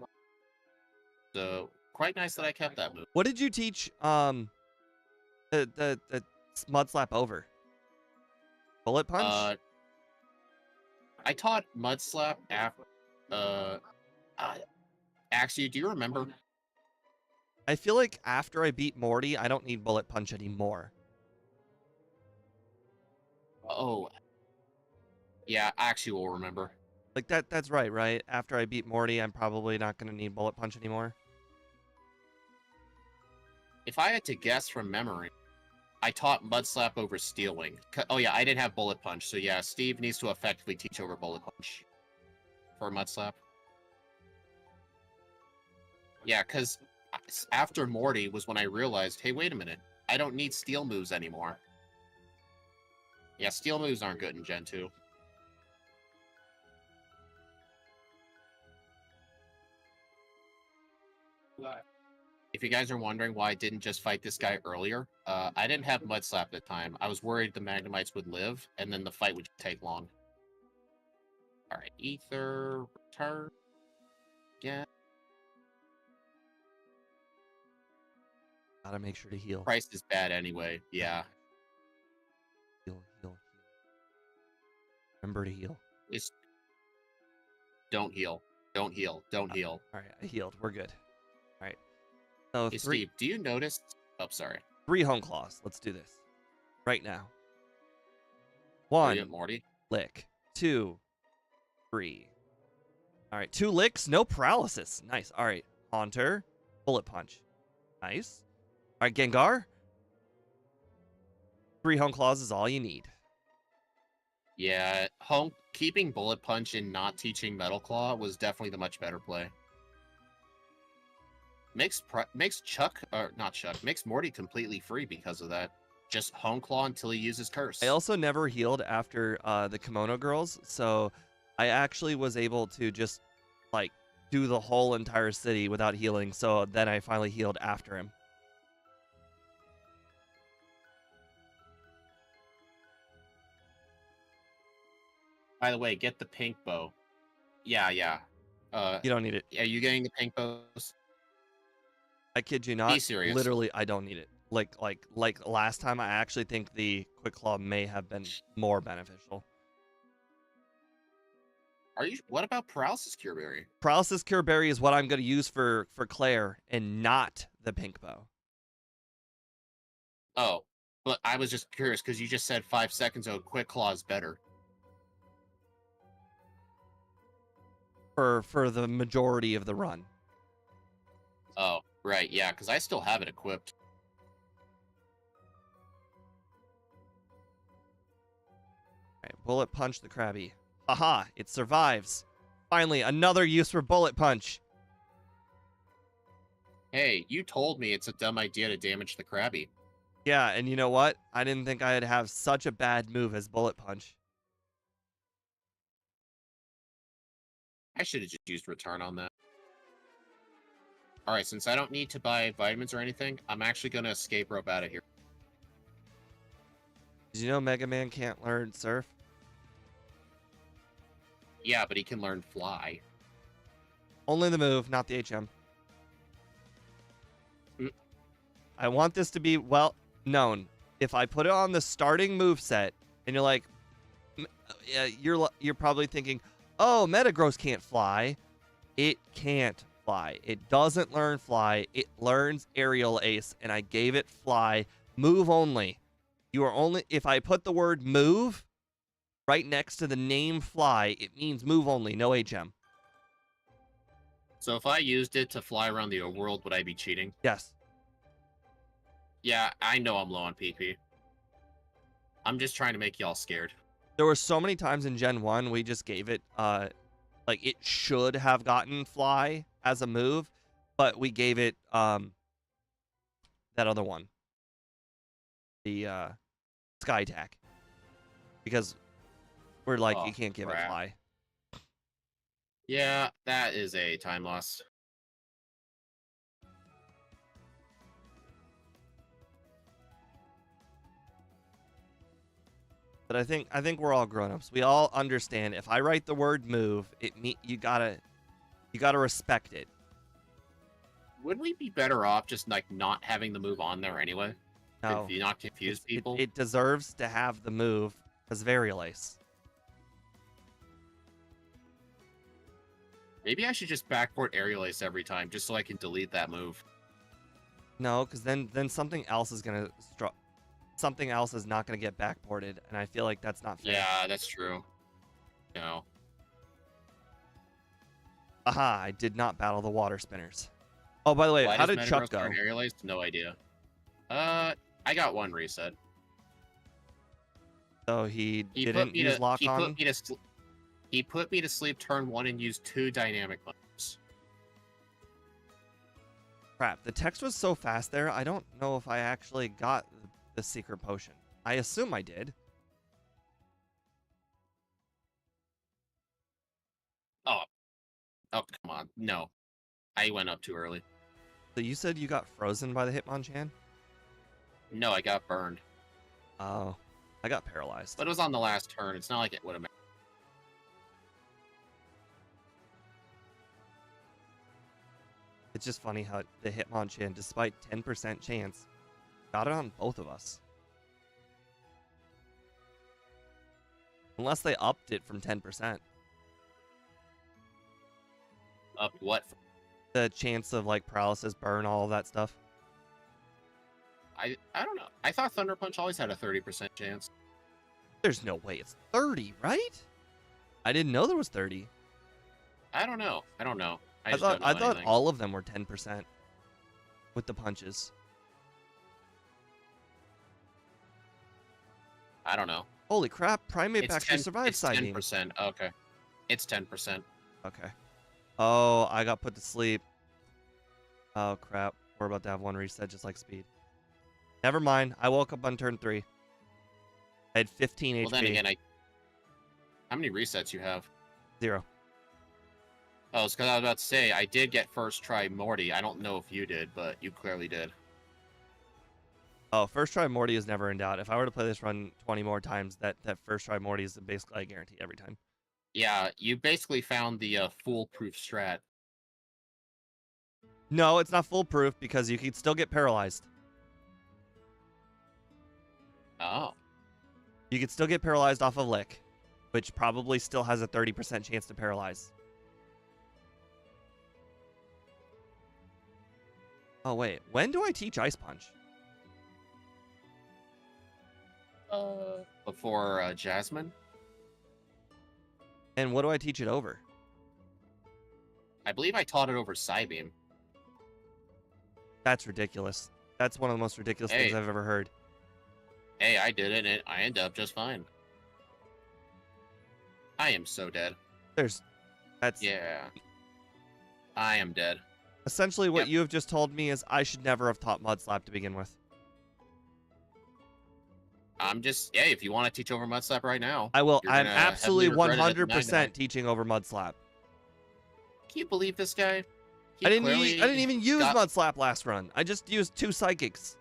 So, quite nice that I kept that move. What did you teach the Mud Slap over? Bullet Punch? I taught Mud Slap after... actually, do you remember? I feel like after I beat Morty, I don't need Bullet Punch anymore. Oh, yeah, I actually will remember. Like that's right? After I beat Morty, I'm probably not gonna need Bullet Punch anymore. If I had to guess from memory, I taught Mud Slap over Steel Wing. Oh yeah, I didn't have Bullet Punch, so yeah, Steve needs to effectively teach over Bullet Punch for Mud Slap. Yeah, because after Morty was when I realized, hey, wait a minute, I don't need Steel moves anymore. Yeah, Steel moves aren't good in Gen 2. If you guys are wondering why I didn't just fight this guy earlier, I didn't have Mud Slap at the time. I was worried the Magnemites would live, and then the fight would take long. Alright, Ether, return. Yeah. Gotta make sure to heal. Price is bad anyway, yeah. Heal. Remember to heal. It's... Don't heal. Don't heal. Don't heal. Alright, I healed. We're good. Alright. So Hey, Steve, do you notice... Oh, sorry. 3 home claws. Let's do this. Right now. Oh, 1 yeah, Morty. lick. 2, 3. Alright, 2 licks, no paralysis. Nice. Alright. Haunter. Bullet Punch. Nice. Alright, Gengar. 3 home claws is all you need. Yeah, keeping Bullet Punch and not teaching Metal Claw was definitely the much better play. Makes Morty completely free because of that. Just Home Claw until he uses Curse. I also never healed after the Kimono Girls, so I actually was able to just, like, do the whole entire city without healing, so then I finally healed after him. By the way, get the pink bow. Yeah. You don't need it. Are you getting the pink bows? I kid you not. Be serious. Literally, I don't need it. Like last time, I actually think the Quick Claw may have been more beneficial. What about Paralysis Cure Berry? Paralysis Cure Berry is what I'm going to use for Claire and not the pink bow. Oh, but I was just curious because you just said 5 seconds ago Quick Claw is better. For the majority of the run. Oh, right, yeah, because I still have it equipped. Alright, Bullet Punch the Krabby. Haha, it survives. Finally, another use for Bullet Punch. Hey, you told me it's a dumb idea to damage the Krabby. Yeah, and you know what? I didn't think I'd have such a bad move as Bullet Punch. I should have just used Return on that. Alright, since I don't need to buy vitamins or anything, I'm actually going to escape rope out of here. Did you know Mega Man can't learn Surf? Yeah, but he can learn Fly. Only the move, not the HM. Mm. I want this to be well known. If I put it on the starting move set, and you're like, you're probably thinking, oh, Metagross can't fly. It can't fly. It doesn't learn fly. It learns aerial ace, and I gave it fly. Move only. You are only, if I put the word move right next to the name fly, it means move only, no HM. So if I used it to fly around the overworld, would I be cheating? Yes. Yeah, I know I'm low on PP. I'm just trying to make y'all scared. There were so many times in Gen 1 we just gave it, like, it should have gotten fly as a move, but we gave it, that other one. The, Sky Attack. Because we're like, you can't give it fly. Yeah, that is a time loss. But I think we're all grown-ups. We all understand if I write the word move, you gotta respect it. Would we be better off just like not having the move on there anyway? No. If you not confuse people? It deserves to have the move as Varial Ace. Maybe I should just backport Aerial Ace every time just so I can delete that move. No, because then something else is gonna something else is not going to get backported, and I feel like that's not fair. Yeah, that's true. No. Aha, I did not battle the water spinners. Oh, by the way, Why how does did Chuck Metagross go? turn aerialized? No idea. I got one reset. So he He didn't put me use to lock he on? put me to he put me to sleep turn 1 and used 2 dynamic buttons. Crap, the text was so fast there, I don't know if I actually got the secret potion. I assume I did. Oh, come on. No. I went up too early. So you said you got frozen by the Hitmonchan? No, I got burned. Oh, I got paralyzed. But it was on the last turn. It's not like it would have mattered. It's just funny how the Hitmonchan, despite 10% chance, got it on both of us. Unless they upped it from 10%. Up what? The chance of like paralysis, burn, all of that stuff. I don't know. I thought Thunder Punch always had a 30% chance. There's no way it's 30, right? I didn't know there was 30. I don't know. I I just thought don't know anything. all of them were 10% with the punches. I don't know. Holy crap, Primate It's actually 10, survived it's side beam. 10%. Okay. It's 10%. Okay. Oh, I got put to sleep. Oh crap. We're about to have one reset just like speed. Never mind. I woke up on turn 3. I had 15 HP. Well, then again, how many resets you have? 0. Oh, it's because I was about to say, I did get first try Morty. I don't know if you did, but you clearly did. Oh, first try Morty is never in doubt. If I were to play this run 20 more times, that first try Morty is basically a guarantee every time. Yeah, you basically found the foolproof strat. No, it's not foolproof because you can still get paralyzed. Oh. You could still get paralyzed off of Lick, which probably still has a 30% chance to paralyze. Oh, wait. When do I teach Ice Punch? Before Jasmine? And what do I teach it over? I believe I taught it over Psybeam. That's ridiculous. That's one of the most ridiculous things I've ever heard. Hey, I did it, and I ended up just fine. I am so dead. That's... Yeah. I am dead. Essentially what you have just told me is I should never have taught Mud Slap to begin with. I'm just, hey, if you want to teach over Mud Slap right now. I will. you're I'm gonna absolutely heavily regret it at 100% teaching over Mud Slap. Can you believe this guy? I didn't even use Mud Slap last run. I just used 2 Psychics.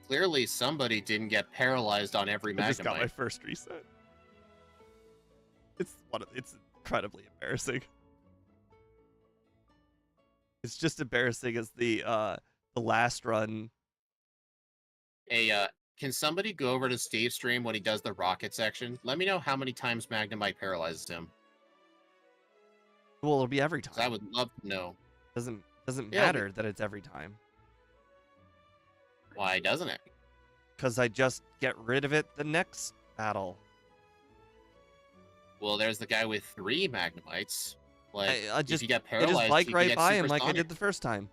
Clearly somebody didn't get paralyzed on every Magnemite. I just got my first reset. It's incredibly embarrassing. It's just embarrassing as the last run. Hey, can somebody go over to Steve's stream when he does the rocket section? Let me know how many times Magnemite paralyzes him. Well, it'll be every time. I would love to know. Doesn't matter that it's every time. Why doesn't it? Because I just get rid of it the next battle. Well, there's the guy with 3 Magnemites. Like, if you get I paralyzed, just bike you right get by him like I supersonic. did the first time.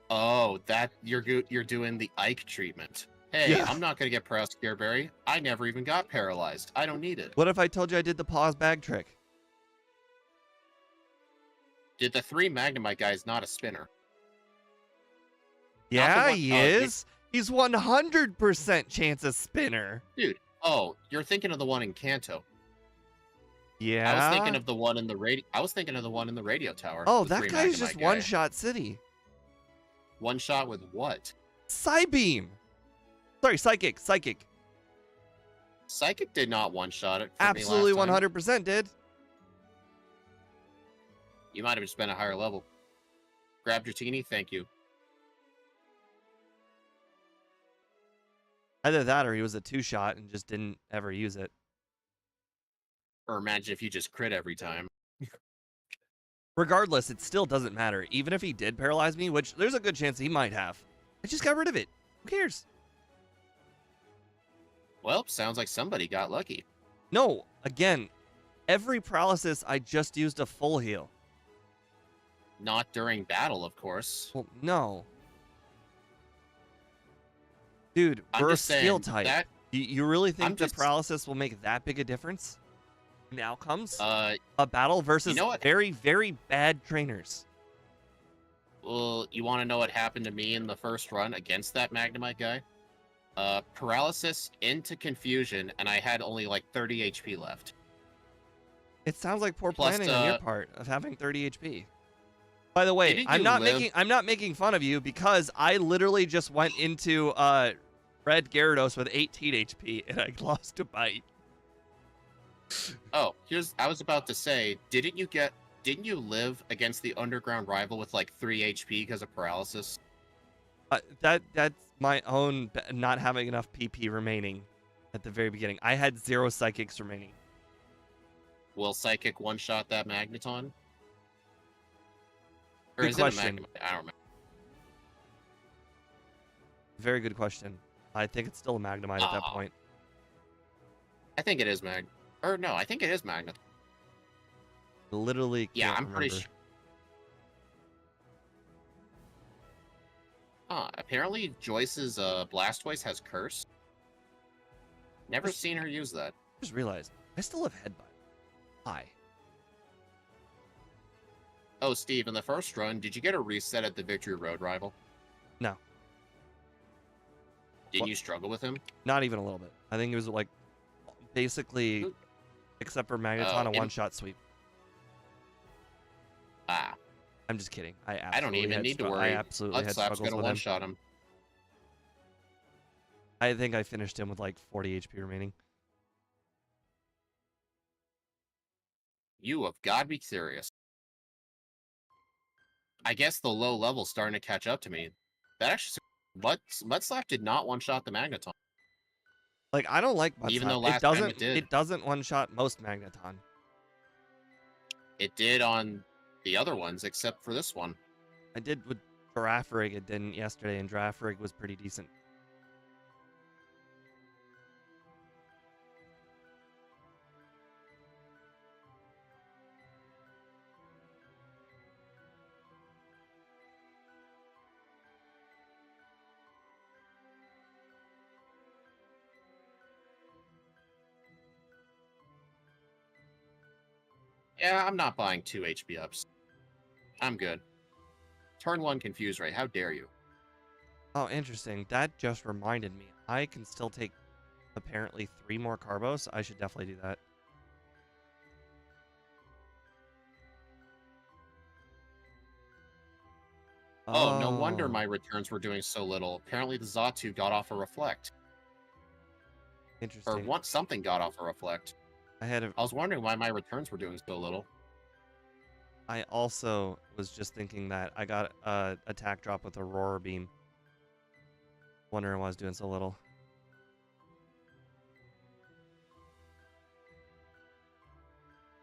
Oh, that you're doing the Ike treatment. Hey, Yeah. I'm not gonna get paralyzed, Scareberry. I never even got paralyzed. I don't need it. What if I told you I did the pause bag trick? Did the 3 Magnemite guys not a spinner? Yeah, one- he oh, is. He's 100% chance of spinner. Dude, oh, you're thinking of the one in Kanto. Yeah. I was thinking of the one in the radio. I was thinking of the one in the radio tower. Oh, the that 3 guy's Magnemite just guy. one-shot city. One shot with what? Psybeam. Sorry, Psychic. Psychic did not one shot it. For Absolutely me last time. 100% did. You might have just been a higher level. Grabbed your teeny, thank you. Either that or he was a 2-shot and just didn't ever use it. Or imagine if you just crit every time. Regardless, it still doesn't matter. Even if he did paralyze me, which there's a good chance he might have. I just got rid of it. Who cares? Well, sounds like somebody got lucky. No, again, every paralysis I just used a full heal. Not during battle, of course. Well, no. Dude, I'm we're a just steel saying type. that You really think I'm the just paralysis will make that big a difference in outcomes? uh A battle you versus know what very, very bad trainers. well, you want to know what happened to me in the first run against that Magnemite guy? Paralysis into confusion, and I had only like 30 HP left. It sounds like poor Plus, planning on your part of having 30 HP. By the way, didn't I'm you not live? making fun of you because I literally just went into Red Gyarados with 18 HP and I lost a bite. Oh, I was about to say, didn't you live against the underground rival with like 3 HP because of paralysis? That's my own not having enough PP remaining at the very beginning. I had 0 psychics remaining. Will Psychic one-shot that Magneton? Or Good is question. it a Magnemite? I don't remember. Very good question. I think it's still a Magnemite at that Oh, point. I think it is Or no, I think it is Magneton. Literally Yeah, can't I'm pretty remember. sure. Apparently Joyce's Blastoise has Curse. Never seen her use that. Just realized I still have Headbutt. Hi. Oh, Steve, in the first run, did you get a reset at the Victory Road rival? No. Did What? you struggle with him? Not even a little bit. I think it was like basically, Ooh. except for Magneton, a in- one-shot sweep. Ah, I'm just kidding. I don't even need to worry. I absolutely had Slap's struggles gonna with him. one-shot him. I think I finished him with like 40 HP remaining. You have got to be serious. I guess the low level's starting to catch up to me. That actually, Mudslap did not one-shot the Magneton. Like I don't like Even though Mudslap. last time it did. It doesn't one-shot most Magneton. It did on the other ones, except for this one. I did with Girafarig. It didn't yesterday, and Girafarig was pretty decent. Yeah, I'm not buying 2 HP ups. I'm good. Turn 1 Confuse Ray, how dare you? Oh, interesting. That just reminded me. I can still take apparently 3 more Carbos. I should definitely do that. Oh, no wonder my returns were doing so little. Apparently the Xatu got off a Reflect. Interesting. Or something got off a Reflect. I was wondering why my returns were doing so little. I also was just thinking that I got a attack drop with Aurora Beam. Wondering why I was doing so little.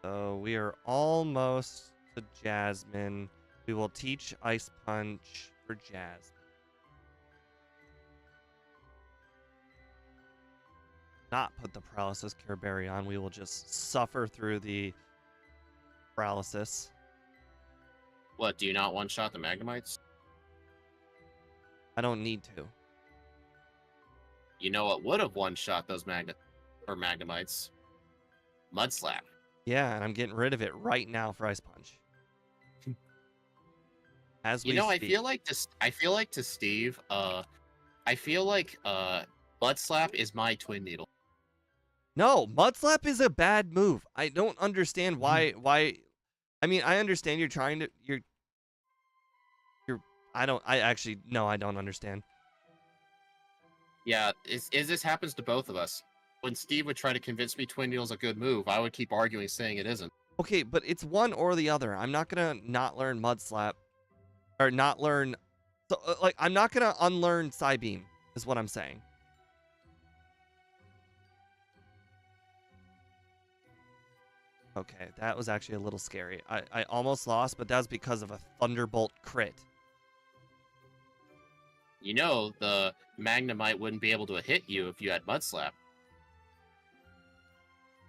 So we are almost to Jasmine. We will teach Ice Punch for Jasmine. Not put the Paralysis Cure Berry on. We will just suffer through the paralysis. What, do you not one-shot the Magnemites? I don't need to. You know what would have one-shot those Magnemites? Mudslap. Yeah, and I'm getting rid of it right now for Ice Punch. As we I speak. feel like to Steve, I feel like Mudslap is my Twin Needle. No, Mudslap is a bad move. I don't understand why I mean, I understand you're trying to I don't understand. Yeah, this happens to both of us. When Steve would try to convince me Twin Needle's a good move, I would keep arguing saying it isn't. Okay, but it's one or the other. I'm not going to not learn Mudslap or not learn like I'm not going to unlearn Psybeam is what I'm saying. Okay, that was actually a little scary. I almost lost, but that was because of a Thunderbolt crit. You know, the Magnemite wouldn't be able to hit you if you had Mud Slap.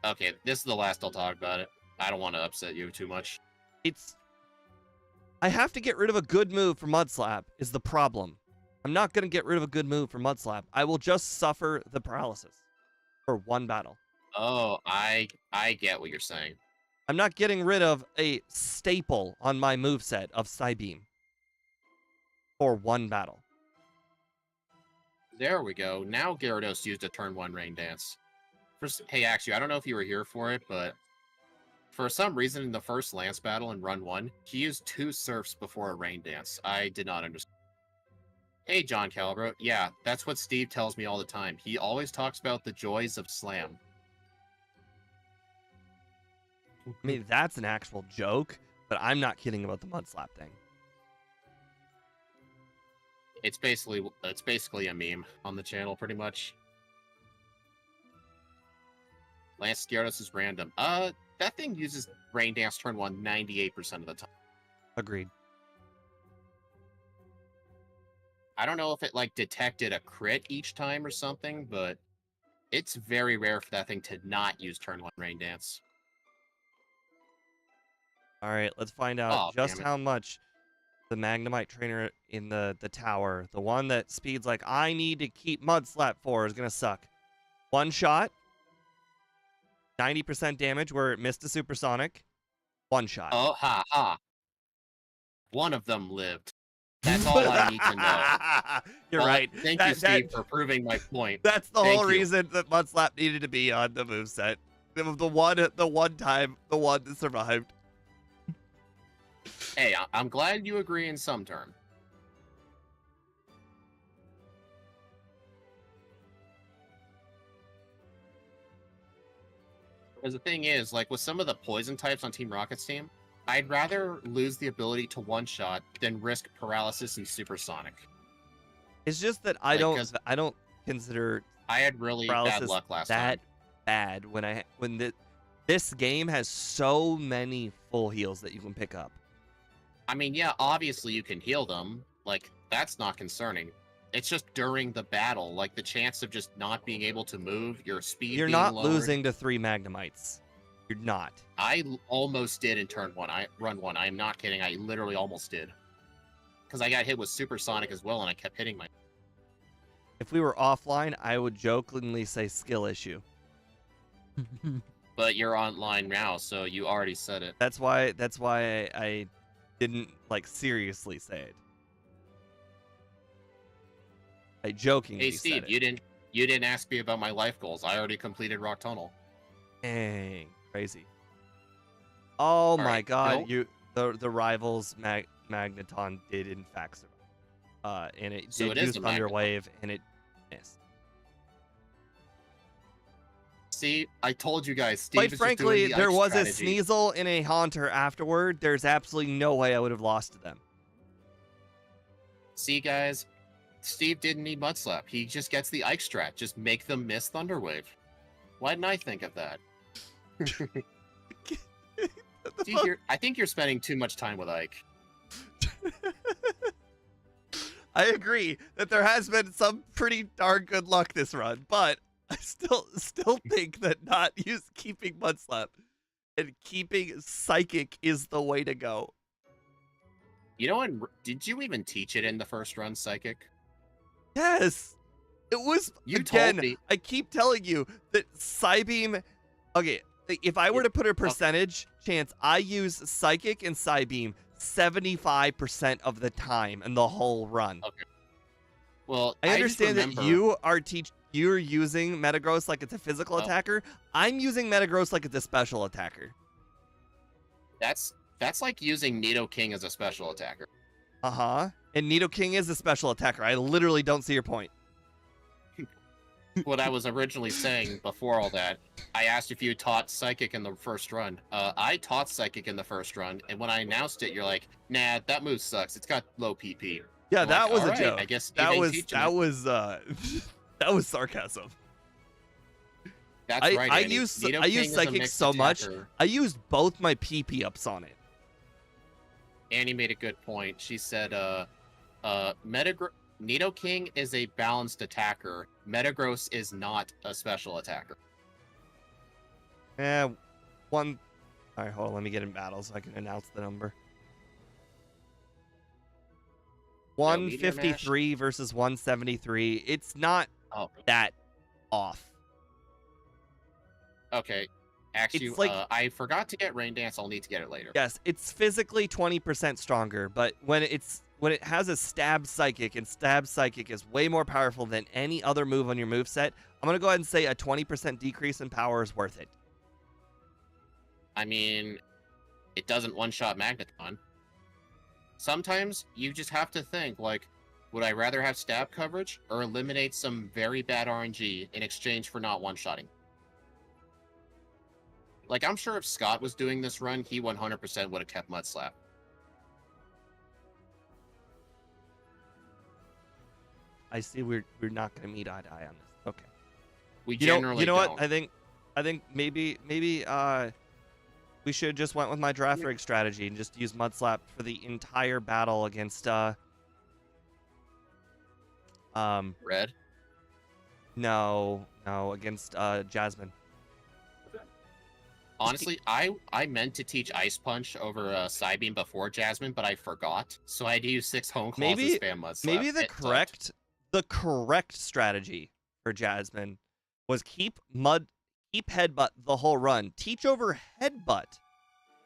Okay, this is the last I'll talk about it. I don't want to upset you too much. I have to get rid of a good move for Mud Slap is the problem. I'm not going to get rid of a good move for Mud Slap. I will just suffer the paralysis for one battle. Oh, I get what you're saying. I'm not getting rid of a staple on my moveset of Psybeam for one battle. There we go. Now Gyarados used a turn 1 Rain Dance. Hey, actually, I don't know if you were here for it, but for some reason in the first Lance battle in Run 1, he used 2 Surfs before a Rain Dance. I did not understand. Hey, John Calibro. Yeah, that's what Steve tells me all the time. He always talks about the joys of Slam. I mean, that's an actual joke, but I'm not kidding about the Mud Slap thing. It's basically a meme on the channel, pretty much. Lance Gyarados is random. That thing uses Rain Dance turn 1 98% of the time. Agreed. I don't know if it, like, detected a crit each time or something, but it's very rare for that thing to not use turn 1 Rain Dance. All right, let's find out just how much the Magnemite trainer in the tower, the one that speeds like I need to keep Mud Slap for, is going to suck. One shot, 90% damage where it missed a supersonic. One shot. Oh, ha, ha. One of them lived. That's all I need to know. You're right. Thank you, Steve, for proving my point. That's the whole reason that Mud Slap needed to be on the moveset. The one time that survived. Hey, I'm glad you agree in some term. Because the thing is, like, with some of the poison types on Team Rocket's team, I'd rather lose the ability to one-shot than risk paralysis and supersonic. It's just that I don't consider I had really bad luck last time. Bad when this game has so many full heals that you can pick up. I mean, yeah, obviously you can heal them. Like, that's not concerning. It's just during the battle, like the chance of just not being able to move, your speed You're being not lowered. losing to 3 Magnemites. You're not. I almost did in turn 1. Run 1. I'm not kidding. I literally almost did. Because I got hit with Supersonic as well, and I kept hitting my... If we were offline, I would jokingly say skill issue. But you're online now, so you already said it. That's why I didn't, like, seriously say it. I jokingly Hey, Steve, said it. you didn't ask me about my life goals. I already completed Rock Tunnel. Dang, crazy. Oh my right, god, the rivals Magneton did in fact survive. And it did use Thunder Wave and it missed. See, I told you guys, Steve Quite frankly, there was a Sneasel and a Haunter afterward. There's absolutely no way I would have lost to them. See, guys, Steve didn't need Mud Slap. He just gets the Ike strat. Just make them miss Thunder Wave. Why didn't I think of that? See, I think you're spending too much time with Ike. I agree that there has been some pretty darn good luck this run, but I still think that keeping Mud Slap and keeping Psychic is the way to go. You know, did you even teach it in the first run, Psychic? Yes. It was, you told me. I keep telling you that Psybeam... Okay, if I were to put a percentage chance, I use Psychic and Psybeam 75% of the time in the whole run. Okay. Well, I understand that you're using Metagross like it's a physical attacker. I'm using Metagross like it's a special attacker. That's like using Nidoking as a special attacker. Uh-huh. And Nidoking is a special attacker. I literally don't see your point. What I was originally saying before all that, I asked if you taught Psychic in the first run. I taught Psychic in the first run, and when I announced it, you're like, nah, that move sucks. It's got low PP. Yeah, that was a joke. I guess that was sarcasm. That's right. I use Psychic so much. I used both my PP ups on it. Annie made a good point. She said, Nidoking is a balanced attacker. Metagross is not a special attacker. One. All right, hold on. Let me get in battle so I can announce the number. No, Meteor Mash. 153 versus 173. It's not that off. Okay. Actually, It's like, I forgot to get Rain Dance. I'll need to get it later. yes, it's physically 20% stronger, but when it has a Stab Psychic, and Stab Psychic is way more powerful than any other move on your moveset, I'm going to go ahead and say a 20% decrease in power is worth it. I mean, it doesn't one-shot Magneton. Sometimes you just have to think, like, would I rather have stab coverage or eliminate some very bad RNG in exchange for not one-shotting? Like, I'm sure if Scott was doing this run, he 100% would have kept Mud Slap. I see we're not going to meet eye to eye on this. Okay. We generally don't. What? I think maybe we should have just went with my draft rig strategy and just use Mud Slap for the entire battle against Red? No, against Jasmine. Honestly, I meant to teach Ice Punch over Psybeam before Jasmine, but I forgot. So I had to use 6 Hone Claws and spam Mud Slap. Maybe the correct strategy for Jasmine was keep Headbutt the whole run. Teach over Headbutt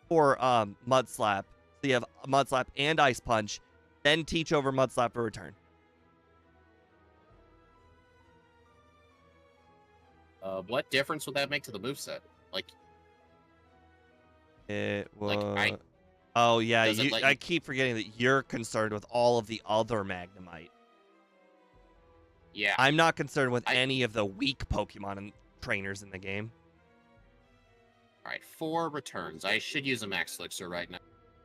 for Mud Slap. So you have Mud Slap and Ice Punch, then teach over Mud Slap for return. What difference would that make to the moveset? Like, it was. Like, oh yeah, I keep forgetting that you're concerned with all of the other Magnemite. Yeah, I'm not concerned with any of the weak Pokemon and trainers in the game. All right, 4 returns. I should use a Max Elixir right now.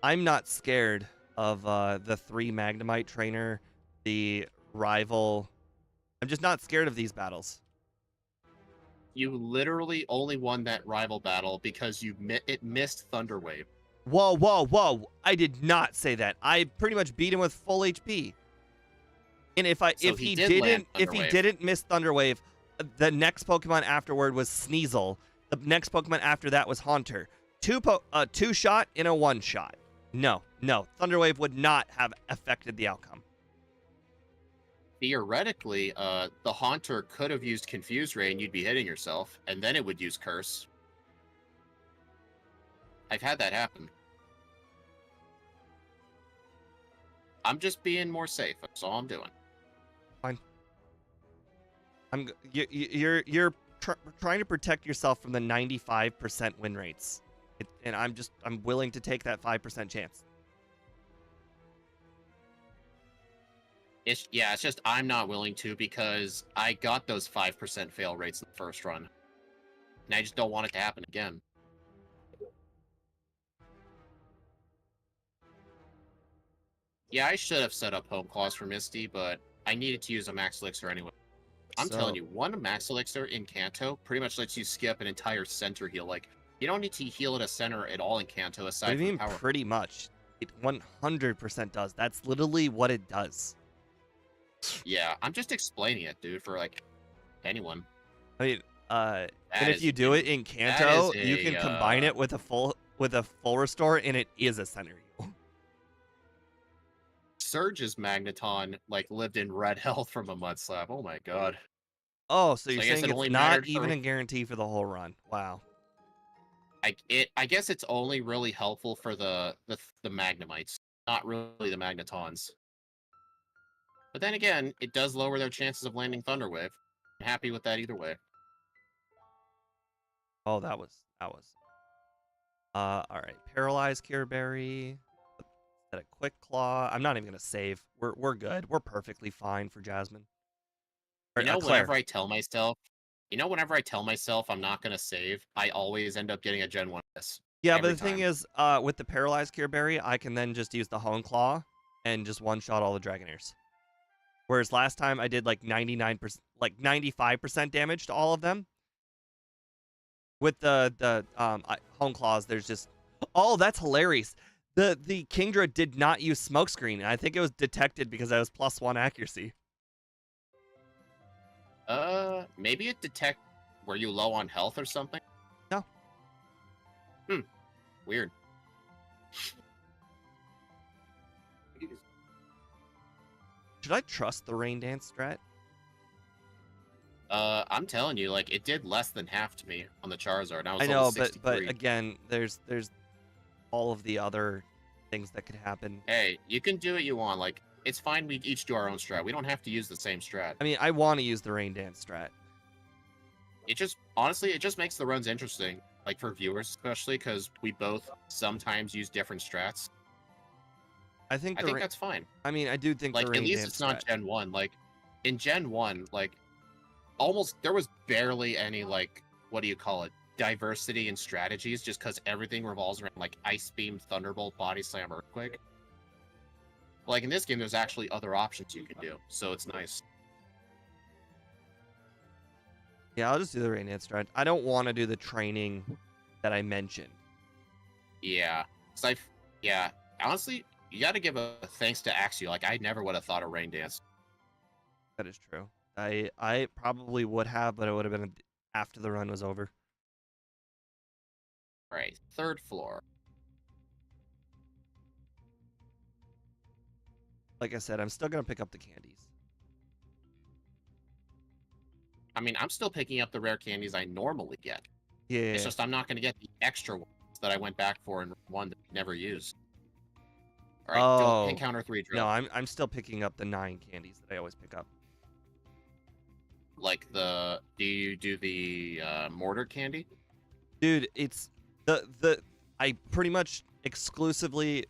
I'm not scared of the 3 Magnemite trainer, the rival. I'm just not scared of these battles. You literally only won that rival battle because it missed Thunderwave. Whoa! I did not say that. I pretty much beat him with full HP. And if he didn't miss Thunderwave, the next Pokemon afterward was Sneasel. The next Pokemon after that was Haunter. 2 shot in a 1 shot. No. Thunderwave would not have affected the outcome. Theoretically, the Haunter could have used Confuse Ray and you'd be hitting yourself, and then it would use Curse. I've had that happen. I'm just being more safe. That's all I'm doing. Fine. You're trying to protect yourself from the 95% win rates, and I'm willing to take that 5% chance. It's just I'm not willing to because I got those 5% fail rates in the first run. And I just don't want it to happen again. Yeah, I should have set up Home Claws for Misty, but I needed to use a Max Elixir anyway. I'm telling you, 1 Max Elixir in Kanto pretty much lets you skip an entire center heal. Like, you don't need to heal at a center at all in Kanto aside from power. Pretty much. It 100% does. That's literally what it does. Yeah, I'm just explaining it, dude, for, like, anyone. I mean, and if you do it in Kanto, you can combine it with a full restore, and it is a center heal. Surge's Magneton, like, lived in red health from a Mud Slap. Oh my god. Oh, so you're saying it's not even a guarantee for the whole run. Wow. I guess it's only really helpful for the Magnemites, not really the Magnetons. But then again, it does lower their chances of landing Thunderwave. I'm happy with that either way. Oh, that was. All right. Paralyzed Cure Berry. Set a Quick Claw. I'm not even gonna save. We're good. We're perfectly fine for Jasmine. Whenever I tell myself I'm not gonna save, I always end up getting a Gen 1 miss. Yeah, but the thing is, with the Paralyzed Cure Berry, I can then just use the Hone Claw and just one-shot all the Dragonairs. Whereas last time I did like 99%, like 95% damage to all of them. With the Hone Claws, there's just... Oh, that's hilarious. The Kingdra did not use smokescreen. I think it was detected because I was +1 accuracy. Maybe it detect were you low on health or something? No. Weird. Should I trust the Rain Dance strat? I'm telling you, like, it did less than half to me on the Charizard. And I was I level know, 63. but again, there's all of the other things that could happen. Hey, you can do what you want. Like, it's fine. We each do our own strat. We don't have to use the same strat. I mean, I want to use the Rain Dance strat. It just, honestly, it just makes the runs interesting. Like, for viewers, especially, because we both sometimes use different strats. I think that's fine. I mean, I do think like, the Rain at least Dance it's not strat. Gen 1. Like, in Gen 1, like, there was barely any, like, what do you call it? Diversity in strategies, just because everything revolves around, like, Ice Beam, Thunderbolt, Body Slam, Earthquake. Like, in this game, there's actually other options you can do, so it's nice. Yeah, I'll just do the Rain Dance strat. I don't want to do the training that I mentioned. Yeah. Yeah. Honestly, you got to give a thanks to Axio. Like, I never would have thought of Rain Dance. That is true. I probably would have, but it would have been after the run was over. All right, 3rd floor. Like I said, I'm still going to pick up the candies. I mean, I'm still picking up the rare candies I normally get. Yeah. It's just I'm not going to get the extra ones that I went back for in one that I never used. All right, don't encounter 3 drill. No, I'm still picking up the 9 candies that I always pick up. Like do you do the mortar candy? Dude, it's I pretty much exclusively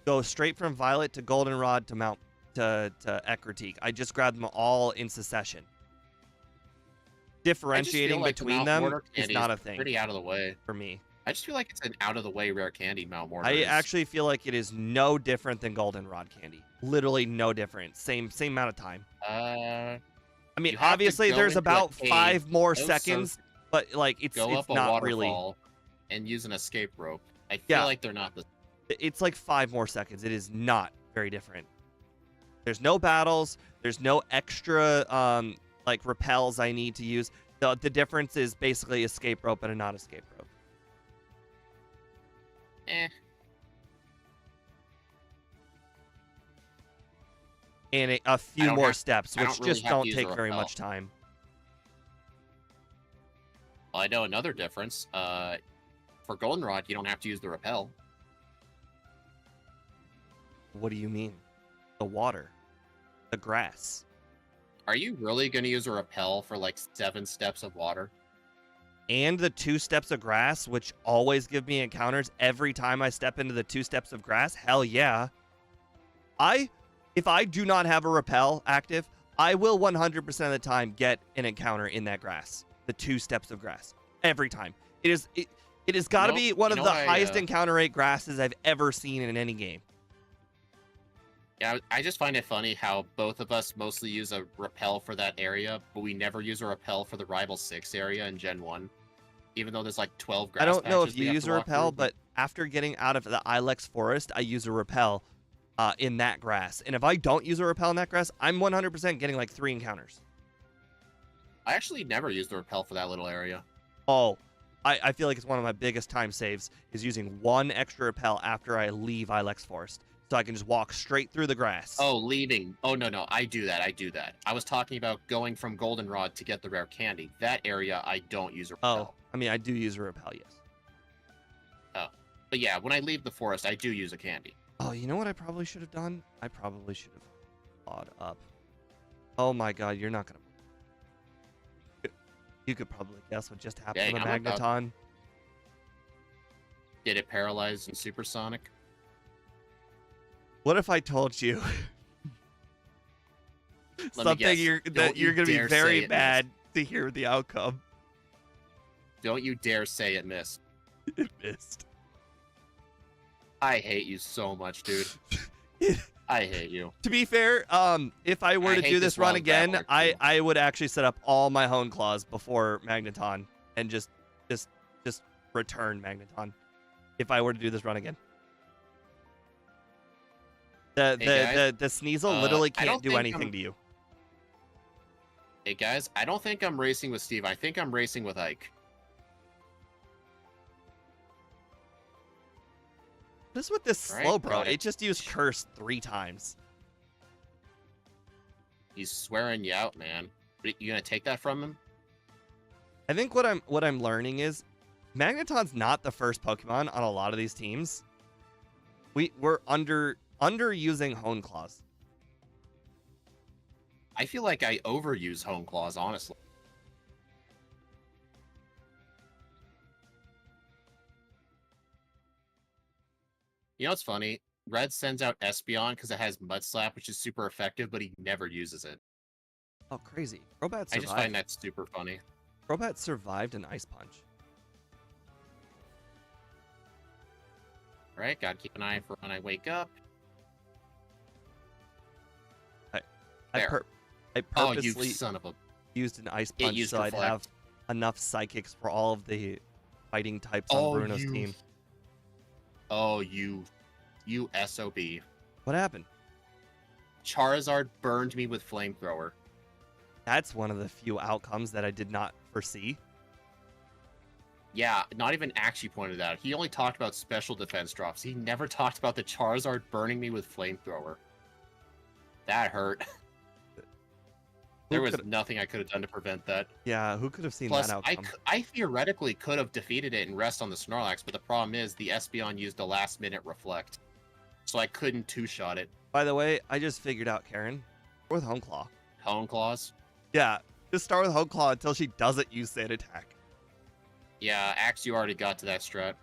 go straight from Violet to Goldenrod to Ecruteak. I just grabbed them all in succession. Differentiating like between them is not a thing. Pretty out of the way for me. I just feel like it's an out of the way rare candy, Mount Mortar. I actually feel like it is no different than Goldenrod candy. Literally no different. Same amount of time. I mean, obviously there's about 5 more seconds, but like it's not really. And use an escape rope. I feel like they're not the. It's like 5 more seconds. It is not very different. There's no battles. There's no extra like repels I need to use. The difference is basically escape rope and a not escape rope. And a few more steps, which just don't take very much time. Well, I know another difference. For Goldenrod, you don't have to use the repel. What do you mean? The water. The grass. Are you really going to use a repel for like 7 steps of water? And the 2 steps of grass, which always give me encounters every time I step into the 2 steps of grass? Hell yeah. If I do not have a repel active, I will 100% of the time get an encounter in that grass. The 2 steps of grass. Every time. It has got to be one of the highest encounter rate grasses I've ever seen in any game. Yeah, I just find it funny how both of us mostly use a repel for that area, but we never use a repel for the Rival 6 area in Gen 1. Even though there's like 12 grass I don't know if patches you use a repel, but after getting out of the Ilex Forest, I use a repel in that grass. And if I don't use a repel in that grass, I'm 100% getting like 3 encounters. I actually never used the repel for that little area. Oh, I feel like it's one of my biggest time saves is using 1 extra repel after I leave Ilex Forest. So I can just walk straight through the grass. Oh, leaving. Oh, no. I do that. I was talking about going from Goldenrod to get the rare candy. That area, I don't use a repel. Oh, I mean, I do use a repel, yes. Oh. But yeah, when I leave the forest, I do use a candy. Oh, you know what I probably should have done? I probably should have clawed up. Oh my god, you're not going to... You could probably guess what just happened to the Magneton. Did it paralyze in Supersonic? What if I told you something you're going to be very mad to hear the outcome? Don't you dare say it missed. It missed. I hate you so much, dude. I hate you. To be fair, if I were to do this run again, I would actually set up all my Hone Claws before Magneton and just return Magneton if I were to do this run again. Hey guys, The Sneasel literally I can't don't do think anything to you. Hey guys, I don't think I'm racing with Steve. I think I'm racing with Ike. What is with this All right, slow, bro? got It it. just used curse 3 times. He's swearing you out, man. You gonna take that from him? I think what I'm learning is Magneton's not the first Pokemon on a lot of these teams. We're underusing Hone Claws. I feel like I overuse Hone Claws, honestly. You know what's funny? Red sends out Espeon because it has Mud Slap, which is super effective, but he never uses it. Oh, crazy. Crobat I just find survived. that super funny. Crobat survived an Ice Punch. All right, gotta keep an eye for when I wake up. I There. Oh, you purposely son of a... used an Ice It Punch used so I'd Reflect. have enough Psychics for all of the fighting types Oh, on Bruno's you- team. Oh, you SOB. What happened? Charizard burned me with Flamethrower. That's one of the few outcomes that I did not foresee. Yeah, not even actually pointed out. He only talked about special defense drops. He never talked about the Charizard burning me with Flamethrower. That hurt. There was nothing I could have done to prevent that. Yeah, who could have seen Plus, that outcome? I theoretically could have defeated it and rest on the Snorlax, but the problem is the Espeon used a last-minute Reflect. So I couldn't two-shot it. By the way, I just figured out Karen. With Hone Claw. Hone Claws? Yeah, just start with Hone Claw until she doesn't use Sand Attack. Yeah, Axe, you already got to that strat.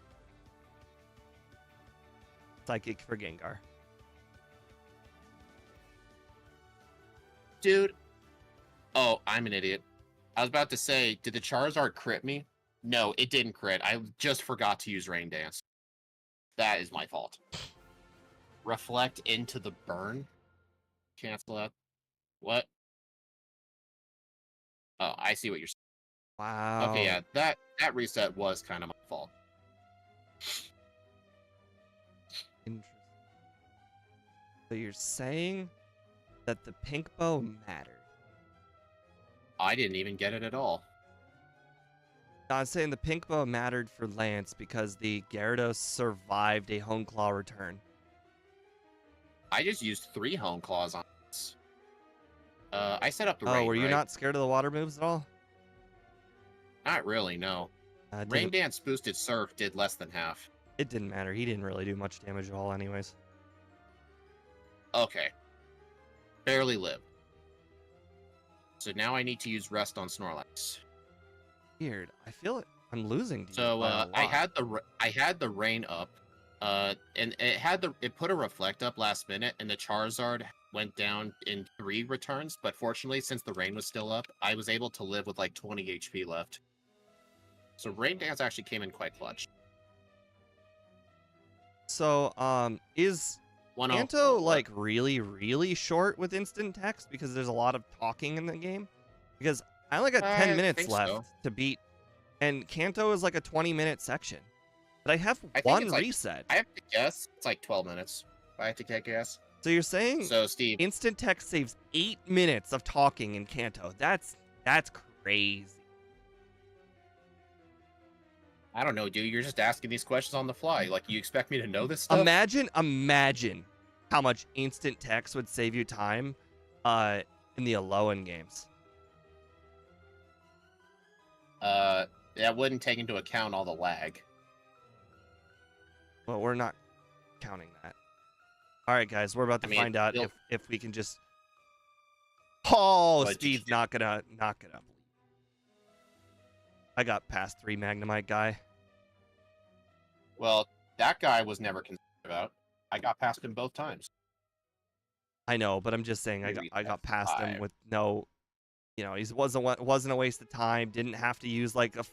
Psychic for Gengar. Dude. Oh, I'm an idiot. I was about to say, did the Charizard crit me? No, it didn't crit. I just forgot to use Rain Dance. That is my fault. Reflect into the burn? Cancel that. What? Oh, I see what you're saying. Wow. Okay, yeah, that reset was kind of my fault. Interesting. So you're saying that the pink bow mattered? I didn't even get it at all. No, I'm saying the pink bow mattered for Lance because the Gyarados survived a Hone Claw return. I just used 3 Hone Claws on this. I set up the Oh, rain, were you right? not scared of the water moves at all? Not really, no. It Rain didn't, Dance boosted Surf did less than half. it didn't matter. He didn't really do much damage at all anyways. Okay. Barely lived. So now I need to use Rest on Snorlax. Weird. I feel it. I'm losing to you So by a lot. I had the rain up, and it put a Reflect up last minute, and the Charizard went down in 3 returns. But fortunately, since the rain was still up, I was able to live with like 20 HP left. So Rain Dance actually came in quite clutch. So, is 1-0. Kanto like really, really short with instant text because there's a lot of talking in the game? Because I only got 10 I minutes think left so. to beat, and Kanto is like a 20-minute section. But I have I think one it's like- reset. I have to guess it's like 12 minutes. If I have to take a guess. So you're saying So Steve, instant text saves 8 minutes of talking in Kanto? That's crazy. I don't know, dude. You're just asking these questions on the fly. Like, you expect me to know this stuff? Imagine how much instant text would save you time in the Alolan games. That wouldn't take into account all the lag. Well, we're not counting that. All right, guys, we're about to find out you'll- if we can just. Oh, What, Steve's GG. not gonna knock it up. I got past 3 Magnemite guy. Well, that guy was never concerned about. I got past him both times. I know, but I'm just saying Maybe I got past him F5. with no, he wasn't a waste of time. Didn't have to use like a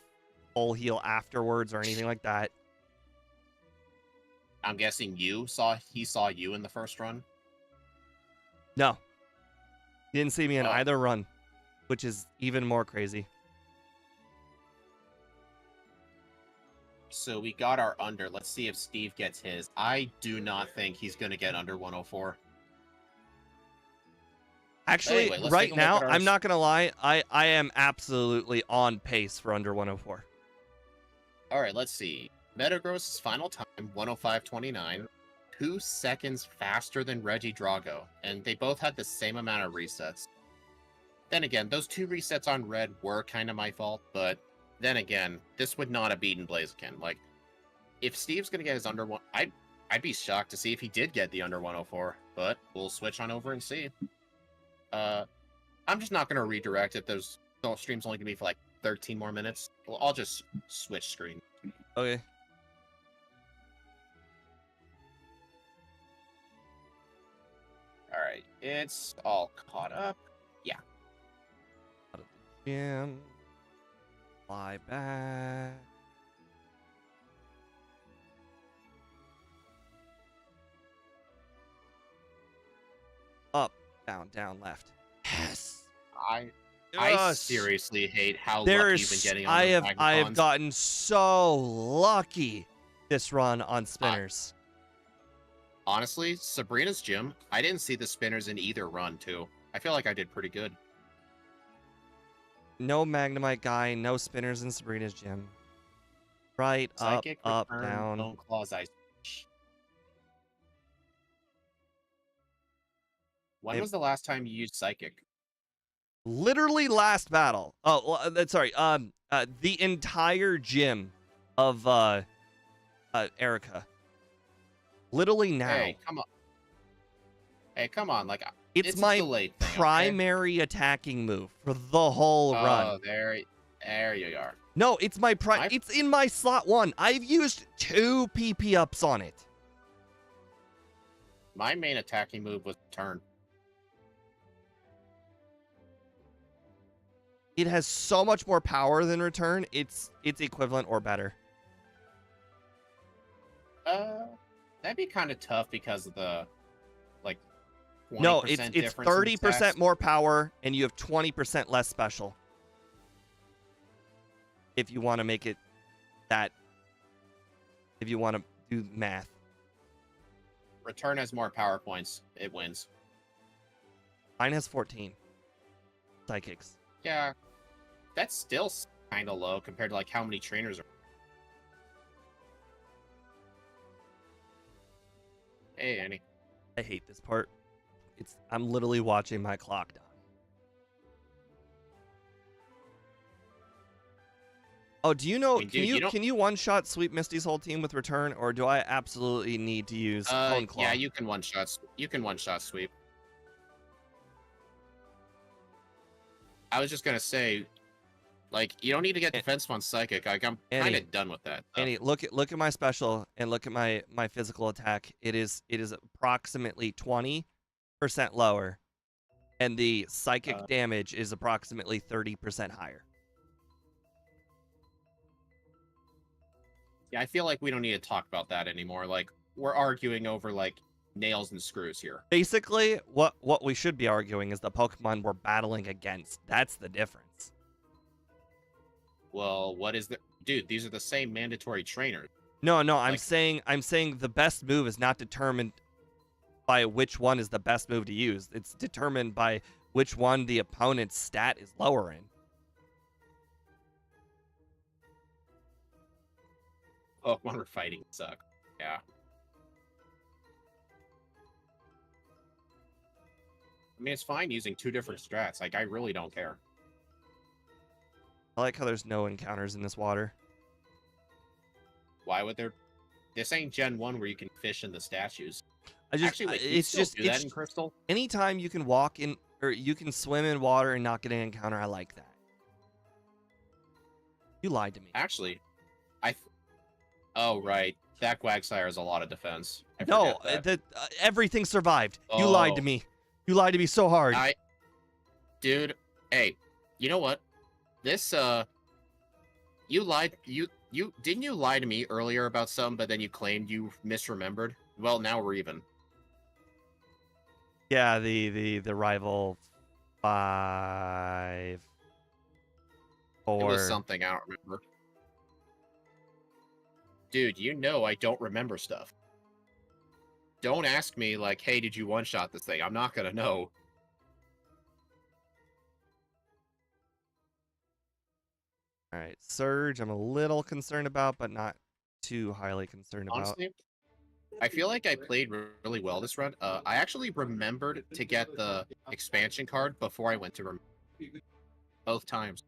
full heal afterwards or anything like that. I'm guessing he saw you in the first run. No, he didn't see me in Oh. either run, which is even more crazy. So we got our under. Let's see if Steve gets his. I do not think he's going to get under 104. Actually, anyway, let's take right a look at now, our. I'm not gonna lie, I am absolutely on pace for under 104. All right, let's see. Metagross's final time 105.29, 2 seconds faster than Reggie Drago, and they both had the same amount of resets. Then again, those 2 resets on red were kind of my fault, but then again, this would not have beaten Blaziken. Like, if Steve's gonna get his under one, I'd be shocked to see if he did get the under 104. But we'll switch on over and see. I'm just not gonna redirect if those streams only gonna be for like 13 more minutes. Well, I'll just switch screen. Okay. All right, it's all caught up. Yeah. Out of the gym. Fly back. Up, down, down, left. Yes. I Yes. seriously hate how lucky There's, you've been getting on I those have Magnicons. gotten so lucky this run on spinners. Honestly, Sabrina's gym, I didn't see the spinners in either run, too. I feel like I did pretty good. No Magnemite guy, no spinners in Sabrina's gym. Right, Psychic up, return, down. Bone Claws, Ice. When was the last time you used Psychic? Literally last battle. Oh, well, sorry. The entire gym of Erica. Literally now. Hey, come on. Hey, come on. Like, It's a my delayed thing, okay? primary attacking move for the whole run. Oh, there you are. No, it's my My- It's in my slot 1. I've used 2 PP ups on it. My main attacking move was turn. It has so much more power than return. It's equivalent or better. That'd be kind of tough because of the, like, 20% No, it's difference in 30% attacks. more power and you have 20% less special. If you want to make it that, if you want to do math. Return has more power points. It wins. Mine has 14 psychics. Yeah, that's still kind of low compared to like how many trainers are. Hey, Annie. I hate this part. I'm literally watching my clock die. Oh, do you know? I mean, can dude, you, you don't- can you one shot Sweet Misty's whole team with return, or do I absolutely need to use Cone Claw? Yeah, you can one shot. You can one shot sweep. I was just gonna say, like, you don't need to get defensive on psychic. Like, I'm kind Annie, of done with that. Annie, look at my special and look at my physical attack. It is approximately 20% lower, and the psychic damage is approximately 30% higher. Yeah, I feel like we don't need to talk about that anymore. Like, we're arguing over like nails and screws here. Basically, what we should be arguing is the Pokemon we're battling against. That's the difference. Well, what is the dude? These are the same mandatory trainers. No, I'm Like- saying the best move is not determined by which one is the best move to use. It's determined by which one the opponent's stat is lower in. Pokemon we're fighting suck. Yeah. I mean, it's fine using 2 different strats. Like, I really don't care. I like how there's no encounters in this water. Why would there? This ain't Gen 1 where you can fish in the statues. I just Actually, wait, can you it's still just do that it's in Crystal? anytime you can walk in or you can swim in water and not get an encounter, I like that. You lied to me. Actually, oh right, that Quagsire has a lot of defense. I No, forget that. everything survived. You lied to Oh. me. You lied to me so hard. Dude, hey, you know what? This you lied. You didn't you lie to me earlier about something, but then you claimed you misremembered. Well, now we're even. Yeah, the rival 5, 4. It was something I don't remember. Dude, you know I don't remember stuff. Don't ask me like, hey, did you one-shot this thing? I'm not gonna know. All right, Surge, I'm a little concerned about, but not too highly concerned about. Honestly, I feel like I played really well this run. I actually remembered to get the expansion card before I went to both times.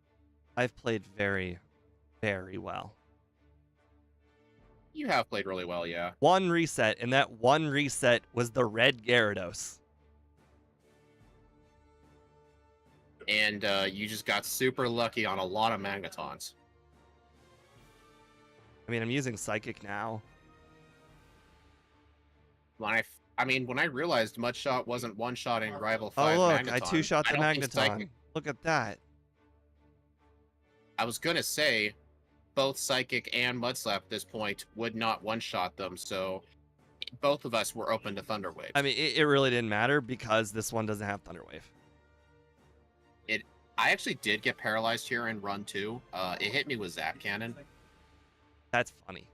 I've played very, very well. You have played really well, yeah. One reset, and that one reset was the red Gyarados. And you just got super lucky on a lot of Magnetons. I mean, I'm using Psychic now. When I realized Mudshot wasn't one-shotting Rival Oh, 5 look, Magneton, I two-shot the I don't think Magneton. Look at that. I was gonna say both Psychic and Mudslap at this point would not one-shot them, so both of us were open to Thunder Wave. I mean, it really didn't matter because this one doesn't have Thunder Wave. I actually did get paralyzed here in run 2. It hit me with Zap Cannon. That's funny.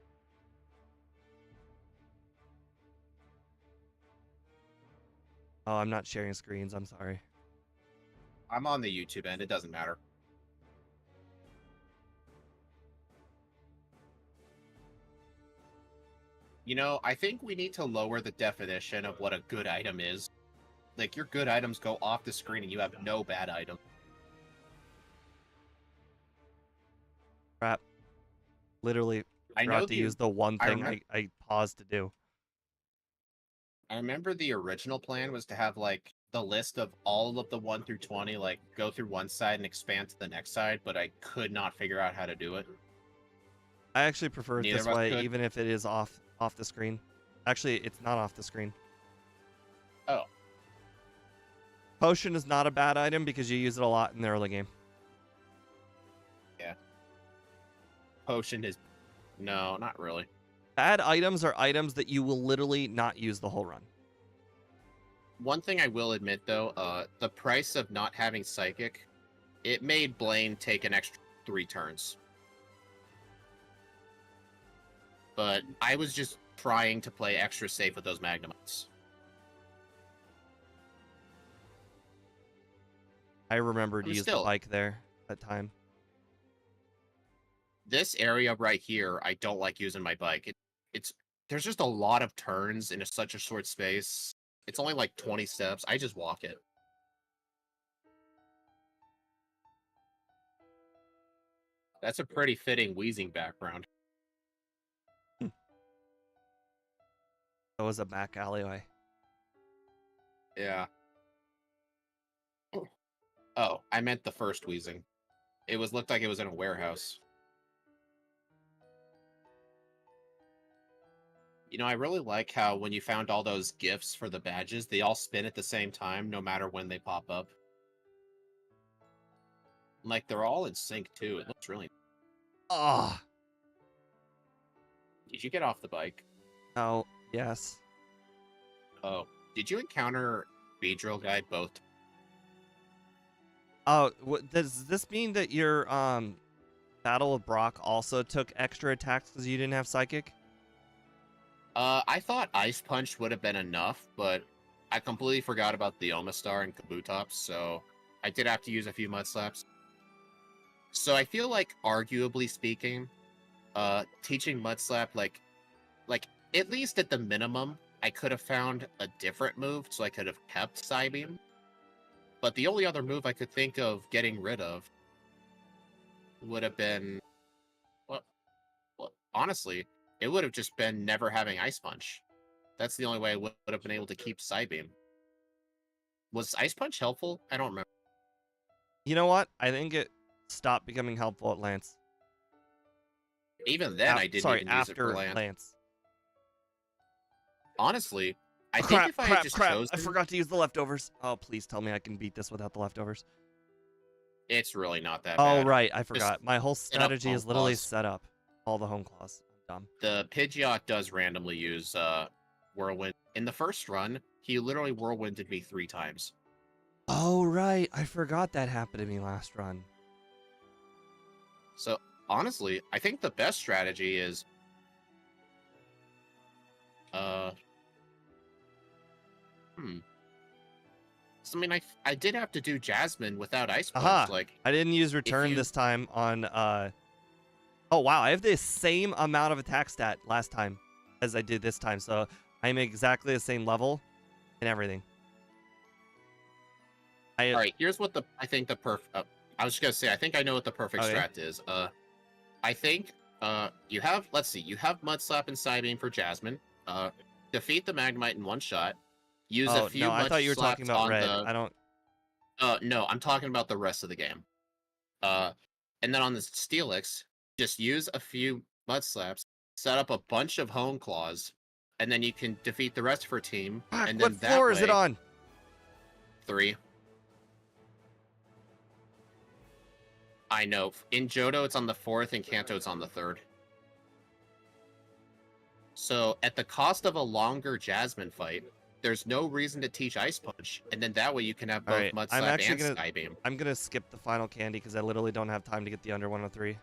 Oh, I'm not sharing screens. I'm sorry. I'm on the YouTube end. It doesn't matter. You know, I think we need to lower the definition of what a good item is. Like, your good items go off the screen and you have no bad item. Crap. Literally I know forgot to use the one thing I paused to do. I remember the original plan was to have, like, the list of all of the 1 through 20, like, go through one side and expand to the next side, but I could not figure out how to do it. I actually prefer it Neither this of us way, could. even if it is off the screen. Actually, it's not off the screen. Oh. Potion is not a bad item because you use it a lot in the early game. Yeah. Potion is... No, not really. Bad items are items that you will literally not use the whole run. One thing I will admit, though, the price of not having Psychic, it made Blaine take an extra 3 turns. But I was just trying to play extra safe with those Magnemites. I remember to use the Still, bike there that time. this area right here, I don't like using my bike. There's just a lot of turns in such a short space. It's only like 20 steps. I just walk it. That's a pretty fitting wheezing background. That was a back alleyway. Yeah. Oh, I meant the first wheezing. Looked like it was in a warehouse. You know, I really like how when you found all those gifts for the badges, they all spin at the same time, no matter when they pop up. Like, they're all in sync, too. It looks really... Ah. Did you get off the bike? Oh, yes. Oh. Did you encounter Beedrill Guy both? Oh, does this mean that your Battle of Brock also took extra attacks because you didn't have Psychic? I thought Ice Punch would have been enough, but I completely forgot about the Omastar and Kabutops, so I did have to use a few Mud Slaps. So I feel like, arguably speaking, teaching Mud Slap, like at least at the minimum, I could have found a different move, so I could have kept Psybeam. But the only other move I could think of getting rid of would have been... Well, honestly, it would have just been never having Ice Punch. That's the only way I would have been able to keep Psybeam. Was Ice Punch helpful? I don't remember. You know what? I think it stopped becoming helpful at Lance. Even then, I didn't even use it for Lance. Honestly, I think if I had just chosen... I forgot to use the leftovers. Oh, please tell me I can beat this without the leftovers. It's really not that bad. Oh, bad. right. I forgot. My whole strategy is literally set up. All the home claws. I'm dumb. The Pidgeot does randomly use Whirlwind. In the first run, he literally Whirlwinded me 3 times. Oh, right. I forgot that happened to me last run. So, honestly, I think the best strategy is... So, I mean, I did have to do Jasmine without Ice Punch. Aha! Like, I didn't use Return this time on Oh, wow. I have the same amount of attack stat last time as I did this time. So I'm exactly the same level and everything. All right, here's what I think the I was just gonna say I think I know what the perfect Okay. strat is. I think you have, let's see, you have Mud Slap and Psybeam for Jasmine. Defeat the Magnemite in one shot. Use a Oh, few no. I Mud thought you were talking Slaps about on red. the. I don't. No, I'm talking about the rest of the game. And then on the Steelix, just use a few Mud Slaps, set up a bunch of Hone Claws, and then you can defeat the rest of her team. Fuck, And what then that floor is it way, on? 3. I know. In Johto, it's on the 4th, and Kanto, it's on the 3rd. So, at the cost of a longer Jasmine fight, there's no reason to teach Ice Punch, and then that way you can have All both right. Mud I'm Slap actually and gonna. Skybeam. I'm gonna skip the final candy because I literally don't have time to get the under 103.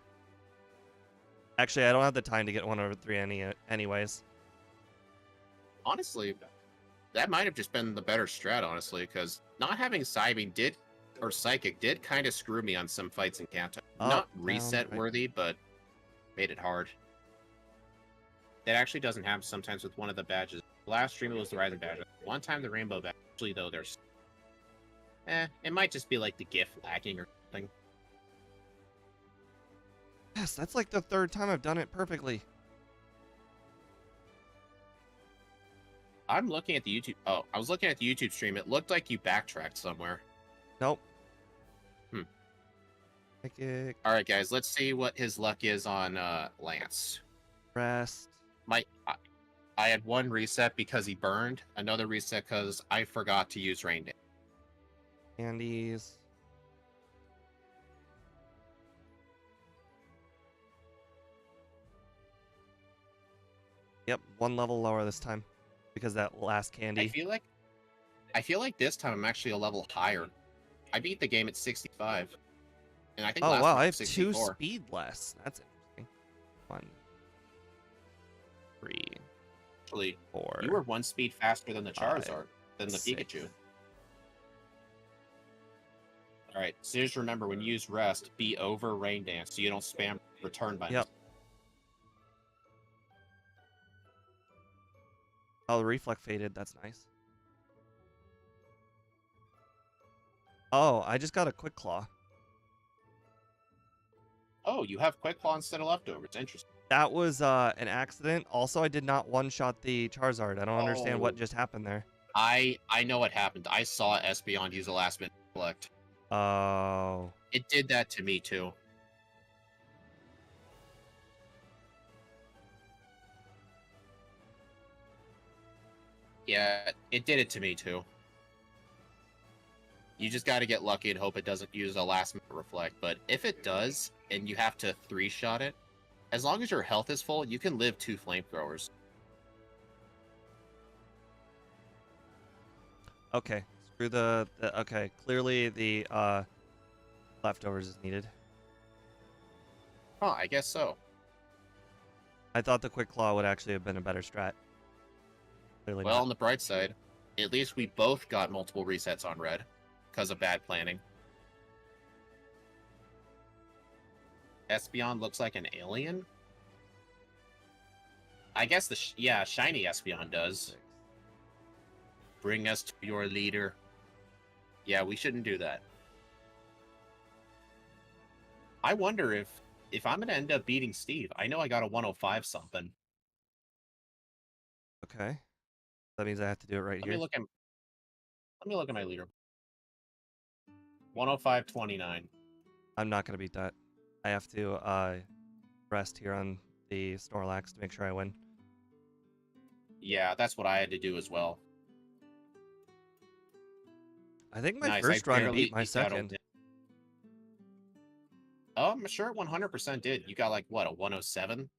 Actually, I don't have the time to get 103 anyways. Honestly, that might have just been the better strat, honestly, because not having Psybeam or Psychic did kind of screw me on some fights in Kanto. Not reset worthy, but made it hard. That actually doesn't happen sometimes with one of the badges. Last stream it was the Rising badge. One time the Rainbow badge. Actually, though, there's... it might just be like the GIF lacking or something. Yes, that's like the 3rd time I've done it perfectly. I'm looking at the YouTube... Oh, I was looking at the YouTube stream. It looked like you backtracked somewhere. Nope. Alright, guys, let's see what his luck is on Lance. Rest. I had one reset because he burned, another reset because I forgot to use Rain Dance. Candies. Yep, 1 level lower this time because that last candy. I feel like this time I'm actually a level higher. I beat the game at 65. And I think oh last wow, time I have 64. 2 speed less. That's interesting. 1, 3, Actually, 4. you were 1 speed faster than the Charizard, 5, than the 6. Pikachu. Alright, so just remember, when you use Rest, be over Rain Dance so you don't spam return buttons. Yep. Oh, the reflect faded. That's nice. Oh, I just got a Quick Claw. Oh, you have Quick Claw instead of Leftovers. Interesting. That was an accident. Also, I did not one-shot the Charizard. I don't understand what just happened there. I know what happened. I saw Espeon use a last-minute reflect. Oh. It did that to me, too. Yeah, it did it to me, too. You just got to get lucky and hope it doesn't use a last-minute reflect. But if it does, and you have to 3-shot it, as long as your health is full, you can live 2 flamethrowers. Okay. Screw the okay. Clearly the leftovers is needed. Huh, I guess so. I thought the Quick Claw would actually have been a better strat. Clearly Well, not. on the bright side, at least we both got multiple resets on red because of bad planning. Espeon looks like an alien? I guess yeah, shiny Espeon does. Bring us to your leader. Yeah, we shouldn't do that. I wonder if I'm going to end up beating Steve. I know I got a 105 something. Okay. That means I have to do it right here. Let me look at my leader. 105.29. I'm not going to beat that. I have to rest here on the Snorlax to make sure I win. Yeah, that's what I had to do as well. I think my first run beat my second. Oh, I'm sure it 100% did. You got like, what, a 107?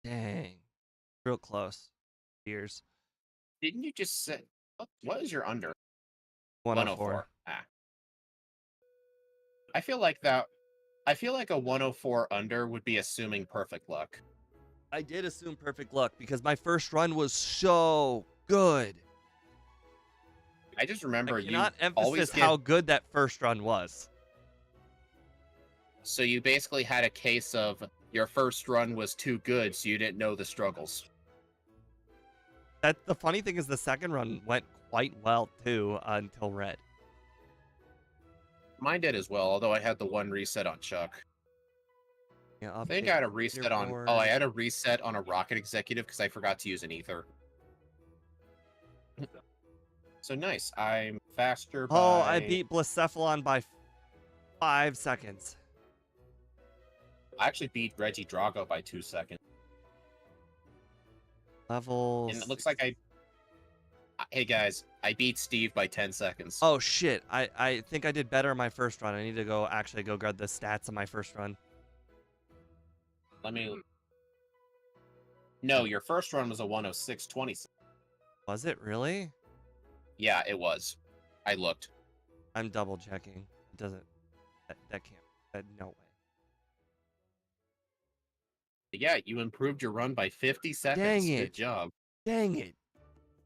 Dang. Real close. Years. Didn't you just say... What is your under? 104. Ah. I feel like a 104 under would be assuming perfect luck. I did assume perfect luck because my first run was so good. I just remember I cannot always emphasize how good that first run was. So you basically had a case of your first run was too good, so you didn't know the struggles. That the funny thing is the second run went quite well too until red. Mine did as well, although I had the one reset on Chuck. Yeah, I think update I had a reset on. Oh, I leaderboard. had a reset on a Rocket Executive because I forgot to use an Ether. So nice. I'm faster Oh, I by. beat Blacephalon by 5 seconds. I actually beat Reggie Drago by 2 seconds. Level. And it looks like I. Hey guys, I beat Steve by 10 seconds. Oh shit! I think I did better in my first run. I need to go actually go grab the stats of my first run. Let me. No, your first run was a 106.20. Was it really? Yeah, it was. I looked. I'm double checking. It doesn't. That can't. No way. Yeah, you improved your run by 50 seconds. Dang it! Good job. Dang it!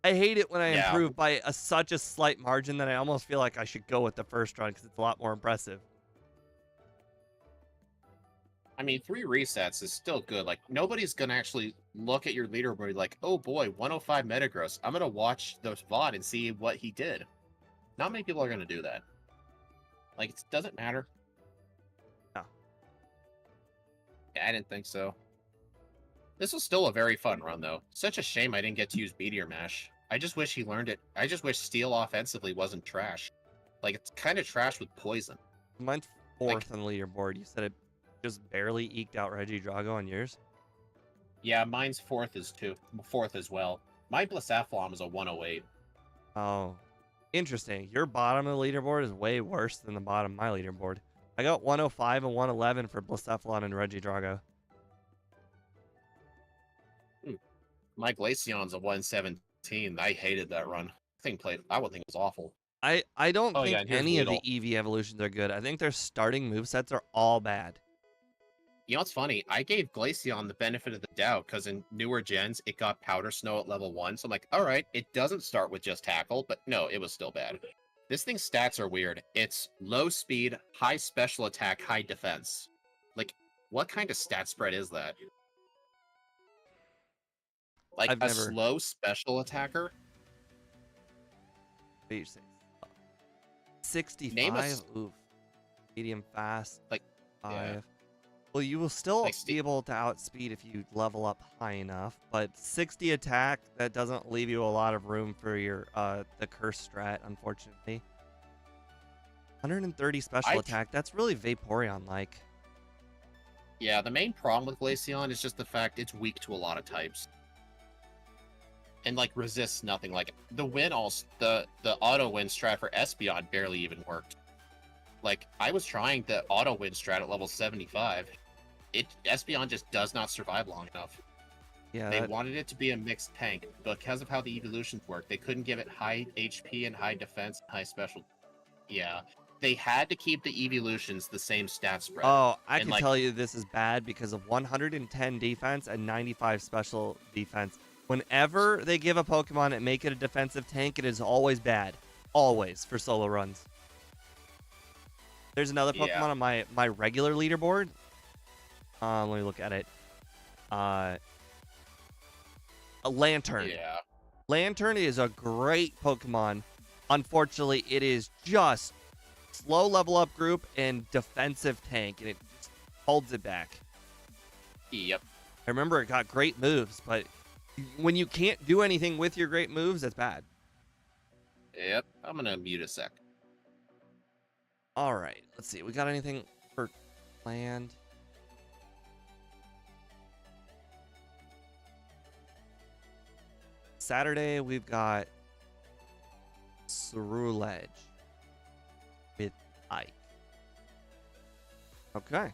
I hate it when I Yeah, improve by such a slight margin that I almost feel like I should go with the first run because it's a lot more impressive. I mean, 3 resets is still good. Like, nobody's gonna actually look at your leaderboard like, oh boy, 105 Metagross. I'm gonna watch the VOD and see what he did. Not many people are gonna do that. Like, it doesn't matter. No. Yeah, I didn't think so. This was still a very fun run, though. Such a shame I didn't get to use Meteor Mash. I just wish he learned it. I just wish Steel offensively wasn't trash. Like, it's kind of trash with Poison. Mine's fourth on the leaderboard. You said it just barely eked out Reggie Drago on yours. Yeah, mine's fourth as well. My Blacephalon was a 108. Oh, interesting. Your bottom of the leaderboard is way worse than the bottom of my leaderboard. I got 105 and 111 for Blacephalon and Reggie Drago. My Glaceon's a 117. I hated that run. I would think it was awful. I don't Oh yeah, think and here's any of the Weedle. EV evolutions are good. I think their starting movesets are all bad. You know what's funny? I gave Glaceon the benefit of the doubt because in newer gens it got Powder Snow at level 1. So I'm like, all right, it doesn't start with just Tackle, but no, it was still bad. This thing's stats are weird. It's low speed, high special attack, high defense. Like, what kind of stat spread is that? Like I've a never. slow special attacker? What do you say? Name 65. Oof. Medium fast. like 5. yeah. Well, you will still Like be able to outspeed if you level up high enough, but 60 attack, that doesn't leave you a lot of room for your the curse strat, unfortunately. 130 special attack, that's really Vaporeon like. Yeah, the main problem with Glaceon is just the fact it's weak to a lot of types. And like resists nothing. Like the auto win strat for Espeon barely even worked. Like I was trying the auto win strat at level 75. Espeon just does not survive long enough. Yeah. They wanted it to be a mixed tank, but because of how the evolutions work, they couldn't give it high HP and high defense and high special. Yeah. They had to keep the evolutions the same stat spread. Oh, I can tell you this is bad because of 110 defense and 95 special defense. Whenever they give a Pokemon and make it a defensive tank, it is always bad. Always for solo runs. There's another Pokemon on my regular leaderboard. Let me look at it. A Lantern. Yeah. Lantern is a great Pokemon. Unfortunately, it is just slow level up group and defensive tank, and it just holds it back. Yep. I remember it got great moves, but when you can't do anything with your great moves, that's bad. Yep. I'm gonna mute a sec. All right, let's see. We got anything for land? Saturday, we've got Ceruledge with Ike. Okay.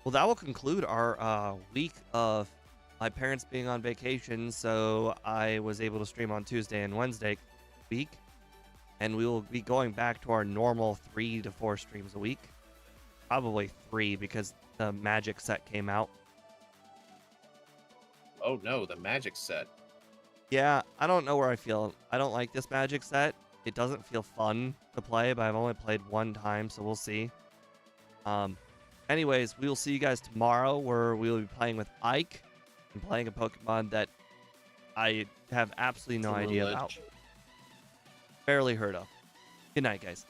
Well, that will conclude our week of my parents being on vacation, so I was able to stream on Tuesday and Wednesday week, and we will be going back to our normal 3 to 4 streams a week. Probably 3 because the Magic set came out. Oh no, the Magic set. Yeah, I don't know where I feel. I don't like this Magic set. It doesn't feel fun to play, but I've only played one time, so we'll see. anyways, we will see you guys tomorrow where we will be playing with Ike and playing a Pokemon that I have absolutely no idea about. Barely heard of. Good night, guys.